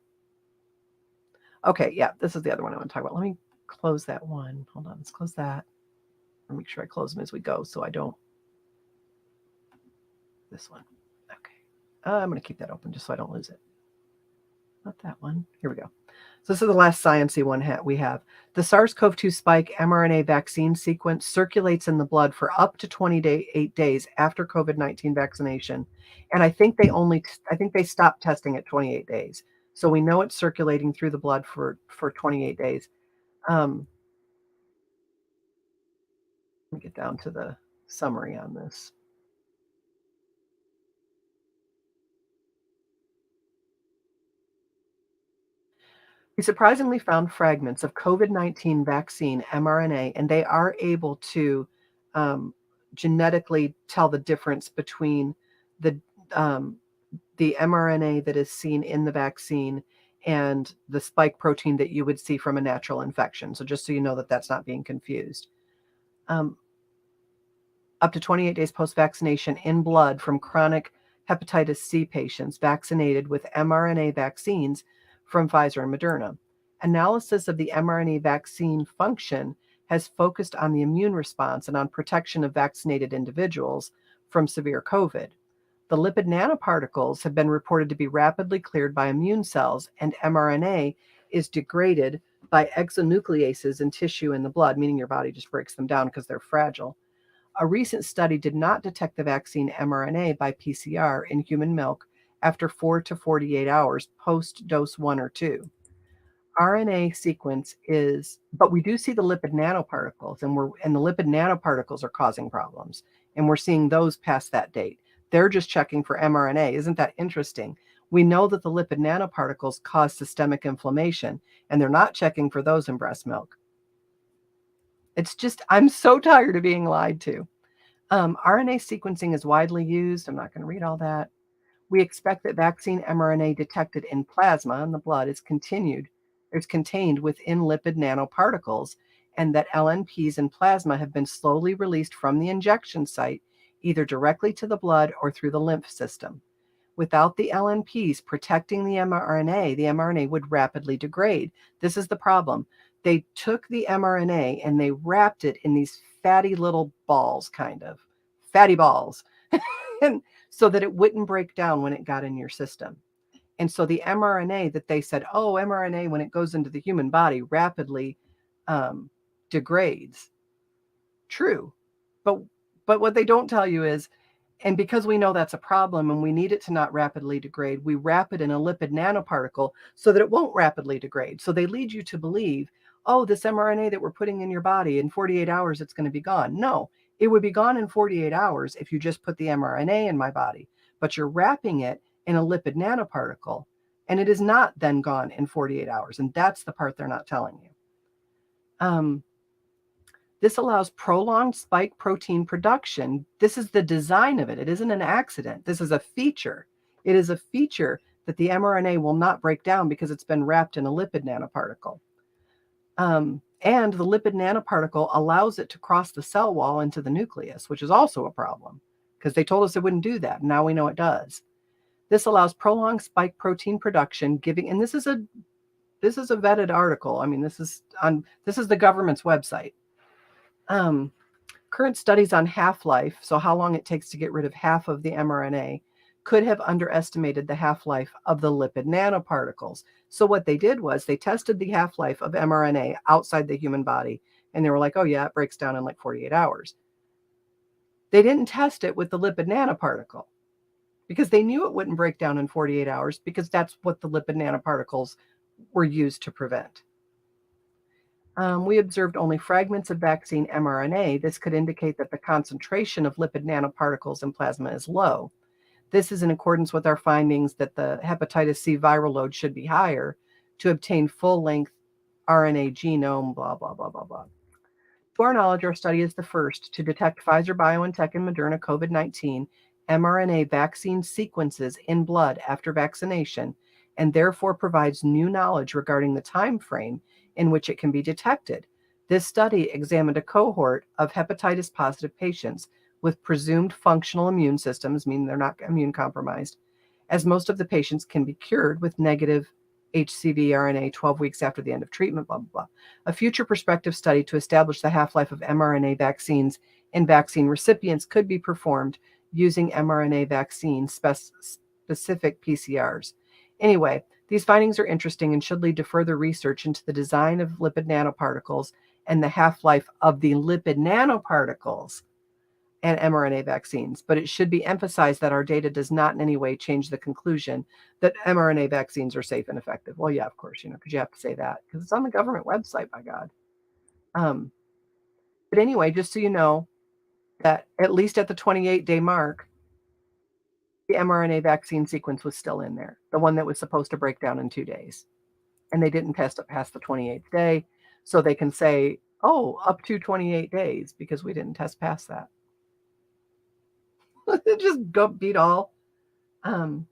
okay, yeah, this is the other one I want to talk about. Let me close that one. Hold on, let's close that. I'll make sure I close them as we go so I don't, this one. Okay, I'm going to keep that open just so I don't lose it. Not that one. Here we go. So this is the last sciencey one we have. The SARS-CoV-2 spike mRNA vaccine sequence circulates in the blood for up to 28 days after COVID-19 vaccination. And I think they stopped testing at 28 days. So we know it's circulating through the blood for 28 days. Let me get down to the summary on this. We surprisingly found fragments of COVID-19 vaccine mRNA, and they are able to genetically tell the difference between the mRNA that is seen in the vaccine and the spike protein that you would see from a natural infection. So just so you know that that's not being confused. Up to 28 days post-vaccination in blood from chronic hepatitis C patients vaccinated with mRNA vaccines from Pfizer and Moderna. Analysis of the mRNA vaccine function has focused on the immune response and on protection of vaccinated individuals from severe COVID. The lipid nanoparticles have been reported to be rapidly cleared by immune cells, and mRNA is degraded by exonucleases in tissue in the blood, meaning your body just breaks them down because they're fragile. A recent study did not detect the vaccine mRNA by PCR in human milk after 4 to 48 hours post-dose 1 or 2. RNA sequence is, but we do see the lipid nanoparticles, and the lipid nanoparticles are causing problems, and we're seeing those past that date. They're just checking for mRNA. Isn't that interesting? We know that the lipid nanoparticles cause systemic inflammation, and they're not checking for those in breast milk. It's just, I'm so tired of being lied to. RNA sequencing is widely used. I'm not going to read all that. We expect that vaccine mRNA detected in plasma in the blood is contained within lipid nanoparticles, and that LNPs in plasma have been slowly released from the injection site, either directly to the blood or through the lymph system. Without the LNPs protecting the mRNA would rapidly degrade. This is the problem. They took the mRNA and they wrapped it in these fatty little balls, fatty balls, and so that it wouldn't break down when it got in your system. And so the mRNA that they said, mRNA, when it goes into the human body, rapidly degrades. True. But what they don't tell you is, and because we know that's a problem and we need it to not rapidly degrade, we wrap it in a lipid nanoparticle so that it won't rapidly degrade. So they lead you to believe, this mRNA that we're putting in your body, in 48 hours, it's going to be gone. No, it would be gone in 48 hours if you just put the mRNA in my body. But you're wrapping it in a lipid nanoparticle, and it is not then gone in 48 hours. And that's the part they're not telling you. This allows prolonged spike protein production. This is the design of it. It isn't an accident. This is a feature. It is a feature that the mRNA will not break down because it's been wrapped in a lipid nanoparticle. And the lipid nanoparticle allows it to cross the cell wall into the nucleus, which is also a problem because they told us it wouldn't do that. Now we know it does. This allows prolonged spike protein production, giving, and this is a vetted article. I mean, this is the government's website. Current studies on half-life, so how long it takes to get rid of half of the mRNA, could have underestimated the half-life of the lipid nanoparticles. So what they did was they tested the half-life of mRNA outside the human body, and they were like, oh yeah, it breaks down in like 48 hours. They didn't test it with the lipid nanoparticle because they knew it wouldn't break down in 48 hours because that's what the lipid nanoparticles were used to prevent. We observed only fragments of vaccine mRNA. This could indicate that the concentration of lipid nanoparticles in plasma is low. This is in accordance with our findings that the hepatitis C viral load should be higher to obtain full-length RNA genome, blah, blah, blah, blah, blah. To our knowledge, our study is the first to detect Pfizer, BioNTech, and Moderna COVID-19 mRNA vaccine sequences in blood after vaccination, and therefore provides new knowledge regarding the time frame in which it can be detected. This study examined a cohort of hepatitis-positive patients with presumed functional immune systems, meaning they're not immune compromised, as most of the patients can be cured with negative HCV RNA 12 weeks after the end of treatment, blah, blah, blah. A future prospective study to establish the half-life of mRNA vaccines in vaccine recipients could be performed using mRNA vaccine specific PCRs. Anyway, these findings are interesting and should lead to further research into the design of lipid nanoparticles and the half-life of the lipid nanoparticles and mRNA vaccines. But it should be emphasized that our data does not in any way change the conclusion that mRNA vaccines are safe and effective. Well, yeah, of course, because you have to say that because it's on the government website, by God. But anyway, just so you know that at least at the 28-day mark, the mRNA vaccine sequence was still in there, the one that was supposed to break down in 2 days. And they didn't test it past the 28th day. So they can say, oh, up to 28 days because we didn't test past that. Just go beat all. The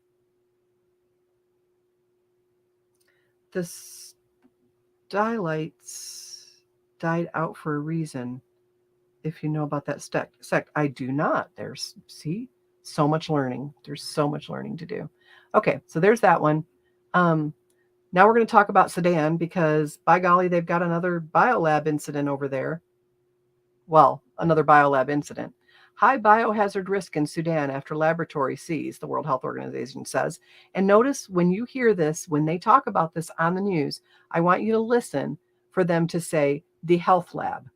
stylites died out for a reason. If you know about that sect, I do not. There's, see, so much learning. There's so much learning to do. Okay, so there's that one. Now we're going to talk about Sudan because, by golly, they've got another biolab incident over there. Well, another biolab incident. High biohazard risk in Sudan after laboratory seized, the World Health Organization says. And notice when you hear this, when they talk about this on the news, I want you to listen for them to say the health lab.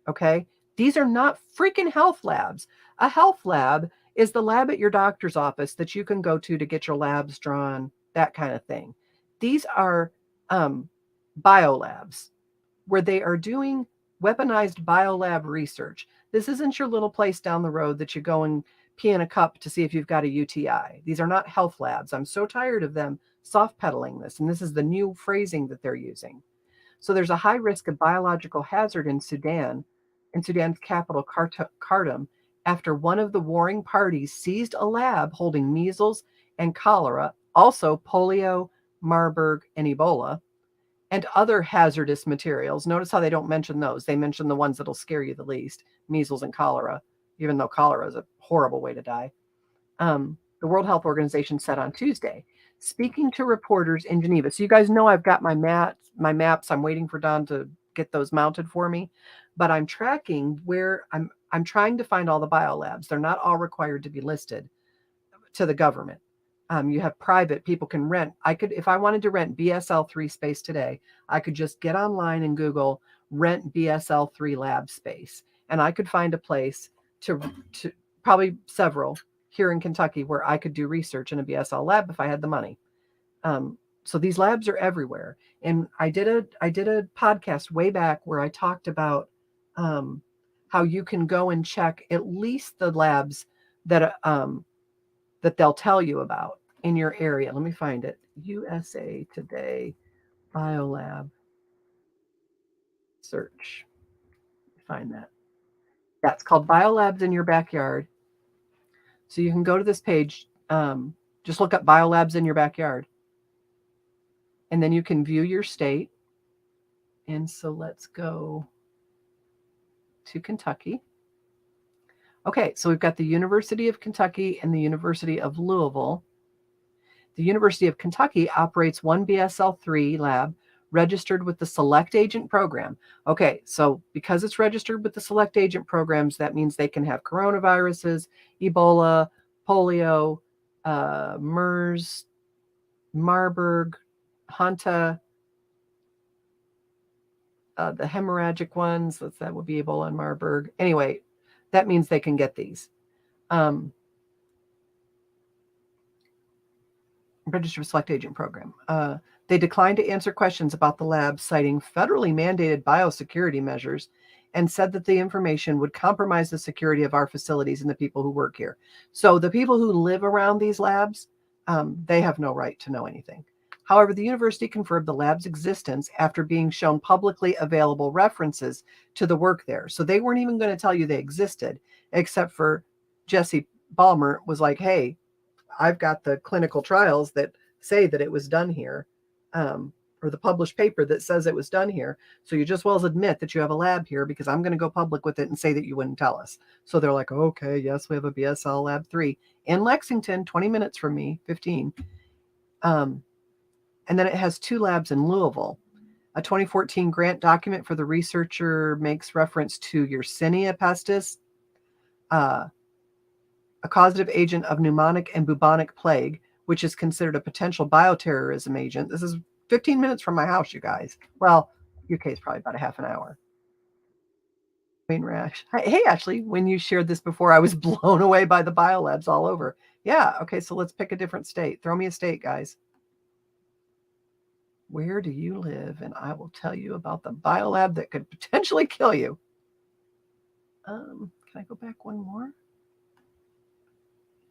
Okay? These are not freaking health labs. A health lab is the lab at your doctor's office that you can go to get your labs drawn, that kind of thing. These are biolabs where they are doing weaponized biolab research. This isn't your little place down the road that you go and pee in a cup to see if you've got a UTI. These are not health labs. I'm so tired of them soft pedaling this, and this is the new phrasing that they're using. So there's a high risk of biological hazard in Sudan's capital, Khartoum, after one of the warring parties seized a lab holding measles and cholera, also polio, Marburg, and Ebola, and other hazardous materials. Notice how they don't mention those. They mention the ones that'll scare you the least, measles and cholera, even though cholera is a horrible way to die. The World Health Organization said on Tuesday, speaking to reporters in Geneva. So you guys know I've got my maps. I'm waiting for Don to get those mounted for me, but I'm tracking where I'm trying to find all the biolabs. They're not all required to be listed to the government. You have private, people can rent. If I wanted to rent BSL-3 space today, I could just get online and Google rent BSL-3 lab space. And I could find a place to probably several here in Kentucky where I could do research in a BSL lab if I had the money. So these labs are everywhere. And I did a podcast way back where I talked about how you can go and check at least the labs that they'll tell you about in your area. Let me find it. USA Today Biolab search. Find that. Yeah, it's called Biolabs in Your Backyard. So you can go to this page, just look up Biolabs in Your Backyard, and then you can view your state. And so let's go to Kentucky. Okay, so we've got the University of Kentucky and the University of Louisville. The University of Kentucky operates one BSL-3 lab registered with the Select Agent Program. Okay, so because it's registered with the Select Agent Programs, that means they can have coronaviruses, Ebola, polio, MERS, Marburg, Hanta, the hemorrhagic ones, that would be Ebola and Marburg. Anyway, that means they can get these. Registered Select Agent Program. They declined to answer questions about the lab, citing federally mandated biosecurity measures, and said that the information would compromise the security of our facilities and the people who work here. So the people who live around these labs, they have no right to know anything. However, the university confirmed the lab's existence after being shown publicly available references to the work there. So they weren't even going to tell you they existed, except for Jesse Balmer was like, hey, I've got the clinical trials that say that it was done here, or the published paper that says it was done here. So you just well as admit that you have a lab here, because I'm going to go public with it and say that you wouldn't tell us. So they're like, okay, yes, we have a BSL Lab 3 in Lexington, 20 minutes from me, 15. And then it has 2 labs in Louisville. A 2014 grant document for the researcher makes reference to Yersinia pestis, a causative agent of pneumonic and bubonic plague, which is considered a potential bioterrorism agent. This is 15 minutes from my house, you guys. Well, UK is probably about a half an hour. Brain rash. Hey, Ashley, when you shared this before, I was blown away by the biolabs all over. Yeah, okay, so let's pick a different state. Throw me a state, guys. Where do you live? And I will tell you about the biolab that could potentially kill you. Can I go back one more?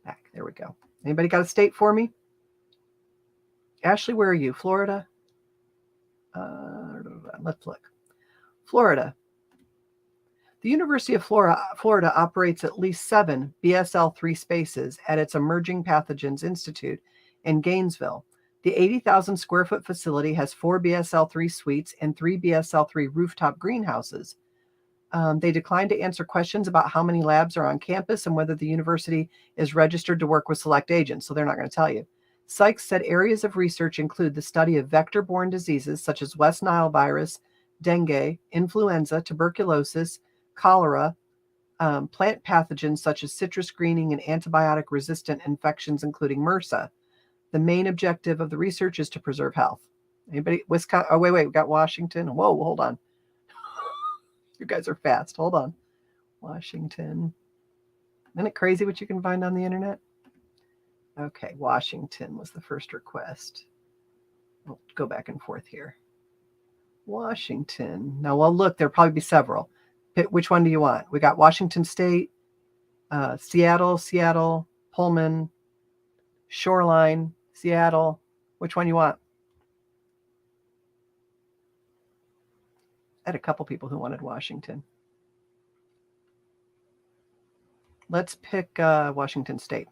Back. There we go. Anybody got a state for me? Ashley, where are you? Florida? Let's look. Florida. The University of Florida operates at least 7 BSL-3 spaces at its Emerging Pathogens Institute in Gainesville. The 80,000 square foot facility has 4 BSL-3 suites and 3 BSL-3 rooftop greenhouses. They declined to answer questions about how many labs are on campus and whether the university is registered to work with select agents, so they're not going to tell you. Sykes said areas of research include the study of vector-borne diseases such as West Nile virus, dengue, influenza, tuberculosis, cholera, plant pathogens such as citrus greening, and antibiotic-resistant infections, including MRSA. The main objective of the research is to preserve health. Anybody? Wisconsin? Oh, wait, we got Washington. Whoa, hold on. You guys are fast. Hold on. Washington. Isn't it crazy what you can find on the internet? Okay, Washington was the first request. We'll go back and forth here. Washington. Now, well, look, there'll probably be several. Which one do you want? We got Washington State, Seattle, Pullman, Shoreline, Seattle. Which one you want? I had a couple people who wanted Washington. Let's pick Washington State.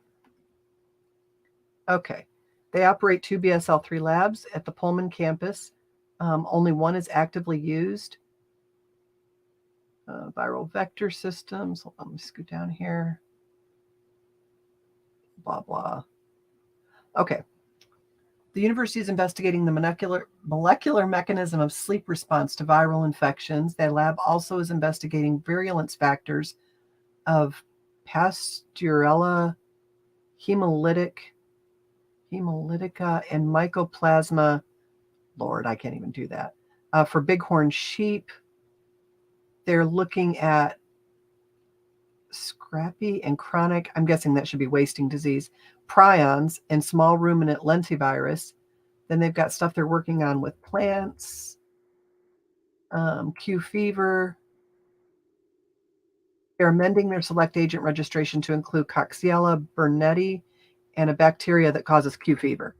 Okay. They operate 2 BSL-3 labs at the Pullman campus. Only one is actively used. Viral vector systems. Hold on, let me scoot down here. Blah, blah. Okay. The university is investigating the molecular mechanism of sleep response to viral infections. Their lab also is investigating virulence factors of Pasteurella hemolytica and Mycoplasma. Lord, I can't even do that. For bighorn sheep, they're looking at scrappy and chronic, I'm guessing that should be wasting disease, prions and small ruminant lentivirus. Then they've got stuff they're working on with plants, Q fever. They're amending their select agent registration to include Coxiella burnetii and a bacteria that causes Q fever.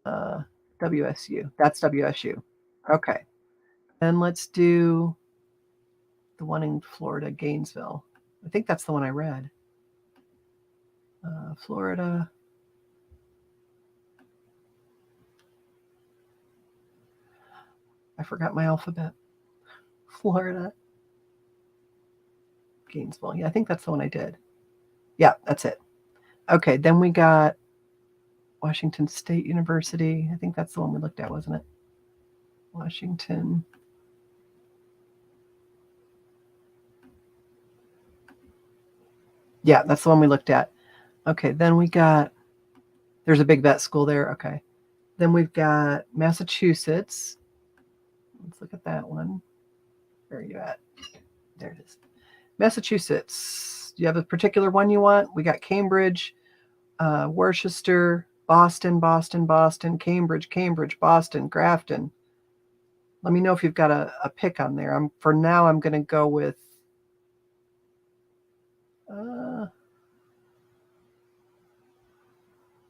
WSU. That's WSU. Okay. Then let's do The one in Florida, Gainesville. I think that's the one I read. Florida. I forgot my alphabet. Florida. Gainesville. Yeah, I think that's the one I did. Yeah, that's it. Okay, then we got Washington State University. I think that's the one we looked at, wasn't it? Washington. Yeah, that's the one we looked at. Okay, then we got, there's a big vet school there. Okay. Then we've got Massachusetts. Let's look at that one. Where are you at? There it is. Massachusetts. Do you have a particular one you want? We got Cambridge, Worcester, Boston, Cambridge, Boston, Grafton. Let me know if you've got a pick on there. For now, I'm going to go with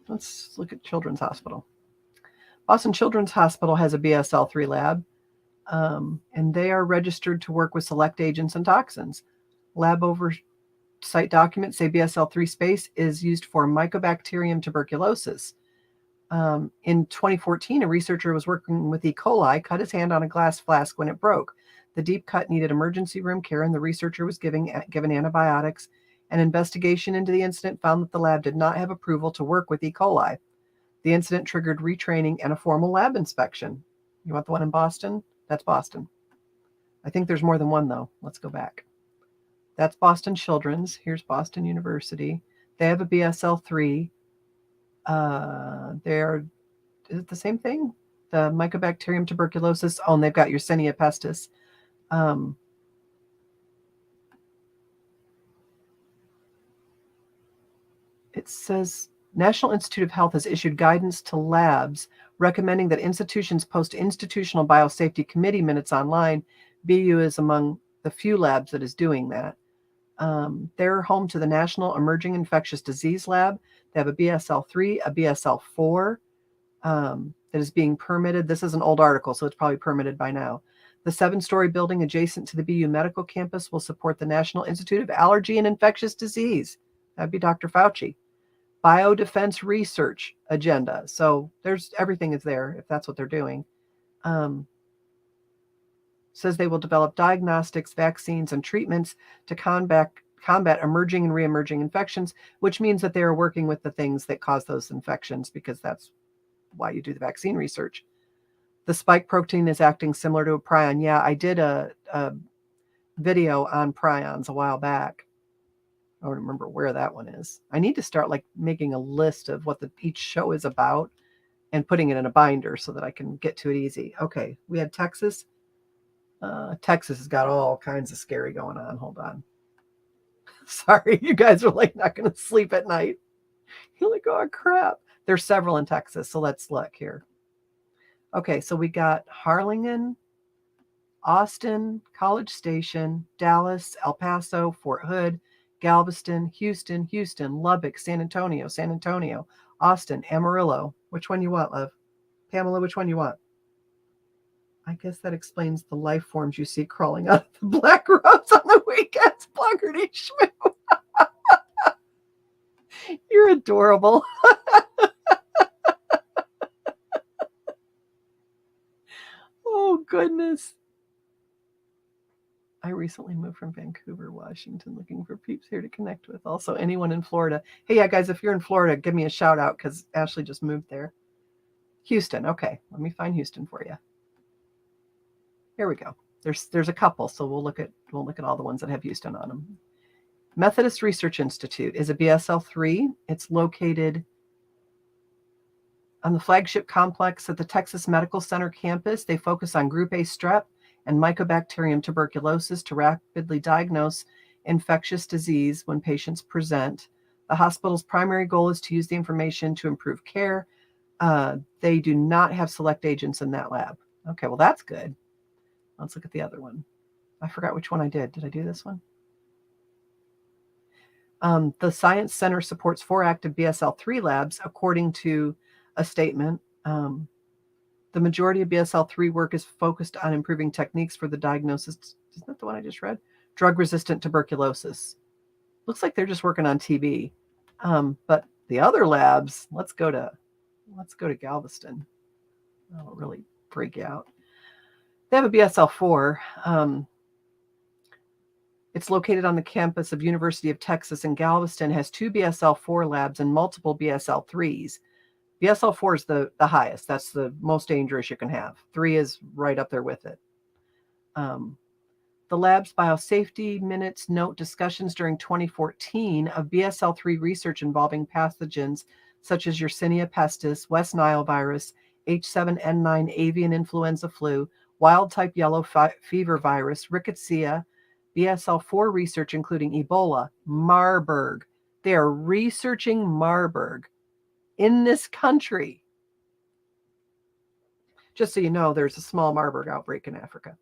let's look at Children's Hospital. Boston Children's Hospital has a BSL-3 lab, and they are registered to work with select agents and toxins. Lab oversight documents say BSL-3 space is used for Mycobacterium tuberculosis. In 2014, a researcher was working with E. coli, cut his hand on a glass flask when it broke. The deep cut needed emergency room care, and the researcher was given antibiotics. An investigation into the incident found that the lab did not have approval to work with E. coli. The incident triggered retraining and a formal lab inspection. You want the one in Boston? That's Boston. I think there's more than one, though. Let's go back. That's Boston Children's. Here's Boston University. They have a BSL-3. Is it the same thing? The Mycobacterium tuberculosis. Oh, and they've got Yersinia pestis. It says National Institute of Health has issued guidance to labs recommending that institutions post institutional biosafety committee minutes online. BU is among the few labs that is doing that. They're home to the National Emerging Infectious Disease Lab. They have a BSL-3, a BSL-4 that is being permitted. This is an old article, so it's probably permitted by now. The 7-story building adjacent to the BU Medical Campus will support the National Institute of Allergy and Infectious Disease. That'd be Dr. Fauci. Biodefense research agenda. So everything is there if that's what they're doing. Says they will develop diagnostics, vaccines, and treatments to combat emerging and re-emerging infections, which means that they are working with the things that cause those infections, because that's why you do the vaccine research. The spike protein is acting similar to a prion. Yeah, I did a video on prions a while back. I don't remember where that one is. I need to start making a list of what each show is about and putting it in a binder so that I can get to it easy. Okay, we had Texas. Texas has got all kinds of scary going on. Hold on. Sorry, you guys are not going to sleep at night. You're like, oh crap. There's several in Texas, so let's look here. Okay, so we got Harlingen, Austin, College Station, Dallas, El Paso, Fort Hood, Galveston, Houston, Lubbock, San Antonio, Austin, Amarillo. Which one you want, love? Pamela, which one you want? I guess that explains the life forms you see crawling out of the black rose on the weekends. Bloggerty Schmoo. You're adorable. Oh, goodness. I recently moved from Vancouver, Washington, looking for peeps here to connect with. Also, anyone in Florida. Hey, yeah, guys, if you're in Florida, give me a shout out because Ashley just moved there. Houston. Okay, let me find Houston for you. Here we go. There's a couple, so we'll look at all the ones that have Houston on them. Methodist Research Institute is a BSL-3. It's located on the flagship complex at the Texas Medical Center campus. They focus on Group A strep and Mycobacterium tuberculosis to rapidly diagnose infectious disease when patients present. The hospital's primary goal is to use the information to improve care. They do not have select agents in that lab. Okay, well, that's good. Let's look at the other one. I forgot which one I did. Did I do this one? The Science Center supports 4 active BSL-3 labs, according to a statement. The majority of BSL-3 work is focused on improving techniques for the diagnosis. Isn't that the one I just read? drug-resistant tuberculosis. Looks like they're just working on TB. But the other labs, let's go to Galveston. That'll really freak you out. They have a BSL-4. It's located on the campus of University of Texas in Galveston, has 2 BSL-4 labs and multiple BSL-3s. BSL-4 is the highest. That's the most dangerous you can have. 3 is right up there with it. The lab's biosafety minutes note discussions during 2014 of BSL-3 research involving pathogens such as Yersinia pestis, West Nile virus, H7N9 avian influenza flu, wild-type yellow fever virus, rickettsia, BSL-4 research including Ebola, Marburg. They are researching Marburg in this country. Just so you know, there's a small Marburg outbreak in Africa,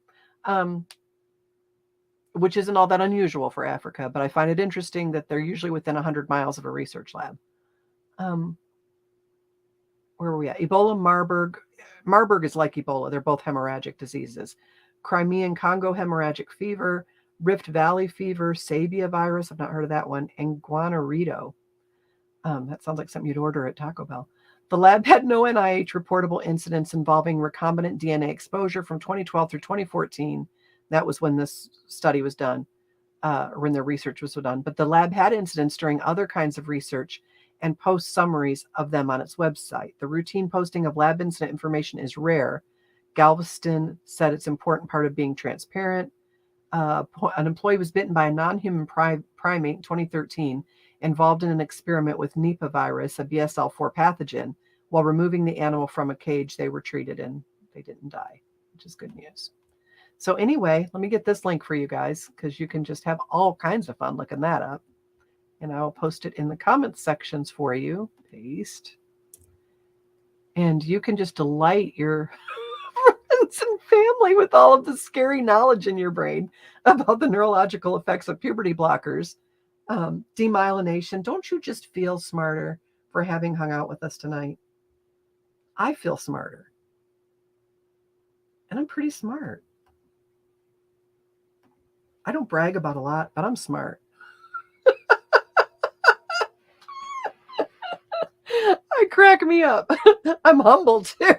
which isn't all that unusual for Africa, but I find it interesting that they're usually within 100 miles of a research lab. Where are we at? Ebola, Marburg. Marburg is like Ebola. They're both hemorrhagic diseases. Crimean Congo hemorrhagic fever, Rift Valley fever, Sabia virus. I've not heard of that one. And Guanarito. That sounds like something you'd order at Taco Bell. The lab had no NIH reportable incidents involving recombinant DNA exposure from 2012 through 2014. That was when this study was done, or when their research was done. But the lab had incidents during other kinds of research and posts summaries of them on its website. The routine posting of lab incident information is rare. Galveston said it's an important part of being transparent. An employee was bitten by a non-human primate in 2013, involved in an experiment with Nipah virus, a BSL-4 pathogen. While removing the animal from a cage, they were treated and they didn't die, which is good news. So anyway, let me get this link for you guys, because you can just have all kinds of fun looking that up. And I'll post it in the comments sections for you. Paste. And you can just delight your friends and family with all of the scary knowledge in your brain about the neurological effects of puberty blockers. Demyelination. Don't you just feel smarter for having hung out with us tonight? I feel smarter. And I'm pretty smart. I don't brag about a lot, but I'm smart. I crack me up. I'm humble too.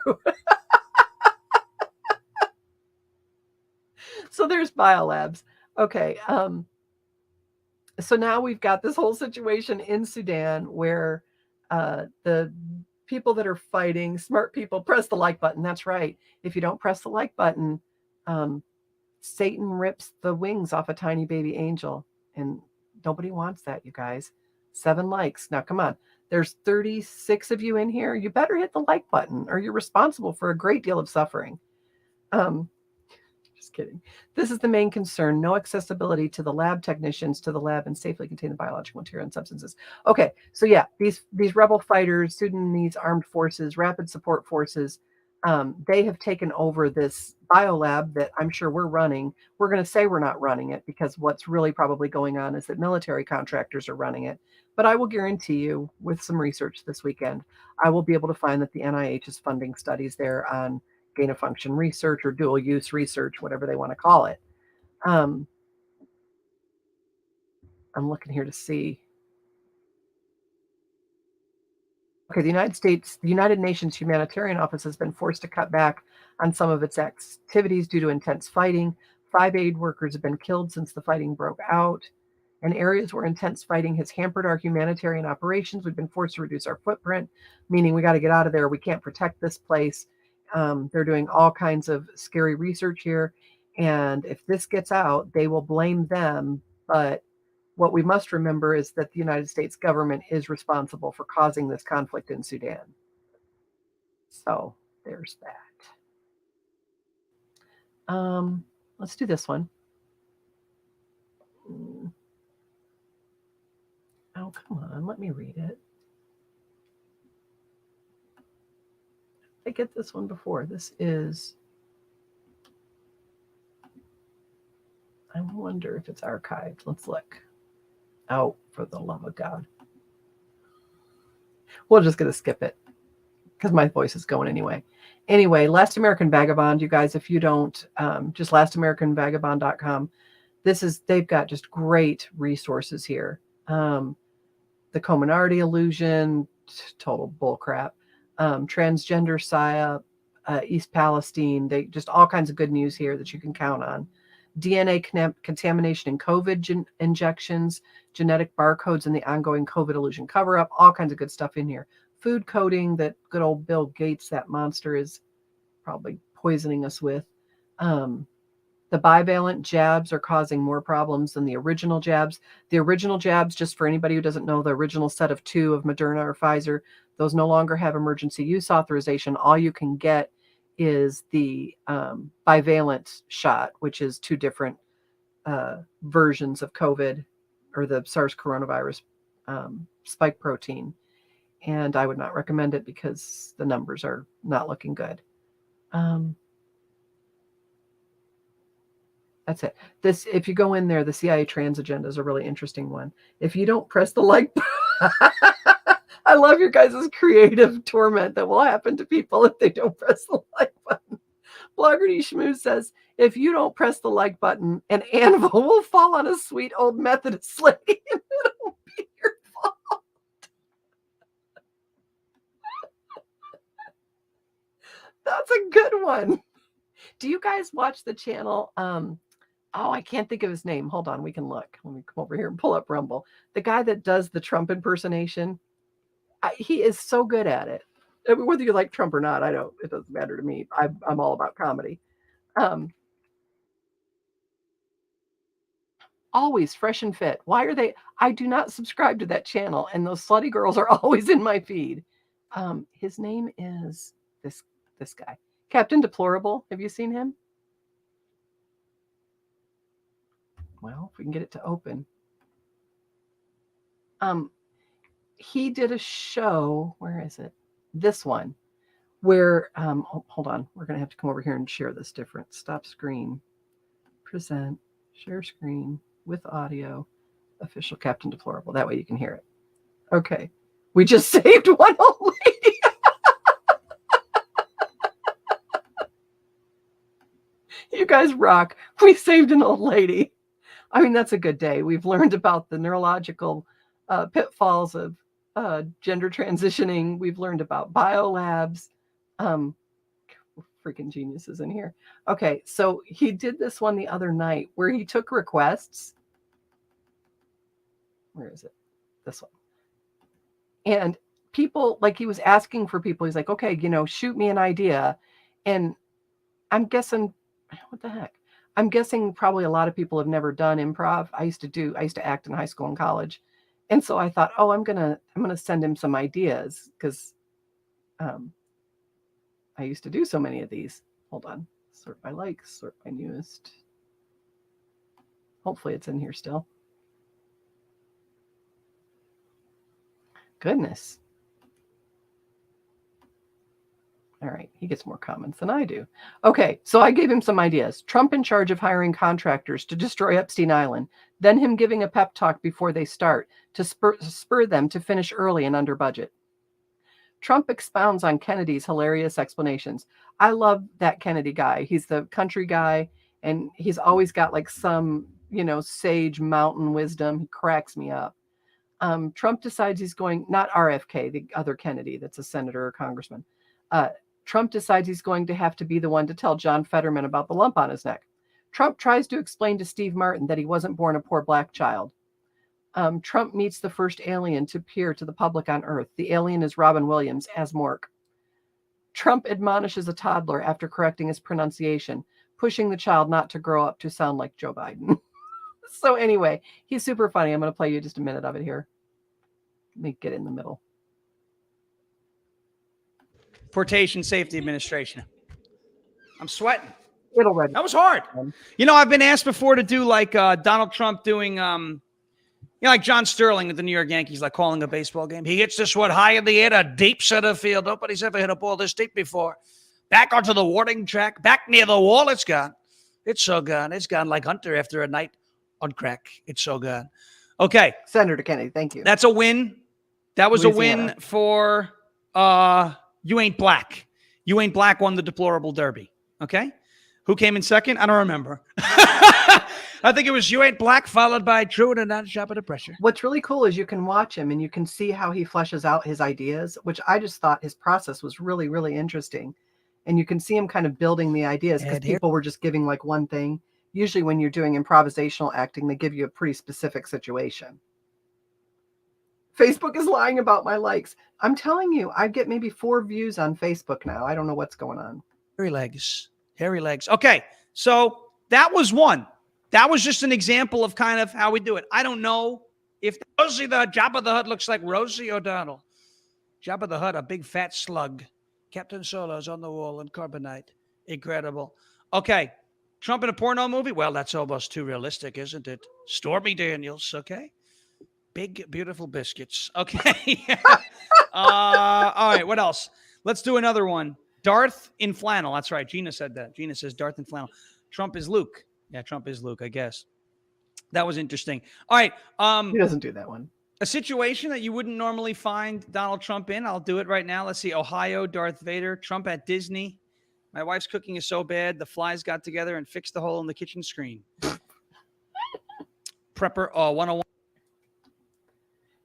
So there's biolabs. Okay. So now we've got this whole situation in Sudan where the people that are fighting, smart people, press the like button. That's right. If you don't press the like button, Satan rips the wings off a tiny baby angel. And nobody wants that, you guys. 7 likes. Now, come on. There's 36 of you in here. You better hit the like button or you're responsible for a great deal of suffering. Just kidding. This is the main concern. No accessibility to the lab technicians to the lab and safely contain the biological material and substances. Okay, so yeah, these rebel fighters, Sudanese armed forces, rapid support forces, they have taken over this biolab that I'm sure we're running. We're going to say we're not running it because what's really probably going on is that military contractors are running it. But I will guarantee you, with some research this weekend, I will be able to find that the NIH is funding studies there on gain-of-function research or dual-use research, whatever they want to call it. I'm looking here to see. Okay, the United Nations Humanitarian Office has been forced to cut back on some of its activities due to intense fighting. 5 aid workers have been killed since the fighting broke out. In areas where intense fighting has hampered our humanitarian operations, we've been forced to reduce our footprint, meaning we got to get out of there. We can't protect this place. They're doing all kinds of scary research here. And if this gets out, they will blame them. But what we must remember is that the United States government is responsible for causing this conflict in Sudan. So there's that. Let's do this one. Oh, come on. Let me read it. I get this one before. This is, I wonder if it's archived. Let's look. Oh, for the love of God. We're just going to skip it because my voice is going anyway. Anyway, Last American Vagabond, you guys, if you don't, just lastamericanvagabond.com. they've got just great resources here. The Cominardi illusion, total bullcrap. Transgender PSYOP, East Palestine, they just all kinds of good news here that you can count on. DNA contamination in COVID injections, genetic barcodes in the ongoing COVID illusion cover-up, all kinds of good stuff in here. Food coding that good old Bill Gates, that monster, is probably poisoning us with. The bivalent jabs are causing more problems than the original jabs. The original jabs, just for anybody who doesn't know, the original set of 2 of Moderna or Pfizer, those no longer have emergency use authorization. All you can get is the bivalent shot, which is 2 different versions of COVID, or the SARS coronavirus spike protein. And I would not recommend it because the numbers are not looking good. That's it. This, if you go in there, the CIA trans agenda is a really interesting one. If you don't press the like button, I love your guys' creative torment that will happen to people if they don't press the like button. Blogger D. Schmooze says, if you don't press the like button, an anvil will fall on a sweet old Methodist lady and it won't be your fault. That's a good one. Do you guys watch the channel? I can't think of his name. Hold on, we can look. Let me come over here and pull up Rumble. The guy that does the Trump impersonation, he is so good at it. I mean, whether you like Trump or not, it doesn't matter to me. I'm all about comedy. Always fresh and fit. Why are they? I do not subscribe to that channel, and those slutty girls are always in my feed. His name is this guy, Captain Deplorable. Have you seen him? Well, if we can get it to open. He did a show, where is it? This one, where, hold on, we're going to have to come over here and share this different. Stop screen, present, share screen with audio, official Captain Deplorable. That way you can hear it. Okay. We just saved one old lady. You guys rock. We saved an old lady. I mean, that's a good day. We've learned about the neurological pitfalls of gender transitioning. We've learned about biolabs. Freaking geniuses in here. Okay, so he did this one the other night where he took requests. Where is it? This one. And people, like, he was asking for people. He's like, okay, shoot me an idea. And I'm guessing, what the heck? I'm guessing probably a lot of people have never done improv. I used to act in high school and college. And so I thought, I'm gonna send him some ideas because I used to do so many of these. Hold on. Sort by likes, sort by newest. Hopefully it's in here still. Goodness. All right, he gets more comments than I do. Okay, so I gave him some ideas. Trump in charge of hiring contractors to destroy Epstein Island, then him giving a pep talk before they start to spur them to finish early and under budget. Trump expounds on Kennedy's hilarious explanations. I love that Kennedy guy. He's the country guy, and he's always got like some, sage mountain wisdom. He cracks me up. Trump decides he's going, not RFK, the other Kennedy that's a senator or congressman. Trump decides he's going to have to be the one to tell John Fetterman about the lump on his neck. Trump tries to explain to Steve Martin that he wasn't born a poor black child. Trump meets the first alien to appear to the public on Earth. The alien is Robin Williams as Mork. Trump admonishes a toddler after correcting his pronunciation, pushing the child not to grow up to sound like Joe Biden. So anyway, he's super funny. I'm going to play you just a minute of it here. Let me get in the middle. Transportation Safety Administration. I'm sweating. It'll ready. That was hard. I've been asked before to do like Donald Trump doing, like John Sterling at the New York Yankees, like calling a baseball game. He hits this one high in the air, a deep center field. Nobody's ever hit a ball this deep before. Back onto the warning track, back near the wall. It's gone. It's so gone. It's gone like Hunter after a night on crack. It's so gone. Okay. Senator Kennedy, thank you. That's a win. That was Louisiana. A win for You Ain't Black. You Ain't Black won the Deplorable Derby. Okay? Who came in second? I don't remember. I think it was You Ain't Black, followed by True and Not a Shot Under Pressure. What's really cool is you can watch him and you can see how he fleshes out his ideas, which I just thought his process was really, really interesting. And you can see him kind of building the ideas because people were just giving like one thing. Usually when you're doing improvisational acting, they give you a pretty specific situation. Facebook is lying about my likes. I'm telling you, I get maybe 4 views on Facebook now. I don't know what's going on. Hairy legs. Hairy legs. Okay, so that was one. That was just an example of kind of how we do it. I don't know if Rosie the Jabba the Hutt looks like Rosie O'Donnell. Jabba the Hutt, a big fat slug. Captain Solo's on the wall in carbonite. Incredible. Okay, Trump in a porno movie? Well, that's almost too realistic, isn't it? Stormy Daniels, okay? Big, beautiful biscuits. Okay. All right, what else? Let's do another one. Darth in flannel. That's right. Gina said that. Gina says Darth in flannel. Trump is Luke. Yeah, Trump is Luke, I guess. That was interesting. All right. He doesn't do that one. A situation that you wouldn't normally find Donald Trump in. I'll do it right now. Let's see. Ohio, Darth Vader. Trump at Disney. My wife's cooking is so bad, the flies got together and fixed the hole in the kitchen screen. Prepper 101.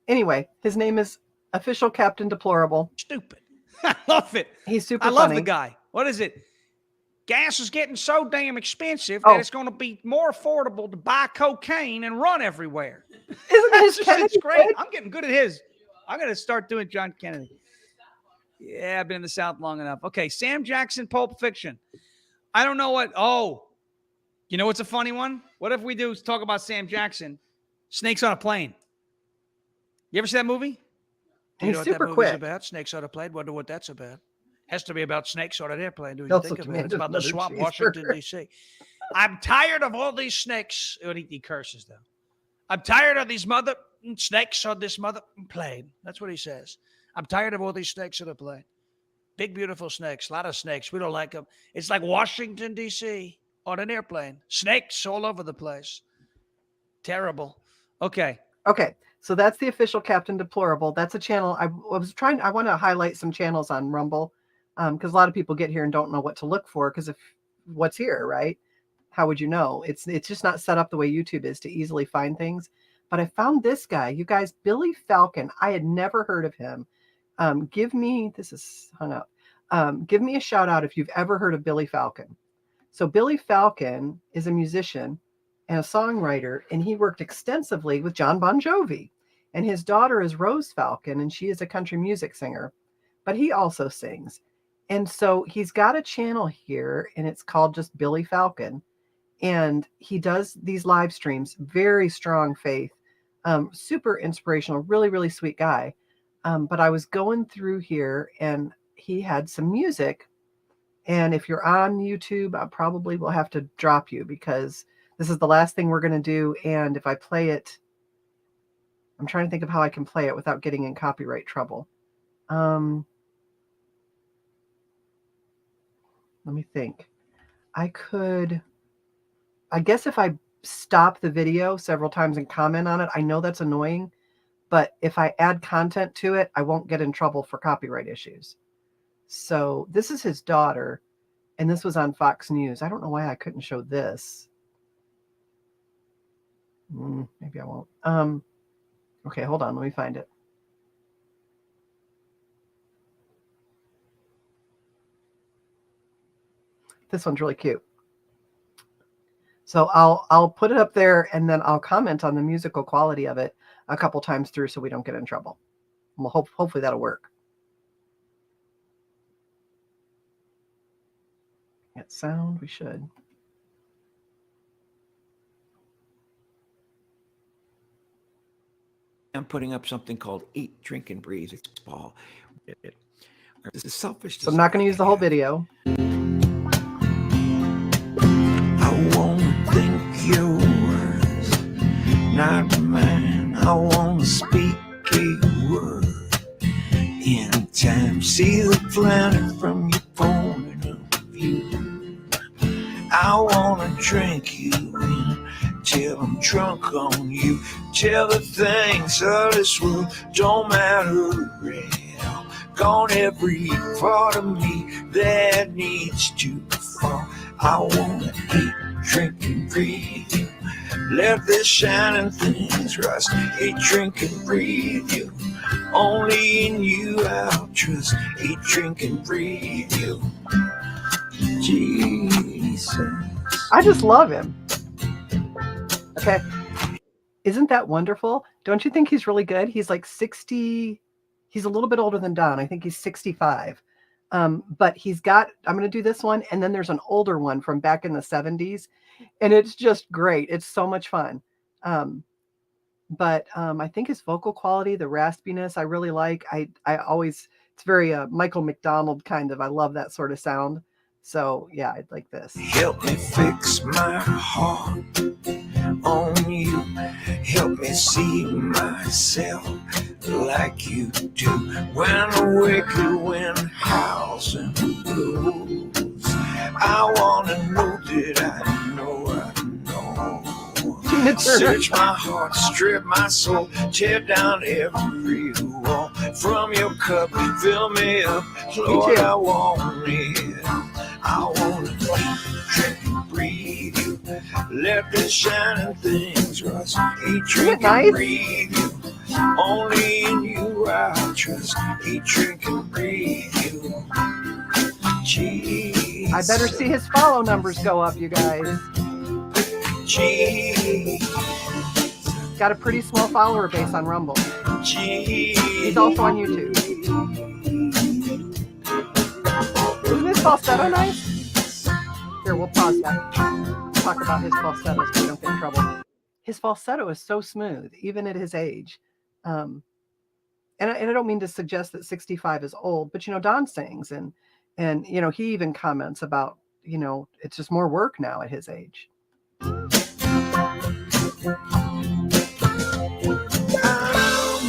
Anyway, his name is Official Captain Deplorable. Stupid. I love it. He's super I love funny. the guy. What is it? Gas is getting so damn expensive that it's going to be more affordable to buy cocaine and run everywhere. Isn't his It's great. I'm getting good at his. I'm going to start doing John Kennedy. Yeah, I've been in the South long enough. Okay, Sam Jackson, Pulp Fiction. I don't know what. Oh, you know what's a funny one? What if we do talk about Sam Jackson? Snakes on a Plane. You ever see that movie? Do you know what super that movie's quick. about? Snakes on a Plane. Wonder what that's about. Has to be about snakes on an airplane. Do you Also think of it? It's demanded about the another swamp, cheeseburger. Washington, D.C. I'm tired of all these snakes. He curses, though. I'm tired of these mother snakes on this mother plane. That's what he says. I'm tired of all these snakes on the plane. Big, beautiful snakes. A lot of snakes. We don't like them. It's like Washington, D.C. on an airplane. Snakes all over the place. Terrible. Okay. Okay. So that's the Official Captain Deplorable. That's a channel. I want to highlight some channels on Rumble because a lot of people get here and don't know what to look for because if what's here, right? How would you know? It's just not set up the way YouTube is to easily find things. But I found this guy, you guys, Billy Falcon. I had never heard of him. Give me a shout out if you've ever heard of Billy Falcon. So Billy Falcon is a musician and a songwriter, and he worked extensively with John Bon Jovi. And his daughter is Rose Falcon, and she is a country music singer, but he also sings. And so he's got a channel here, and it's called just Billy Falcon. And he does these live streams, very strong faith, super inspirational, really, really sweet guy. But I was going through here, and he had some music. And if you're on YouTube, I probably will have to drop you because this is the last thing we're going to do. And if I play it, I'm trying to think of how I can play it without getting in copyright trouble. Let me think. I guess if I stop the video several times and comment on it, I know that's annoying, but if I add content to it, I won't get in trouble for copyright issues. So this is his daughter, and this was on Fox News. I don't know why I couldn't show this. Maybe I won't. Okay, hold on. Let me find it. This one's really cute. So I'll put it up there and then I'll comment on the musical quality of it a couple times through so we don't get in trouble. Well, hopefully that'll work. Get sound, we should. I'm putting up something called Eat, Drink, and Breathe. It's Paul. This is selfish. So I'm not going to use the whole video. I won't think yours, not mine. I won't speak a word. Anytime, see the planet from your point of view. I wanna drink you in till I'm drunk on you. Till the things of this world don't matter real. Gone every part of me that needs to fall. I wanna eat, drink, and breathe. Let the shining things rust. Eat, drink, and breathe you. Only in you I'll trust. Eat, drink, and breathe you. Jesus. I just love him. Okay. Isn't that wonderful? Don't you think he's really good? He's like 60. He's a little bit older than Don. I think he's 65. But he's got, I'm going to do this one. And then there's an older one from back in the 70s. And it's just great. It's so much fun. But I think his vocal quality, the raspiness, I really like. I always, it's very Michael McDonald kind of. I love that sort of sound. So yeah, I'd like this. Help me fix my heart on you. Help me see myself like you do. When the wicked wind howls and blows, I want to know that I know. Search my heart, strip my soul, tear down every wall. From your cup, fill me up, Lord, I want it. I want to eat, drink, and breathe you. Let the shining things rust. Eat, drink, and breathe you. Only in you I trust. Eat, drink, and breathe you. Jesus. I better see his follow numbers go up, you guys. Jesus. Got a pretty small follower base on Rumble. Jesus. He's also on YouTube. Isn't his falsetto nice? Here, we'll pause that. Talk about his falsetto so we don't get in trouble. His falsetto is so smooth, even at his age. And I don't mean to suggest that 65 is old, but, Don sings and he even comments about, it's just more work now at his age. I'm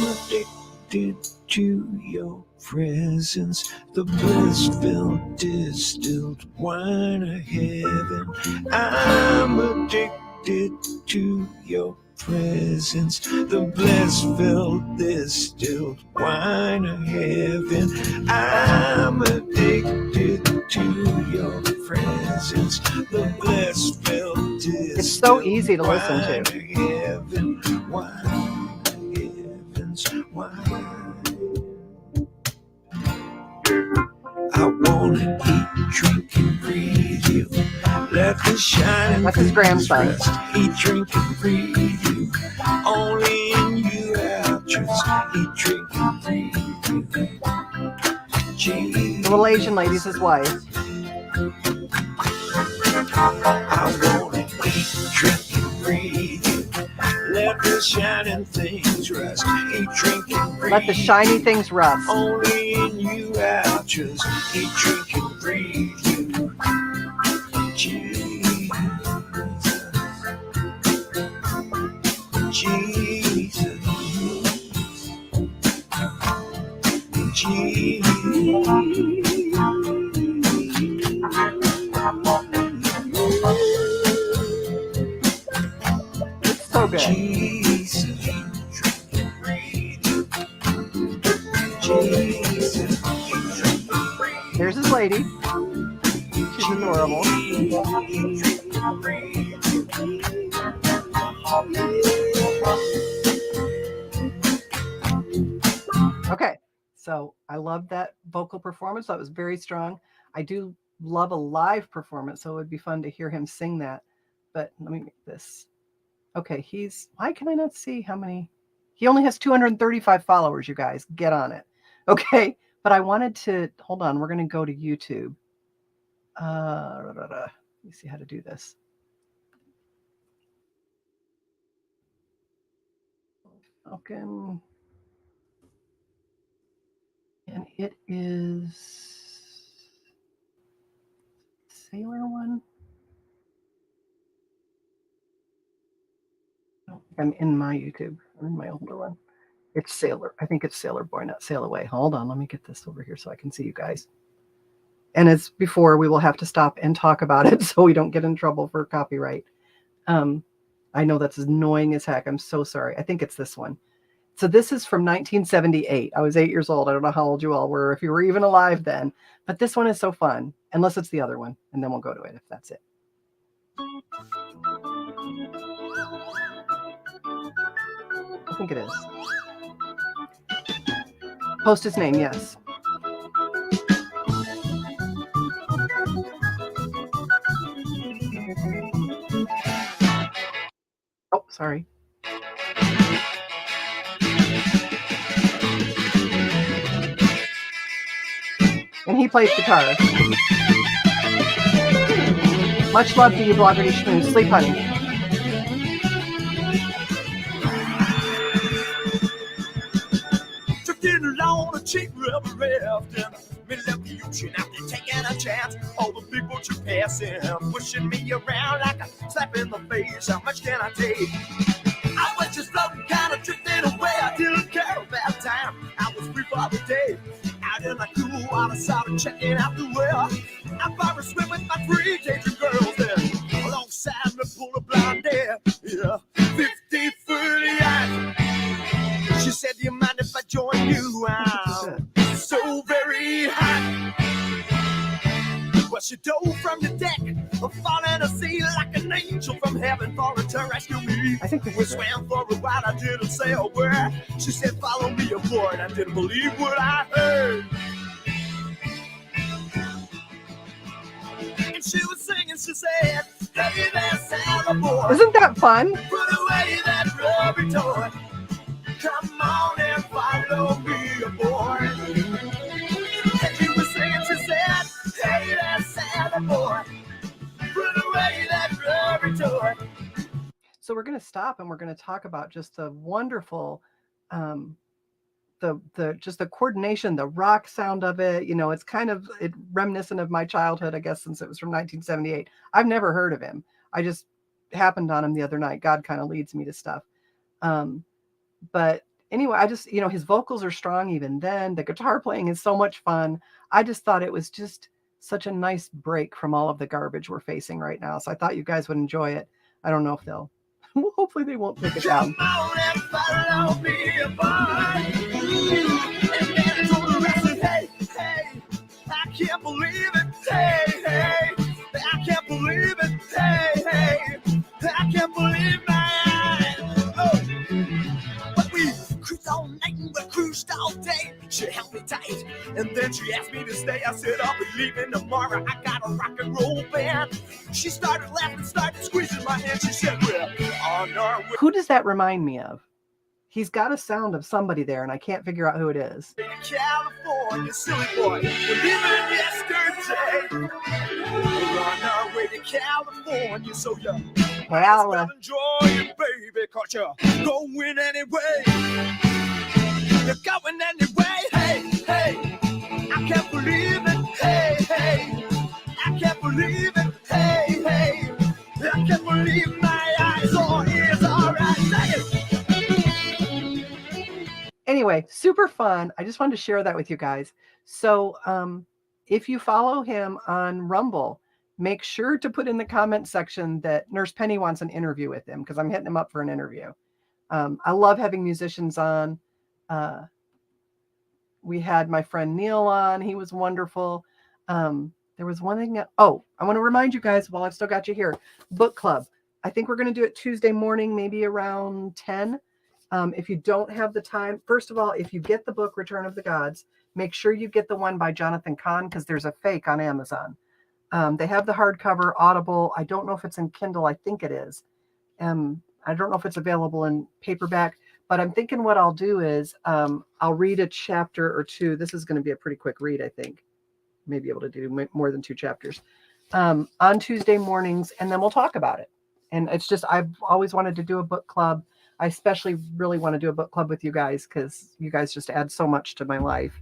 addicted to your presence, the bliss-filled distilled wine of heaven. I'm addicted to your presence, the bliss-filled distilled wine of heaven. I'm addicted to your presence, the bliss-filled distilled. It's so easy to listen to. Heaven, wine, heavens, wine. I wanna eat, drink, and breathe you. Let the shining. That's his grandson. Eat, drink, and breathe you. Only in you I'll trust. Eat, drink, and breathe you. The little Asian lady's his wife. I wanna eat, drink, and breathe you. Let the shining things rust. Eat, drink, and breathe. Let the shiny things rust. Only in you I'll trust. Eat, drink, and breathe you. Jesus. Jesus. It's so good. Jesus. Jesus. There's his lady. She's adorable. Okay, so I love that vocal performance. That was very strong. I do love a live performance, so it would be fun to hear him sing that. But let me make this. Okay, why can I not see how many? He only has 235 followers, you guys. Get on it. Okay, but I wanted to, hold on, we're going to go to YouTube. Let me see how to do this. Okay. And it is Sailor one. No, I'm in my YouTube. I'm in my older one. It's Sailor. I think it's Sailor Boy, not Sail Away. Hold on. Let me get this over here so I can see you guys. And as before, we will have to stop and talk about it so we don't get in trouble for copyright. I know that's annoying as heck. I'm so sorry. I think it's this one. So this is from 1978. I was 8 years old. I don't know how old you all were, if you were even alive then. But this one is so fun, unless it's the other one. And then we'll go to it if that's it. think it is. Post his name, yes. Oh, sorry. And he plays guitar. Much love to you, Bloggerty Schmooze. Sleep, honey. Drifting along a cheap rubber raft in the middle of the ocean, after taking a chance. All the big boats are passing, pushing me around like a slap in the face. How much can I take? I was just floating, kind of drifting away. I didn't care about time. I was free for the day. Out in the cool water, started checking out the well. I probably swim with my three Cajun girls there. Alongside me, pull a blonde there. Yeah, 50 foot yacht. She said, do you mind if I join you? I'm so very hot. Well, she dove from the deck, falling to sea like an angel from heaven, falling to rescue me. I think we swam for a while, I didn't say a word. She said, follow me aboard. I didn't believe what I heard. And she was singing, she said, hey there, sailor. Isn't that fun? Put away that rubber toy. Come on and follow me aboard. And she was singing, she said, hey there, sailor boy. Put away that rubber toy. So we're going to stop and we're going to talk about just the wonderful, just the coordination, the rock sound of it. You know, it's kind of reminiscent of my childhood, I guess, since it was from 1978. I've never heard of him. I just happened on him the other night. God kind of leads me to stuff. But anyway, I just, you know, his vocals are strong even then. The guitar playing is so much fun. I just thought it was just such a nice break from all of the garbage we're facing right now. So I thought you guys would enjoy it. I don't know if they'll. Hopefully they won't take it down. Come on and follow me aboard. And then I told the rest, hey, hey, I can't believe it. Hey, hey, I can't believe it. Hey, hey, I can't believe my eyes. Oh, but we cruised all night and we cruised all day. She held me tight and then she asked me to stay. I said, I'll be leaving tomorrow. I got a rock and roll band. She started laughing, started squeezing my hand. She said, we're on our way. Who does that remind me of? He's got a sound of somebody there, and I can't figure out who it is. California, silly boy, we're living yesterday. We're on our way to California, so you Well, enjoy it, baby, cause you're going anyway. You're going anyway, hey, hey. I can't believe it, hey, hey. I can't believe it, hey, hey. I can't believe my eyes or ears, all right, say it. Anyway, super fun. I just wanted to share that with you guys. So if you follow him on Rumble, make sure to put in the comment section that Nurse Penny wants an interview with him, because I'm hitting him up for an interview. I love having musicians on. We had my friend Neil on. He was wonderful. There was one thing. I want to remind you guys while I've still got you here, book club. I think we're going to do it Tuesday morning, maybe around 10. If you don't have the time, first of all, if you get the book Return of the Gods, make sure you get the one by Jonathan Cahn, because there's a fake on Amazon. They have the hardcover, Audible. I don't know if it's in Kindle. I think it is. I don't know if it's available in paperback, but I'm thinking what I'll do is I'll read a chapter or two. This is going to be a pretty quick read, I think. Maybe able to do more than 2 chapters on Tuesday mornings, and then we'll talk about it. And it's just, I've always wanted to do a book club. I especially really want to do a book club with you guys, because you guys just add so much to my life.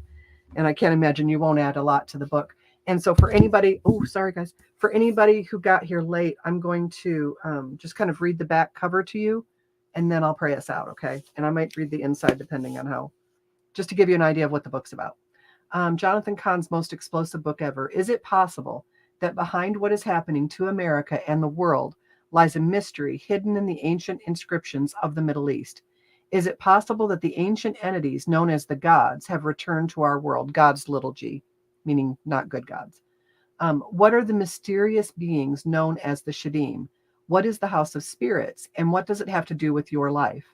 And I can't imagine you won't add a lot to the book. And so for anybody, sorry guys, for anybody who got here late, I'm going to just kind of read the back cover to you, and then I'll pray us out, okay? And I might read the inside depending on how, just to give you an idea of what the book's about. Jonathan Cahn's most explosive book ever. Is it possible that behind what is happening to America and the world lies a mystery hidden in the ancient inscriptions of the Middle East? Is it possible that the ancient entities known as the gods have returned to our world? Gods, little g, meaning not good gods. What are the mysterious beings known as the Shadim? What is the House of Spirits? And what does it have to do with your life?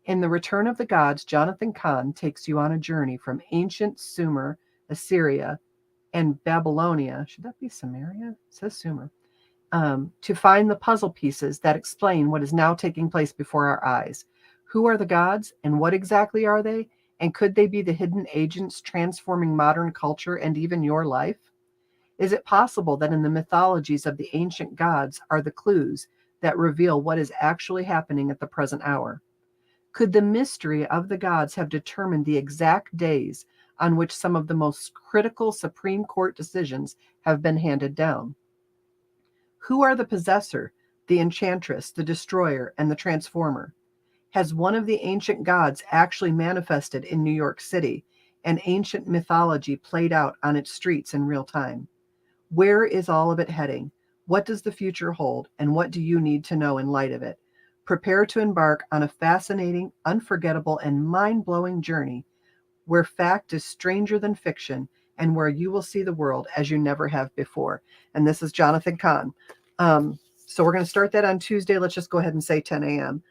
In The Return of the Gods, Jonathan Cahn takes you on a journey from ancient Sumer, Assyria, and Babylonia. Should that be Samaria? It says Sumer. To find the puzzle pieces that explain what is now taking place before our eyes. Who are the gods, and what exactly are they? And could they be the hidden agents transforming modern culture and even your life? Is it possible that in the mythologies of the ancient gods are the clues that reveal what is actually happening at the present hour? Could the mystery of the gods have determined the exact days on which some of the most critical Supreme Court decisions have been handed down? Who are the possessor, the enchantress, the destroyer, and the transformer? Has one of the ancient gods actually manifested in New York City, and ancient mythology played out on its streets in real time? Where is all of it heading? What does the future hold, and what do you need to know in light of it? Prepare to embark on a fascinating, unforgettable, and mind-blowing journey where fact is stranger than fiction and where you will see the world as you never have before. And this is Jonathan Cahn. So we're going to start that on Tuesday. Let's just go ahead and say 10 a.m.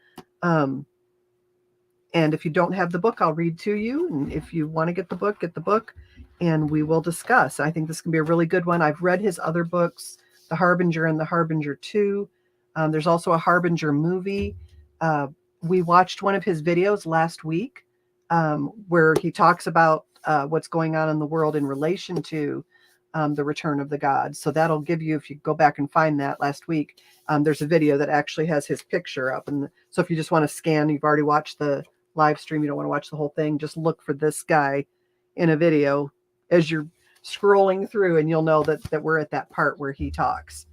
And if you don't have the book, I'll read to you. And if you want to get the book, and we will discuss. I think this can be a really good one. I've read his other books, The Harbinger and The Harbinger 2. There's also a Harbinger movie. We watched one of his videos last week where he talks about what's going on in the world in relation to the return of the gods. So that'll give you, if you go back and find that last week, there's a video that actually has his picture up. And so if you just want to scan, you've already watched the live stream, you don't want to watch the whole thing, just look for this guy in a video as you're scrolling through, and you'll know that we're at that part where he talks.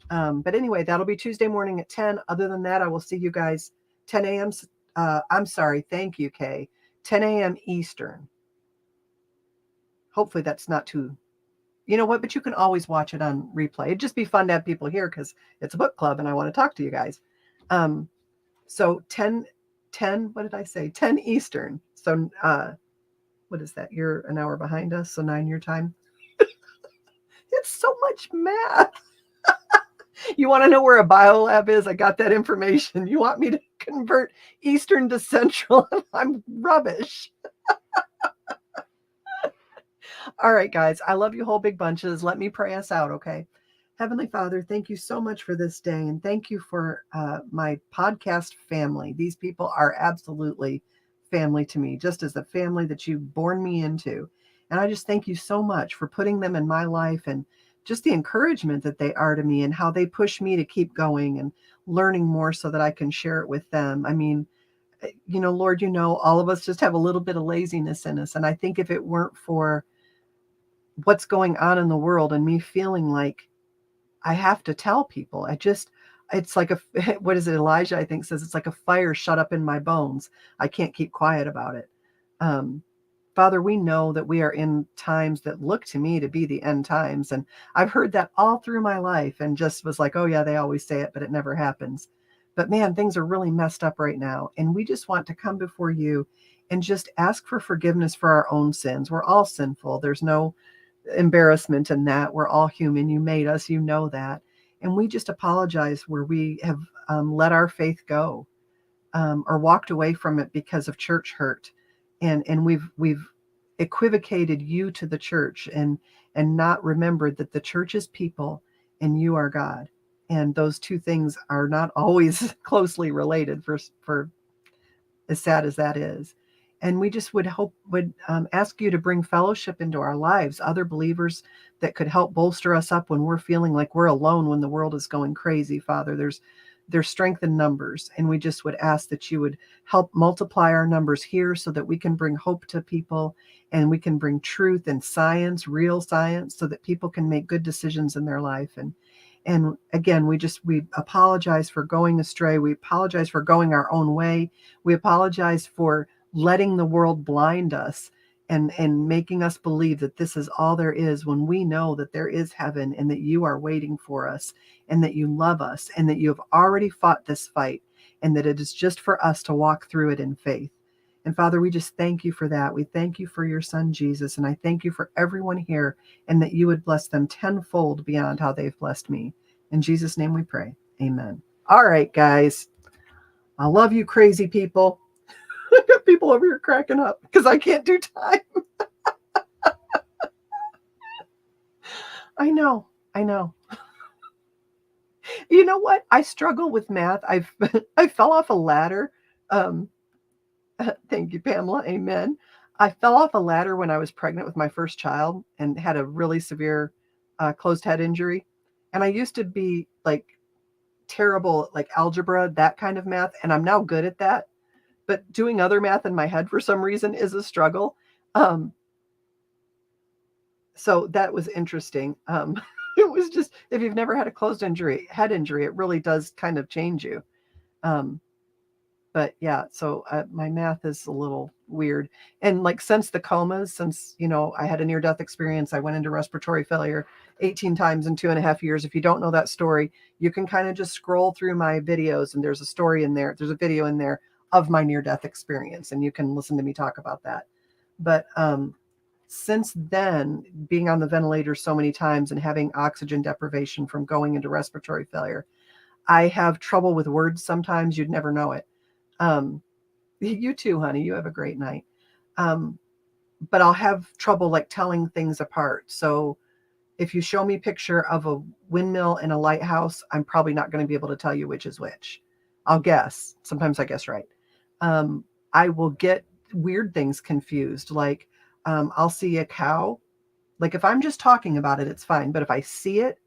But anyway, that'll be Tuesday morning at 10. Other than that, I will see you guys 10 a.m. I'm sorry. Thank you, Kay. 10 a.m. Eastern. Hopefully that's not too, you know what, but you can always watch it on replay. It'd just be fun to have people here because it's a book club and I want to talk to you guys. So 10, what did I say? 10 Eastern. So what is that? You're an hour behind us, so 9 your time. It's so much math. You want to know where a biolab is? I got that information. You want me to convert Eastern to Central? I'm rubbish. All right, guys. I love you whole big bunches. Let me pray us out, okay? Heavenly Father, thank you so much for this day. And thank you for my podcast family. These people are absolutely family to me, just as the family that you've born me into. And I just thank you so much for putting them in my life and just the encouragement that they are to me and how they push me to keep going and learning more so that I can share it with them. I mean, you know, Lord, you know, all of us just have a little bit of laziness in us. And I think if it weren't for what's going on in the world and me feeling like I have to tell people, it's like what is it? Elijah, I think, says it's like a fire shut up in my bones. I can't keep quiet about it. Father, we know that we are in times that look to me to be the end times. And I've heard that all through my life and just was like, oh yeah, they always say it, but it never happens. But man, things are really messed up right now. And we just want to come before you and just ask for forgiveness for our own sins. We're all sinful. There's no embarrassment in that. We're all human. You made us, you know that. And we just apologize where we have let our faith go or walked away from it because of church hurt. And we've equivocated you to the church and not remembered that the church is people and you are God. And those two things are not always closely related for as sad as that is. And we just would ask you to bring fellowship into our lives, other believers that could help bolster us up when we're feeling like we're alone when the world is going crazy, Father. There's strength in numbers. And we just would ask that you would help multiply our numbers here so that we can bring hope to people and we can bring truth and science, real science, so that people can make good decisions in their life. And again, we apologize for going astray. We apologize for going our own way. We apologize for letting the world blind us and making us believe that this is all there is when we know that there is heaven and that you are waiting for us and that you love us and that you have already fought this fight and that it is just for us to walk through it in faith. And Father, we just thank you for that. We thank you for your son, Jesus. And I thank you for everyone here and that you would bless them tenfold beyond how they've blessed me. In Jesus' name we pray. Amen. All right, guys. I love you, crazy people. people over here cracking up because I can't do time. I know. You know what? I struggle with math. I fell off a ladder. Um, thank you, Pamela. Amen. I fell off a ladder when I was pregnant with my first child and had a really severe closed head injury. And I used to be like terrible at like algebra, that kind of math, and I'm now good at that. But doing other math in my head for some reason is a struggle. So that was interesting. It was just, if you've never had a head injury, it really does kind of change you. But yeah, so my math is a little weird. And like since the comas, since, I had a near-death experience, I went into respiratory failure 18 times in 2.5 years. If you don't know that story, you can kind of just scroll through my videos and there's a story in there. There's a video in there of my near-death experience and you can listen to me talk about that. But since then, being on the ventilator so many times and having oxygen deprivation from going into respiratory failure, I have trouble with words sometimes. You'd never know it. You too, honey. You have a great night. But I'll have trouble like telling things apart. So if you show me a picture of a windmill and a lighthouse, I'm probably not going to be able to tell you which is which. I'll guess. Sometimes I guess right. I will get weird things confused. Like I'll see a cow. Like if I'm just talking about it, it's fine. But if I see it,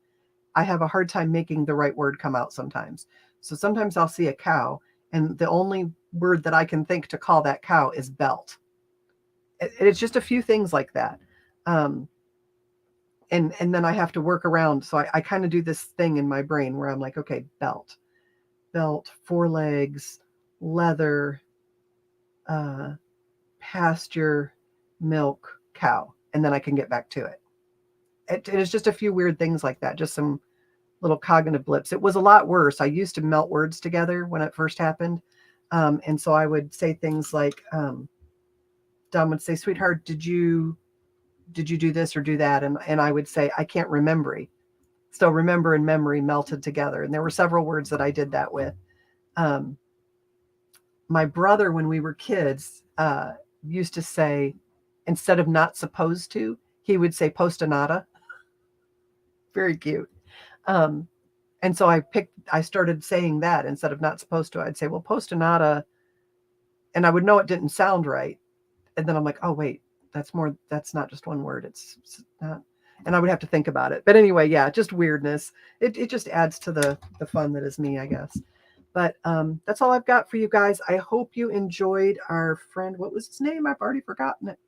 I have a hard time making the right word come out sometimes. So sometimes I'll see a cow and the only word that I can think to call that cow is belt. It's just a few things like that. And then I have to work around. So I kind of do this thing in my brain where I'm like, okay, belt, 4 legs, leather, pasture, milk, cow. And then I can get back to it. It is just a few weird things like that. Just some little cognitive blips. It was a lot worse. I used to melt words together when it first happened. And so I would say things like, Dom would say, sweetheart, did you do this or do that? And I would say, I can't remember. So remember and memory melted together. And there were several words that I did that with. My brother, when we were kids, used to say, instead of not supposed to, he would say postonata. Very cute. And so I started saying that instead of not supposed to. I'd say, well, postonata, and I would know it didn't sound right. And then I'm like, oh, wait, that's not just one word. It's not. And I would have to think about it. But anyway, yeah, just weirdness. It just adds to the fun that is me, I guess. But that's all I've got for you guys. I hope you enjoyed our friend. What was his name? I've already forgotten it.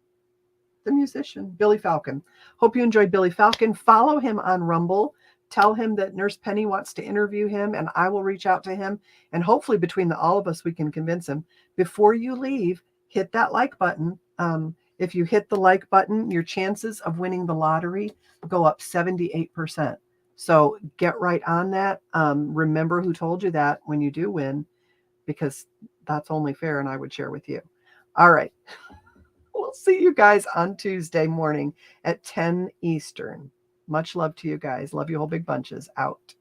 The musician, Billy Falcon. Hope you enjoyed Billy Falcon. Follow him on Rumble. Tell him that Nurse Penny wants to interview him, and I will reach out to him. And hopefully between all of us, we can convince him. Before you leave, hit that like button. If you hit the like button, your chances of winning the lottery go up 78%. So get right on that. Remember who told you that when you do win, because that's only fair and I would share with you. All right. We'll see you guys on Tuesday morning at 10 Eastern. Much love to you guys. Love you whole big bunches. Out.